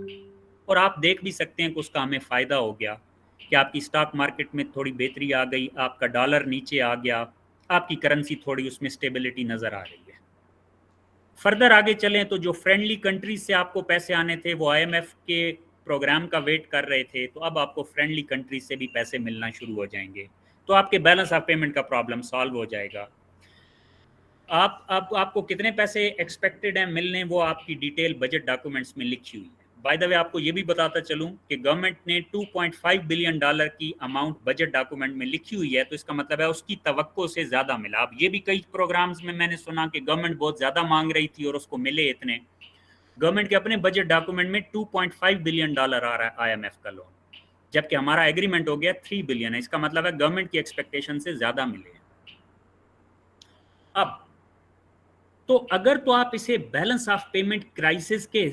और आप देख भी सकते हैं कि उसका हमें फ़ायदा हो गया कि आपकी स्टॉक मार्केट में थोड़ी बेहतरी आ गई, आपका डॉलर नीचे आ गया, आपकी करेंसी थोड़ी उसमें स्टेबिलिटी नज़र आ रही है। फर्दर आगे चलें तो जो फ्रेंडली कंट्रीज से आपको पैसे आने थे वो IMF के प्रोग्राम का वेट कर रहे थे, तो अब आपको फ्रेंडली कंट्रीज से भी पैसे मिलना शुरू हो जाएंगे, तो आपके बैलेंस ऑफ पेमेंट का प्रॉब्लम सॉल्व हो जाएगा। आपको कितने पैसे एक्सपेक्टेड हैं मिलने, वो आपकी डिटेल बजट डॉक्यूमेंट्स में लिखी हुई है। बाय द वे आपको ये भी बताता चलूं कि गवर्नमेंट ने $2.5 बिलियन की अमाउंट बजट डॉक्यूमेंट में लिखी हुई है, तो इसका मतलब है उसकी तवक्को से ज़्यादा मिला। अब ये भी कई प्रोग्राम्स में मैंने सुना कि गवर्नमेंट बहुत ज़्यादा मांग रही थी और उसको मिले इतने। गवर्नमेंट के अपने बजट डॉक्यूमेंट में $2.5 बिलियन आ रहा है IMF का लोन, जबकि हमारा एग्रीमेंट हो गया 3 बिलियन है। इसका मतलब है गवर्नमेंट की एक्सपेक्टेशन से ज़्यादा मिले। अब तो अगर तो आप इसे बैलेंस ऑफ पेमेंट क्राइसिस के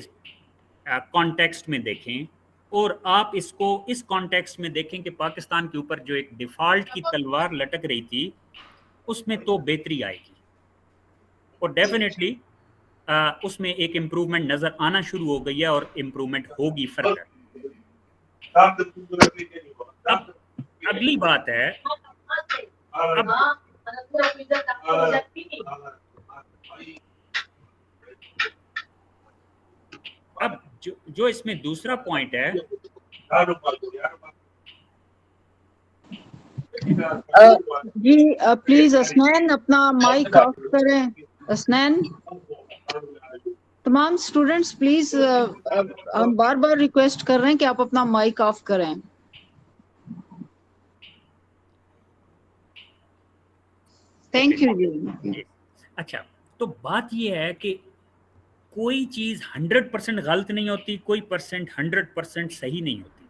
कॉन्टेक्स्ट में देखें, और आप इसको इस कॉन्टेक्स्ट में देखें कि पाकिस्तान के ऊपर जो एक डिफॉल्ट की तलवार लटक रही थी उसमें तो बेहतरी आएगी, और डेफिनेटली उसमें एक इम्प्रूवमेंट नजर आना शुरू हो गई है और इम्प्रूवमेंट होगी फर्दर। अब अगली बात है, अब जो इसमें दूसरा पॉइंट है, जी प्लीज असनैन अपना माइक ऑफ करें। असनैन, तमाम स्टूडेंट्स प्लीज हम बार बार रिक्वेस्ट कर रहे हैं कि आप अपना माइक ऑफ करें। थैंक यू जी। अच्छा, तो बात ये है कि कोई चीज़ 100% गलत नहीं होती, कोई परसेंट 100% सही नहीं होती।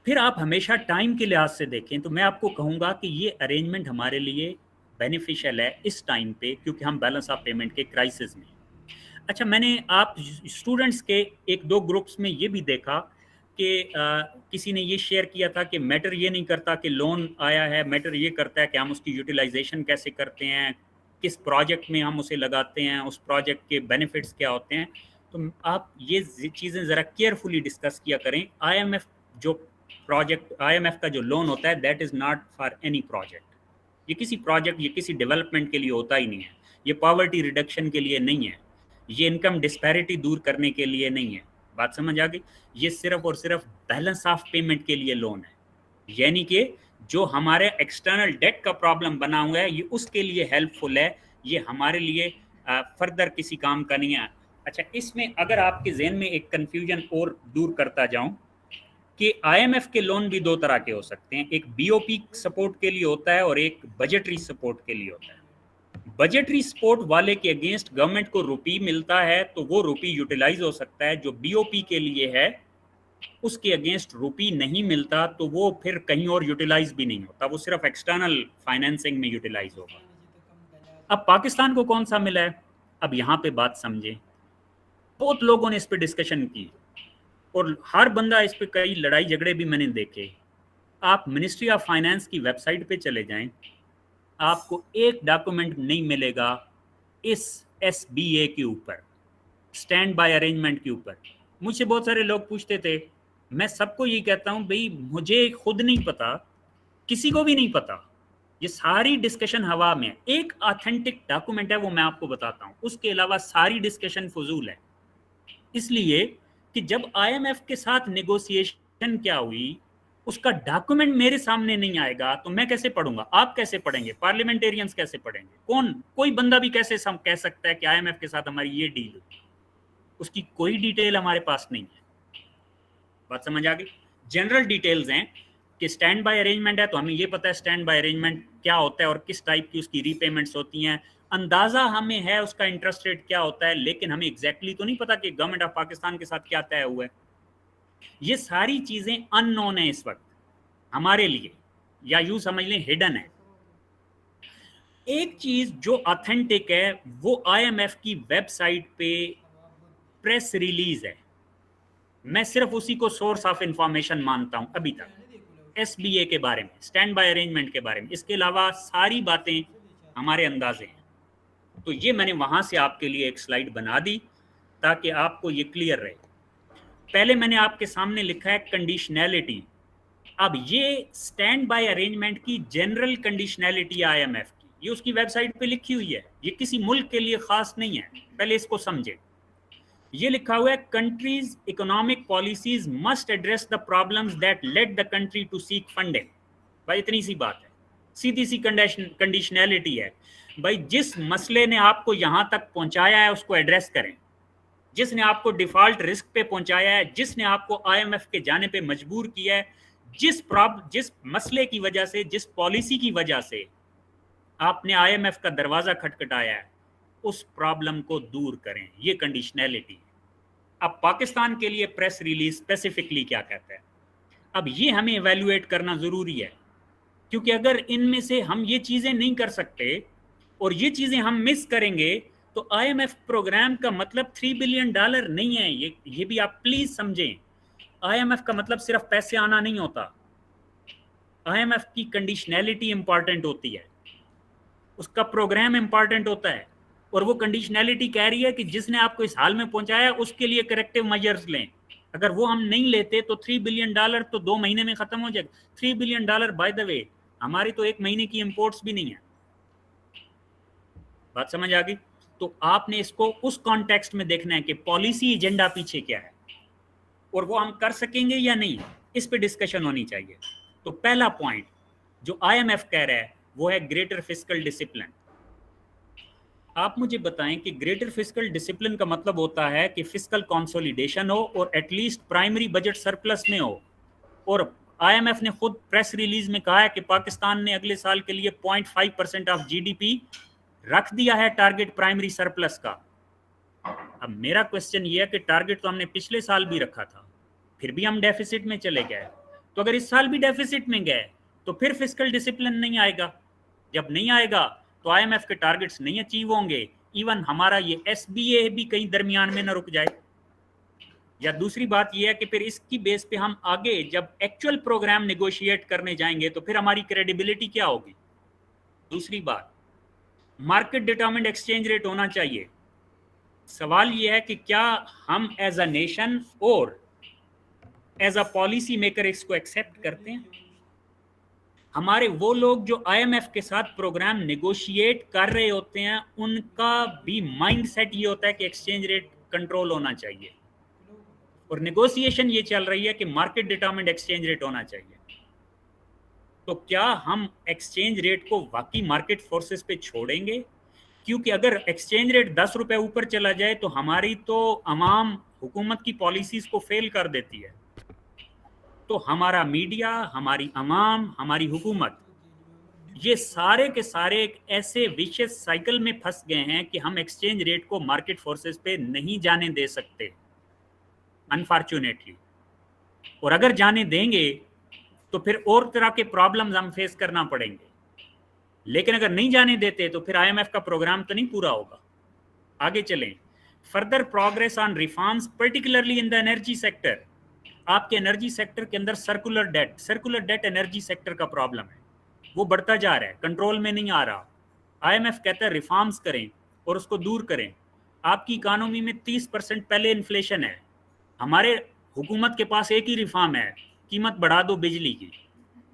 फिर आप हमेशा टाइम के लिहाज से देखें तो मैं आपको कहूँगा कि ये अरेंजमेंट हमारे लिए बेनिफिशियल है इस टाइम पे, क्योंकि हम बैलेंस ऑफ पेमेंट के क्राइसिस में। अच्छा, मैंने आप स्टूडेंट्स के एक दो ग्रुप्स में ये भी देखा कि किसी ने ये शेयर किया था कि मैटर ये नहीं करता कि लोन आया है, मैटर ये करता है कि हम उसकी यूटिलाइजेशन कैसे करते हैं, किस प्रोजेक्ट में हम उसे लगाते हैं, उस प्रोजेक्ट के बेनिफिट्स क्या होते हैं। तो आप ये चीज़ें ज़रा केयरफुली डिस्कस किया करें। IMF का जो लोन होता है that is not for any project. ये किसी प्रोजेक्ट, ये किसी डेवलपमेंट के लिए होता ही नहीं है, ये पॉवर्टी रिडक्शन के लिए नहीं है, ये इनकम डिस्पैरिटी दूर करने के लिए नहीं है। बात समझ आ गई? ये सिर्फ और सिर्फ बैलेंस ऑफ पेमेंट के लिए लोन है, यानी कि जो हमारे एक्सटर्नल डेट का प्रॉब्लम बना हुआ है ये उसके लिए हेल्पफुल है, ये हमारे लिए फर्दर किसी काम का नहीं है। अच्छा, इसमें अगर आपके जहन में एक कन्फ्यूजन और दूर करता जाऊं कि IMF के लोन भी दो तरह के हो सकते हैं, एक BOP सपोर्ट के लिए होता है और एक बजटरी सपोर्ट के लिए होता है। बजटरी सपोर्ट वाले के अगेंस्ट गवर्नमेंट को रुपी मिलता है तो वो रुपी यूटिलाइज हो सकता है, जो BOP के लिए है उसके अगेंस्ट रुपी नहीं मिलता तो वो फिर कहीं और यूटिलाइज भी नहीं होता, वो सिर्फ एक्सटर्नल फाइनेंसिंग में यूटिलाइज होगा। अब पाकिस्तान को कौन सा मिला है, अब यहाँ पे बात समझें। बहुत लोगों ने इस पे डिस्कशन की और हर बंदा इस पे, कई लड़ाई झगड़े भी मैंने देखे। आप मिनिस्ट्री ऑफ फाइनेंस की वेबसाइट पे चले जाएं, आपको एक डॉक्यूमेंट नहीं मिलेगा इस SBA के ऊपर, स्टैंड बाय अरेंजमेंट के ऊपर। मुझसे बहुत सारे लोग पूछते थे, मैं सबको यही कहता हूं भाई मुझे खुद नहीं पता, किसी को भी नहीं पता, ये सारी डिस्कशन हवा में। एक ऑथेंटिक डॉक्यूमेंट है वो मैं आपको बताता हूं, उसके अलावा सारी डिस्कशन फजूल है। इसलिए कि जब IMF के साथ नेगोशिएशन क्या हुई اس کا ڈاکومنٹ میرے سامنے نہیں آئے گا تو میں کیسے پڑھوں گا؟ آپ کیسے پڑھیں گے؟ پارلیمنٹیرینز کیسے پڑھیں گے؟ کوئی بندہ بھی کیسے کہہ سکتا ہے کہ آئی ایم ایف کے ساتھ ہماری یہ ڈیل ہوئی؟ اس کی کوئی ڈیٹیل ہمارے پاس نہیں ہے. بات سمجھ آ گئی؟ جنرل ڈیٹیلز ہیں کہ سٹینڈ بائی ارینجمنٹ ہے تو ہمیں یہ پتہ ہے سٹینڈ بائی ارینجمنٹ کیا ہوتا ہے اور کس ٹائپ کی اس کی ری پیمنٹس ہوتی ہیں. اندازہ ہمیں ہے اس کا انٹرسٹ ریٹ کیا ہوتا ہے، لیکن ہمیں ایگزیکٹلی تو نہیں پتا کہ گورنمنٹ آف پاکستان کے ساتھ کیا طے ہوا ہے. یہ ساری چیزیں ان نون ہیں اس وقت ہمارے لیے، یا یوں سمجھ لیں ہڈن ہے. ایک چیز جو آتھینٹک ہے وہ آئی ایم ایف کی ویب سائٹ پہ پریس ریلیز ہے. میں صرف اسی کو سورس آف انفارمیشن مانتا ہوں ابھی تک، ایس بی اے کے بارے میں، سٹینڈ بائی ارینجمنٹ کے بارے میں. اس کے علاوہ ساری باتیں ہمارے اندازے ہیں. تو یہ میں نے وہاں سے آپ کے لیے ایک سلائیڈ بنا دی تاکہ آپ کو یہ کلیئر رہے. پہلے میں نے آپ کے سامنے لکھا ہے کنڈیشنلٹی. اب یہ سٹینڈ بائی ارینجمنٹ کی جنرل کنڈیشنلٹی آئی ایم ایف کی، یہ اس کی ویب سائٹ پہ لکھی ہوئی ہے. یہ کسی ملک کے لیے خاص نہیں ہے، پہلے اس کو سمجھے. یہ لکھا ہوا ہے countries economic policies must address the problems that lead the country to seek funding. بھائی اتنی سی بات ہے، سیدھی سی کنڈیشنلٹی ہے. بھائی جس مسئلے نے آپ کو یہاں تک پہنچایا ہے اس کو ایڈریس کریں. جس نے آپ کو ڈیفالٹ رسک پہ پہنچایا ہے، جس نے آپ کو آئی ایم ایف کے جانے پہ مجبور کیا ہے، جس مسئلے کی وجہ سے، جس پالیسی کی وجہ سے آپ نے آئی ایم ایف کا دروازہ کھٹکھٹایا ہے، اس پرابلم کو دور کریں. یہ کنڈیشنلٹی. اب پاکستان کے لیے پریس ریلیز اسپیسیفکلی کیا کہتا ہے؟ اب یہ ہمیں ایویلویٹ کرنا ضروری ہے، کیونکہ اگر ان میں سے ہم یہ چیزیں نہیں کر سکتے اور یہ چیزیں ہم مس کریں گے تو آئی ایم ایف پروگرام کا مطلب $3 بلین نہیں ہے. یہ بھی آپ پلیز سمجھیں. آئی ایم ایف کا مطلب صرف پیسے آنا نہیں ہوتا. آئی ایم ایف کی کنڈیشنلٹی امپورٹنٹ ہوتی ہے، اس کا پروگرام امپورٹنٹ ہوتا ہے، اور وہ کنڈیشنلٹی کہہ رہی ہے کہ جس نے آپ کو اس حال میں پہنچایا اس کے لیے کریکٹیو میجرز لیں. اگر وہ ہم نہیں لیتے تو $3 بلین تو 2 مہینے میں ختم ہو جائے گا. $3 بلین بائی دا وے ہماری تو 1 مہینے کی امپورٹس بھی نہیں ہے. بات سمجھ آ گئی؟ تو آپ نے اس کو اس کانٹیکسٹ میں دیکھنا ہے کہ پالیسی ایجنڈا پیچھے کیا ہے اور وہ ہم کر سکیں گے یا نہیں، اس پہ ڈسکشن ہونی چاہیے. تو پہلا پوائنٹ جو آئی ایم ایف کہہ رہا ہے وہ ہے گریٹر فسکل ڈسپلن. آپ مجھے بتائیں کہ گریٹر فسکل ڈسپلن کا مطلب ہوتا ہے کہ فسکل کنسولیڈیشن ہو اور at least primary budget surplus میں ہو. اور آئی ایم ایف نے خود پریس ریلیز میں کہا ہے کہ پاکستان نے اگلے سال کے لیے 0.5% آف جی ڈی پی رکھ دیا ہے ٹارگٹ پرائمری سرپلس کا. اب میرا کوسچن یہ ہے کہ ٹارگٹ تو ہم نے پچھلے سال بھی رکھا تھا، پھر بھی ہم ڈیفیسٹ میں چلے گئے. تو اگر اس سال بھی ڈیفیسٹ میں گئے تو پھر فسکل ڈسپلن نہیں آئے گا. جب نہیں آئے گا تو آئی ایم ایف کے ٹارگٹس نہیں اچیو ہوں گے. ایون ہمارا یہ ایس بی اے بھی کہیں درمیان میں نہ رک جائے. یا دوسری بات یہ ہے کہ پھر اس کی بیس پہ ہم آگے جب ایکچوئل پروگرام نیگوشیٹ کرنے جائیں گے تو پھر ہماری کریڈیبلٹی کیا ہوگی. دوسری بات، مارکیٹ ڈیٹرمنڈ ایکسچینج ریٹ ہونا چاہیے. سوال یہ ہے کہ کیا ہم ایز اے نیشن اور ایز اے پالیسی میکر اس کو ایکسیپٹ کرتے ہیں؟ ہمارے وہ لوگ جو آئی ایم ایف کے ساتھ پروگرام نیگوشیٹ کر رہے ہوتے ہیں ان کا بھی مائنڈ سیٹ یہ ہوتا ہے کہ ایکسچینج ریٹ کنٹرول ہونا چاہیے، اور نیگوسیشن یہ چل رہی ہے کہ مارکیٹ ڈیٹرمنڈ ایکسچینج ریٹ ہونا چاہیے. تو کیا ہم ایکسچینج ریٹ کو واقعی مارکیٹ فورسز پہ چھوڑیں گے؟ کیونکہ اگر ایکسچینج ریٹ 10 روپے اوپر چلا جائے تو ہماری تو عوام حکومت کی پالیسیز کو فیل کر دیتی ہے. تو ہمارا میڈیا، ہماری عوام، ہماری حکومت، یہ سارے کے سارے ایک ایسے ویشیس سائیکل میں پھنس گئے ہیں کہ ہم ایکسچینج ریٹ کو مارکیٹ فورسز پہ نہیں جانے دے سکتے انفارچونیٹلی. اور اگر جانے دیں گے تو پھر اور طرح کے پرابلمز ہم فیس کرنا پڑیں گے. لیکن اگر نہیں جانے دیتے تو پھر آئی ایم ایف کا پروگرام تو نہیں پورا ہوگا. آگے چلیں. Further progress on reforms particularly in the energy sector. آپ کے انرجی سیکٹر کے اندر سرکولر ڈیٹ انرجی سیکٹر کا پرابلم ہے، وہ بڑھتا جا رہا ہے، کنٹرول میں نہیں آ رہا. آئی ایم ایف کہتا ہے ریفارمز کریں اور اس کو دور کریں. آپ کی اکانومی میں 30% پہلے انفلیشن ہے. ہمارے حکومت کے پاس ایک ہی ریفارم ہے، قیمت بڑھا دو بجلی کی.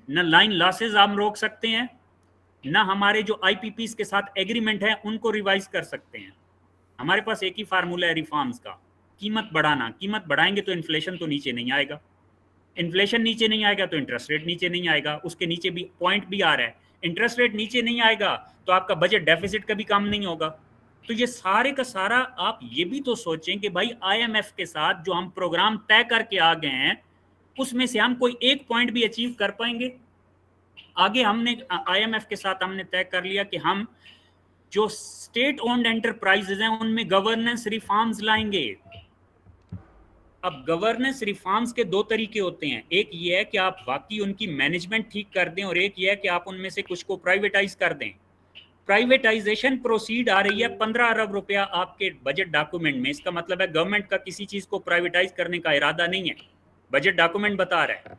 نہ لائن لاسز ہم روک سکتے ہیں، نہ ہمارے جو آئی پی پیز کے ساتھ ایگریمنٹ ہے ان کو ریوائز کر سکتے ہیں. ہمارے پاس ایک ہی فارمولہ ہے ریفارمز کا، قیمت بڑھانا. قیمت بڑھائیں گے تو انفلیشن تو نیچے نہیں آئے گا. इन्फ्लेशन नीचे नहीं आएगा तो इंटरेस्ट रेट नीचे नहीं आएगा, उसके नीचे भी पॉइंट भी आ रहा है, इंटरेस्ट रेट नीचे नहीं आएगा तो आपका बजट डेफिसिट कभी कम नहीं होगा। तो ये सारे का सारा आप ये भी तो सोचें कि भाई IMF के साथ जो हम प्रोग्राम तय करके आ गए हैं उसमें से हम कोई एक पॉइंट भी अचीव कर पाएंगे। आगे हमने IMF के साथ हमने तय कर लिया कि हम जो स्टेट ओन्ड एंटरप्राइजेज हैं उनमें गवर्नेंस रिफॉर्म्स लाएंगे। अब गवर्नेंस रिफॉर्म्स के दो तरीके होते हैं, एक ये है कि आप वाकई उनकी मैनेजमेंट ठीक कर दें और एक ये है कि आप उनमें से कुछ को प्राइवेटाइज कर दें। प्राइवेटाइजेशन प्रोसीड आ रही है 15 अरब रुपया आपके बजट डॉक्यूमेंट में, इसका मतलब है गवर्नमेंट का किसी चीज को प्राइवेटाइज करने का इरादा नहीं है, बजट डॉक्यूमेंट बता रहा है।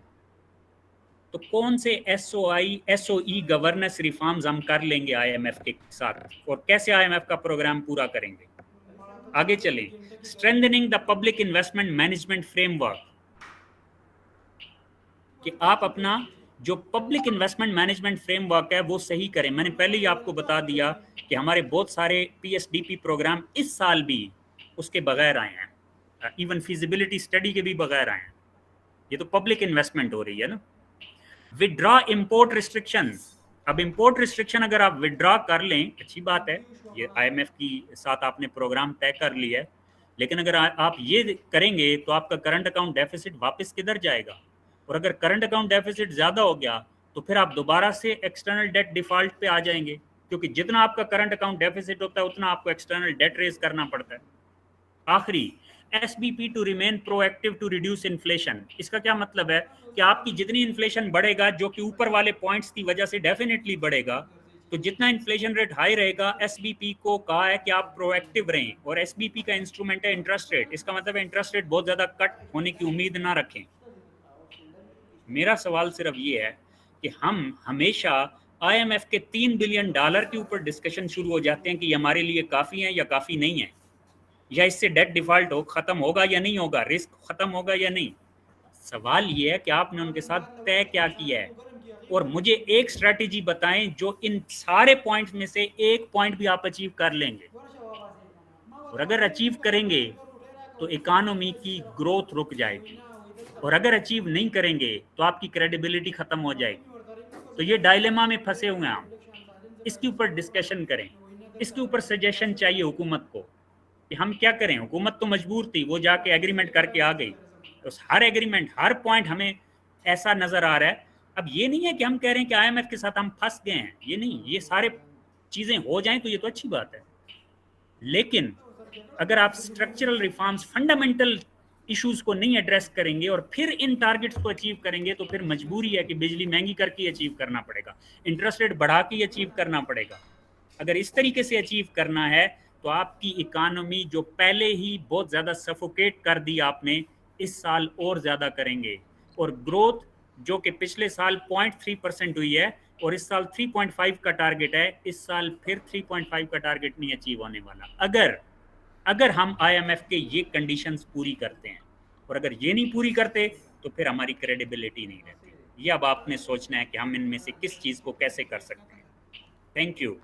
तो कौन से SOE गवर्नेंस रिफॉर्म्स हम कर लेंगे IMF के साथ और कैसे IMF का प्रोग्राम पूरा करेंगे? आगे चलें। Strengthening the public investment management framework, कि आप अपना जो पब्लिक इन्वेस्टमेंट मैनेजमेंट फ्रेमवर्क है वो सही करें। मैंने पहले ही आपको बता दिया कि हमारे बहुत सारे PSDP प्रोग्राम इस साल भी उसके बगैर आए हैं, इवन फिजिबिलिटी स्टडी के भी बगैर आए हैं। ये तो पब्लिक इन्वेस्टमेंट हो रही है ना। विड्रॉ इंपोर्ट रिस्ट्रिक्शंस, अब इंपोर्ट रिस्ट्रिक्शन अगर आप विड्रॉ कर लें अच्छी बात है, ये IMF की साथ आपने प्रोग्राम तय कर लिया है, लेकिन अगर आप ये करेंगे तो आपका करंट अकाउंट डेफिसिट वापस किधर जाएगा? और अगर करंट अकाउंट डेफिसिट ज़्यादा हो गया तो फिर आप दोबारा से एक्सटर्नल डेट डिफॉल्ट पे आ जाएंगे, क्योंकि जितना आपका करंट अकाउंट डेफिसिट होता है उतना आपको एक्सटर्नल डेट रेज करना पड़ता है। आखिरी, SBP to remain proactive to reduce inflation, इसका क्या मतलब है कि आपकी जितनी इन्फ्लेशन बढ़ेगा, जो कि ऊपर वाले पॉइंट्स की वजह से डेफिनेटली बढ़ेगा, तो जितना इन्फ्लेशन रेट हाई रहेगा SBP को कहा है कि आप प्रोएक्टिव रहें, और SBP का इंस्ट्रूमेंट है इंटरेस्ट रेट, इसका मतलब है इंटरेस्ट रेट बहुत ज़्यादा कट होने की उम्मीद ना रखें। मेरा सवाल सिर्फ ये है कि हम हमेशा IMF के $3 बिलियन के ऊपर डिस्कशन शुरू हो जाते हैं कि ये हमारे लिए काफ़ी है या काफ़ी नहीं है, या इससे डेट डिफॉल्ट खत्म होगा या नहीं होगा, रिस्क खत्म होगा या नहीं। सवाल ये है कि आपने उनके साथ तय क्या किया है, और मुझे एक स्ट्रैटेजी बताएं जो इन सारे पॉइंट्स में से एक पॉइंट भी आप अचीव कर लेंगे। और अगर अचीव करेंगे तो इकोनॉमी की ग्रोथ रुक जाएगी, और अगर अचीव नहीं करेंगे तो आपकी क्रेडिबिलिटी खत्म हो जाएगी। तो ये डायलेमा में फंसे हुए हैं हम, इसके ऊपर डिस्कशन करें, इसके ऊपर सजेशन चाहिए हुकूमत को कि हम क्या करें। हुकूमत तो मजबूर थी, वो जाके एग्रीमेंट करके आ गई, तो हर एग्रीमेंट हर पॉइंट हमें ऐसा नजर आ रहा है। अब ये नहीं है कि हम कह रहे हैं कि IMF के साथ हम फंस गए हैं, ये नहीं, ये सारे चीजें हो जाएं तो ये तो अच्छी बात है, लेकिन अगर आप स्ट्रक्चरल रिफॉर्म्स, फंडामेंटल इश्यूज को नहीं एड्रेस करेंगे और फिर इन टारगेट्स को अचीव करेंगे तो फिर मजबूरी है कि बिजली महंगी करके अचीव करना पड़ेगा, इंटरेस्ट रेट बढ़ा के अचीव करना पड़ेगा। अगर इस तरीके से अचीव करना है तो आपकी इकोनॉमी जो पहले ही बहुत ज़्यादा सफोकेट कर दी आपने, इस साल और ज़्यादा करेंगे, और ग्रोथ जो कि पिछले साल 0.3% हुई है और इस साल 3.5 का टारगेट है, इस साल फिर 3.5 का टारगेट नहीं अचीव होने वाला अगर हम IMF के ये कंडीशंस पूरी करते हैं। और अगर ये नहीं पूरी करते तो फिर हमारी क्रेडिबिलिटी नहीं रहती। ये अब आपने सोचना है कि हम इनमें से किस चीज़ को कैसे कर सकते हैं। Thank you.